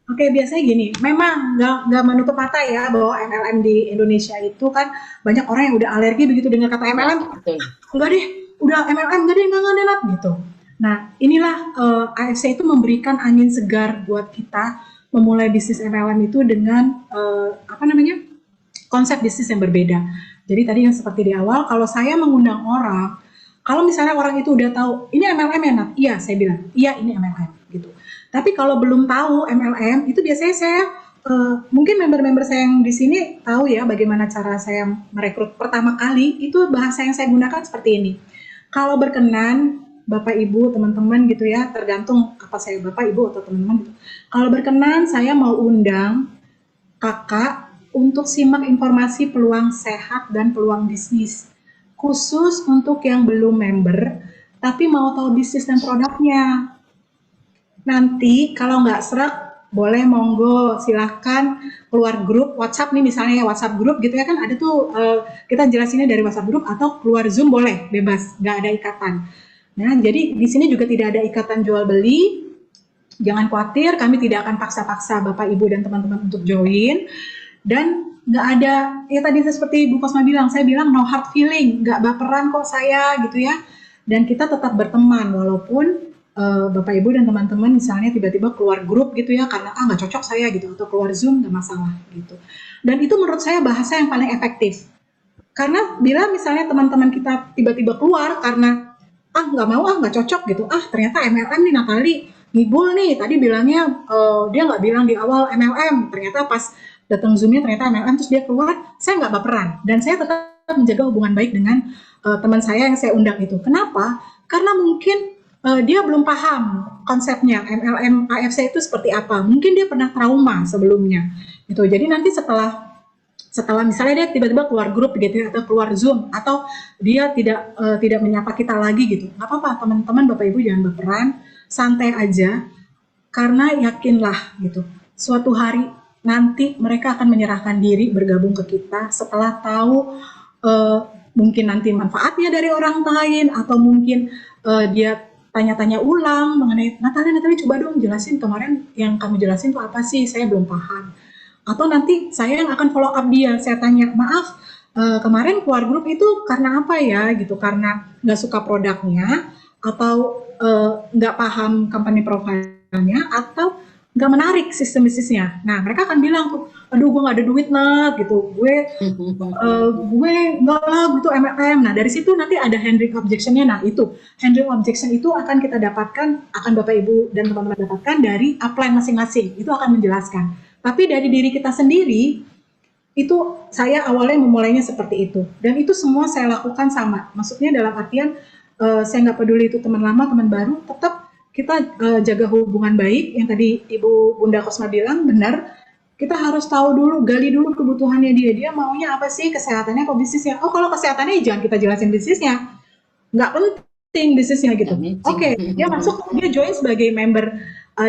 Oke, biasanya gini, memang nggak menutup mata ya bahwa MLM di Indonesia itu kan banyak orang yang udah alergi begitu dengar kata MLM. Enggak deh, udah MLM enggak deh, enggak gitu. Nah, inilah AFC itu memberikan angin segar buat kita memulai bisnis MLM itu dengan konsep bisnis yang berbeda. Jadi tadi yang seperti di awal, kalau saya mengundang orang, kalau misalnya orang itu udah tahu ini MLM ya Nat, iya saya bilang, iya ini MLM gitu. Tapi kalau belum tahu MLM itu biasanya saya mungkin member-member saya yang di sini tahu ya bagaimana cara saya merekrut pertama kali, itu bahasa yang saya gunakan seperti ini. Kalau berkenan Bapak Ibu teman-teman gitu ya, tergantung apa saya Bapak Ibu atau teman-teman gitu. Kalau berkenan saya mau undang Kakak untuk simak informasi peluang sehat dan peluang bisnis. Khusus untuk yang belum member tapi mau tahu bisnis dan produknya. Nanti kalau nggak serak, boleh monggo silahkan keluar grup WhatsApp nih misalnya ya WhatsApp grup gitu ya kan ada tuh kita jelasinnya dari WhatsApp grup atau keluar Zoom boleh bebas nggak ada ikatan. Nah jadi di sini juga tidak ada ikatan jual beli. Jangan khawatir, kami tidak akan paksa-paksa Bapak Ibu dan teman-teman untuk join dan nggak ada ya tadi seperti Bu Kosma bilang, saya bilang no hard feeling, nggak baperan kok saya gitu ya. Dan kita tetap berteman walaupun Bapak Ibu dan teman-teman misalnya tiba-tiba keluar grup gitu ya karena nggak cocok saya gitu atau keluar Zoom nggak masalah gitu. Dan itu menurut saya bahasa yang paling efektif. Karena bila misalnya teman-teman kita tiba-tiba keluar karena nggak mau, nggak cocok gitu, ternyata MLM nih Natali ngibul nih, tadi bilangnya dia nggak bilang di awal MLM, ternyata pas datang Zoom-nya ternyata MLM, terus dia keluar, saya nggak baperan dan saya tetap menjaga hubungan baik dengan teman saya yang saya undang itu. Kenapa? Karena mungkin dia belum paham konsepnya MLM AFC itu seperti apa. Mungkin dia pernah trauma sebelumnya gitu. Jadi nanti setelah misalnya dia tiba-tiba keluar grup gitu atau keluar Zoom atau dia tidak menyapa kita lagi gitu, nggak apa-apa teman-teman, Bapak Ibu jangan baperan, santai aja, karena yakinlah gitu, suatu hari nanti mereka akan menyerahkan diri bergabung ke kita setelah tahu mungkin nanti manfaatnya dari orang lain, atau mungkin dia tanya-tanya ulang mengenai Natali coba dong jelasin kemarin yang kamu jelasin itu apa sih, saya belum paham. Atau nanti saya yang akan follow up dia, saya tanya, maaf kemarin keluar grup itu karena apa ya gitu, karena nggak suka produknya, atau nggak paham company profile-nya, atau nggak menarik sistem bisnisnya. Nah mereka akan bilang tuh, aduh gue nggak ada duit Nat gitu, gue nggak lah gitu MLM. Nah dari situ nanti ada handling objection-nya. Nah itu handling objection itu akan kita dapatkan, akan Bapak Ibu dan teman-teman dapatkan dari upline masing-masing, itu akan menjelaskan. Tapi dari diri kita sendiri, itu saya awalnya memulainya seperti itu. Dan itu semua saya lakukan sama. Maksudnya dalam artian, saya nggak peduli itu teman lama, teman baru, tetap kita jaga hubungan baik. Yang tadi Ibu Bunda Kosma bilang, benar. Kita harus tahu dulu, gali dulu kebutuhannya dia. Dia maunya apa sih, kesehatannya atau bisnisnya. Oh kalau kesehatannya jangan kita jelasin bisnisnya. Nggak penting bisnisnya gitu. Oke, dia masuk, dia join sebagai member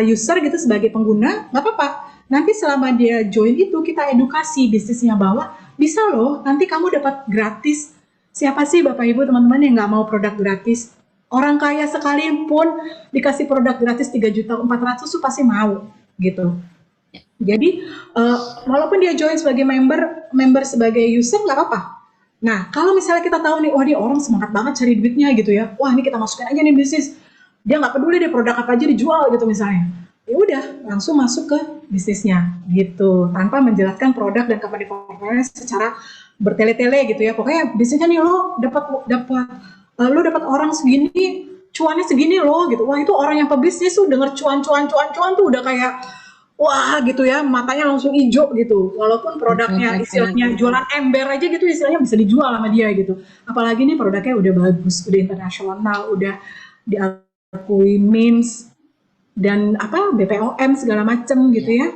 user gitu, sebagai pengguna, nggak apa-apa. Nanti selama dia join itu kita edukasi bisnisnya bahwa bisa loh nanti kamu dapat gratis. Siapa sih Bapak Ibu teman-teman yang nggak mau produk gratis? Orang kaya sekalipun dikasih produk gratis 3.400.000 tuh pasti mau gitu. Jadi walaupun dia join sebagai member sebagai user nggak apa-apa. Nah kalau misalnya kita tahu nih, wah dia orang semangat banget cari duitnya gitu ya, wah ini kita masukin aja nih bisnis. Dia nggak peduli deh produk apa aja dijual gitu misalnya. Ya udah langsung masuk ke bisnisnya gitu, tanpa menjelaskan produk dan company profile secara bertele-tele gitu ya. Pokoknya bisnisnya nih lo dapat orang segini, cuannya segini loh gitu. Wah itu orang yang pebisnis tuh denger cuan tuh udah kayak wah gitu ya, matanya langsung hijau gitu. Walaupun produknya istilahnya jualan ember aja gitu, istilahnya bisa dijual sama dia gitu. Apalagi nih produknya udah bagus, udah internasional, udah diakui MINS dan BPOM segala macem gitu ya.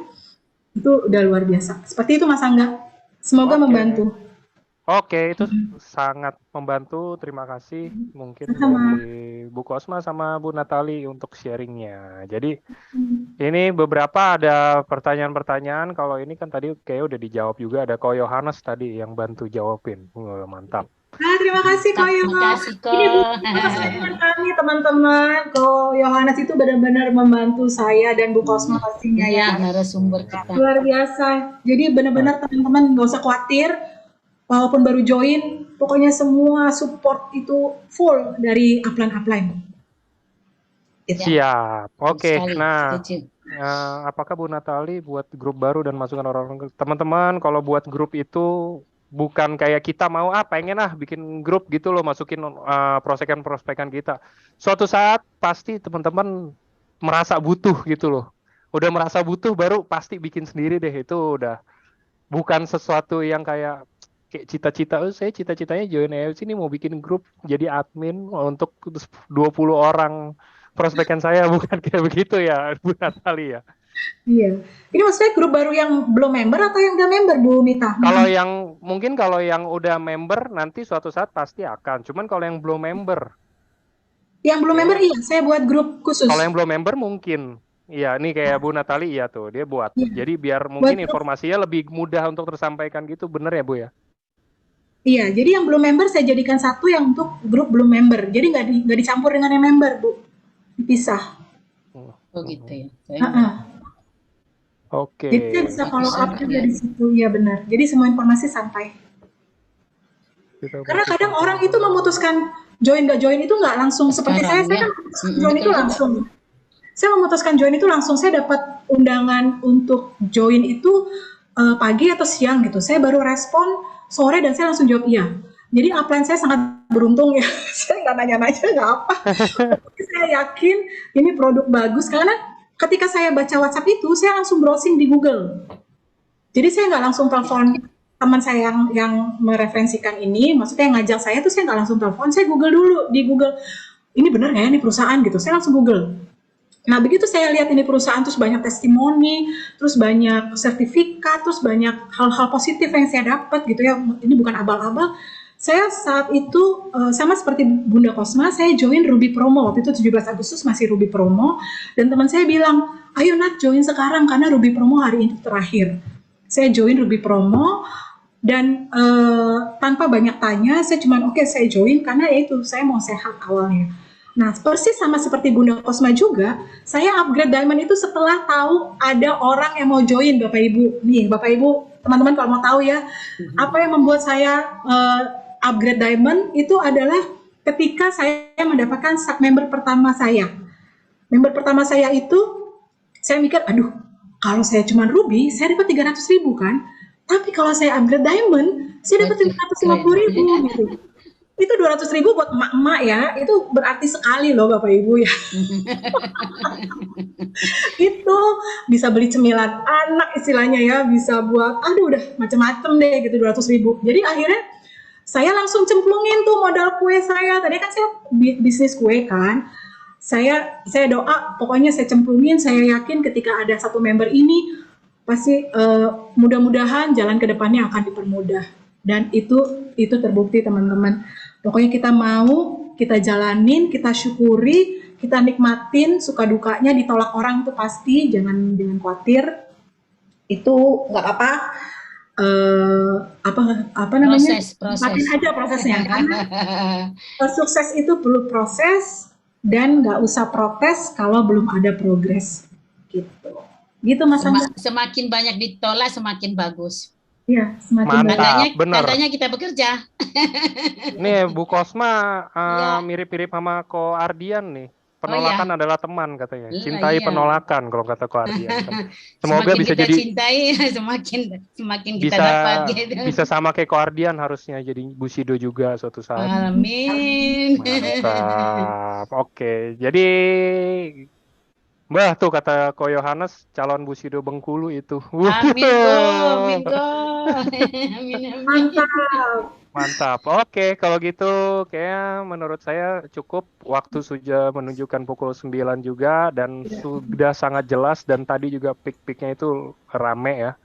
Itu udah luar biasa. Seperti itu Mas Angga. Semoga membantu. Oke, itu sangat membantu. Terima kasih mungkin dari Bu Kosma sama Bu Natali untuk sharingnya. Jadi ini beberapa ada pertanyaan-pertanyaan. Kalau ini kan tadi kayak udah dijawab juga. Ada Ko Yohanes tadi yang bantu jawabin. Mantap. Terima kasih Ko Yohanes. Ini bukan kami teman-teman. Ko Yohanes itu benar-benar membantu saya dan Bu Kosma pastinya ya. Narasumber kita. Luar biasa. Jadi benar-benar teman-teman nggak usah khawatir. Walaupun baru join, pokoknya semua support itu full dari upline. Siap. Oke. Nah, apakah Bu Natali buat grup baru dan masukkan orang-orang, teman-teman kalau buat grup itu bukan kayak kita mau pengen bikin grup gitu loh, masukin prospekan kita. Suatu saat pasti teman-teman merasa butuh gitu loh. Udah merasa butuh baru pasti bikin sendiri deh. Itu udah bukan sesuatu yang kayak cita-cita. Saya cita-citanya join AFC ini mau bikin grup jadi admin untuk 20 orang prospekan saya, bukan kayak begitu ya Bu Natali ya. Iya. Ini maksudnya grup baru yang belum member atau yang udah member Bu Mita? Kalau yang udah member nanti suatu saat pasti akan. Cuman kalau yang belum member. Yang belum member iya, saya buat grup khusus. Kalau yang belum member mungkin. Iya, ini kayak Bu Natali iya tuh, dia buat. Jadi biar mungkin informasinya lebih mudah untuk tersampaikan gitu, bener ya Bu ya? Iya, jadi yang belum member saya jadikan satu yang untuk grup belum member. Jadi nggak dicampur dengan yang member Bu. Dipisah. Oh gitu ya. Oke. Jadi kita bisa follow up juga di situ, ya benar. Jadi semua informasi sampai. Karena kadang orang itu memutuskan join nggak join itu nggak langsung seperti saya kan join itu langsung. Saya memutuskan join itu langsung. Saya dapat undangan untuk join itu pagi atau siang gitu. Saya baru respon sore dan saya langsung jawab iya. Jadi upline saya sangat beruntung ya. Saya nggak nanya-nanya nggak apa. Tapi saya yakin ini produk bagus karena ketika saya baca WhatsApp itu saya langsung browsing di Google. Jadi saya nggak langsung telepon teman saya yang mereferensikan ini, maksudnya yang ngajak saya tuh saya nggak langsung telepon, saya Google dulu di Google. Ini benar nggak ya ini perusahaan gitu? Saya langsung Google. Nah begitu saya lihat ini perusahaan terus banyak testimoni, terus banyak sertifikat, terus banyak hal-hal positif yang saya dapat gitu ya. Ini bukan abal-abal. Saya saat itu sama seperti Bunda Kosma, saya join Ruby Promo. Waktu itu 17 Agustus masih Ruby Promo. Dan teman saya bilang, ayo Nat join sekarang karena Ruby Promo hari ini terakhir. Saya join Ruby Promo dan tanpa banyak tanya, saya cuma oke, saya join karena ya itu saya mau sehat awalnya. Nah persis sama seperti Bunda Kosma juga, saya upgrade Diamond itu setelah tahu ada orang yang mau join Bapak Ibu. Nih Bapak Ibu, teman-teman kalau mau tahu ya, apa yang membuat saya upgrade Diamond itu adalah ketika saya mendapatkan member pertama saya. Member pertama saya itu, saya mikir, aduh, kalau saya cuma Ruby, saya dapat 300.000 kan? Tapi kalau saya upgrade Diamond, saya dapat 550.000 gitu. Itu 200.000 buat emak-emak ya, itu berarti sekali loh Bapak Ibu ya. Itu bisa beli cemilan anak istilahnya ya, bisa buat, aduh udah macam-macam deh gitu 200.000. Jadi akhirnya saya langsung cemplungin tuh modal kue saya. Tadi kan saya bisnis kue kan. Saya doa, pokoknya saya cemplungin, saya yakin ketika ada satu member ini, pasti mudah-mudahan jalan ke depannya akan dipermudah. Dan itu terbukti teman-teman. Pokoknya kita mau, kita jalanin, kita syukuri, kita nikmatin suka dukanya, ditolak orang itu pasti, jangan khawatir. Itu nggak apa-apa. Apa namanya? Nikmatin aja prosesnya. Karena sukses itu perlu proses dan nggak usah protes kalau belum ada progres. Gitu Mas Angga. Semakin banyak ditolak semakin bagus. Iya, semakin Mantap, bener. Tandanya kita bekerja. Nih Bu Kosma mirip-mirip sama Ko Ardian nih. Penolakan adalah teman katanya. Cintai penolakan kalau kata Ko Ardian. Semoga bisa kita jadi cintai semakin kita dapat gitu. Bisa sama kayak Ko Ardian harusnya jadi Bu Sido juga suatu saat. Amin. Mantap. Oke, jadi Mbah tuh kata Ko Yohanes calon Bu Sido Bengkulu itu. Amin. Mantap. Oke, kalau gitu kayak menurut saya cukup, waktu sudah menunjukkan pukul 9 juga dan sudah sangat jelas, dan tadi juga pik-piknya itu rame ya.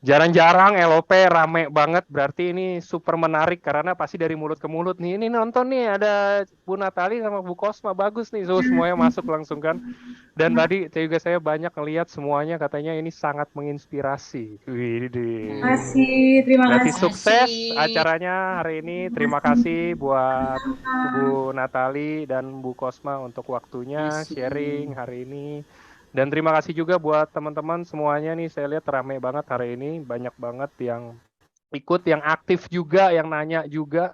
Jarang-jarang LOP rame banget, berarti ini super menarik karena pasti dari mulut ke mulut nih. Ini nonton nih ada Bu Natali sama Bu Kosma, bagus nih. So semuanya masuk langsung kan. Dan tadi juga saya banyak ngelihat semuanya katanya ini sangat menginspirasi. Terima kasih. Berarti sukses acaranya hari ini. Terima kasih buat Bu Natali dan Bu Kosma untuk waktunya sharing hari ini. Dan terima kasih juga buat teman-teman semuanya nih, saya lihat rame banget hari ini, banyak banget yang ikut, yang aktif juga, yang nanya juga.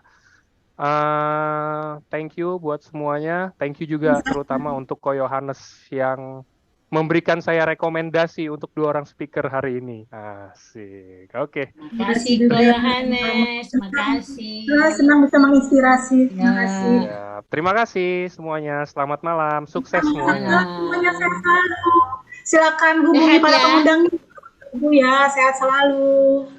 Thank you buat semuanya, thank you juga terutama untuk Ko Yohanes yang memberikan saya rekomendasi untuk 2 orang speaker hari ini. Asik, oke. Terima kasih Ko Yohanes, terima kasih. Senang bisa menginspirasi, terima kasih. Ya, terima kasih semuanya, selamat malam, sukses semuanya. Semuanya sehat selalu. Silakan hubungi para pengundang, Bu ya, sehat selalu.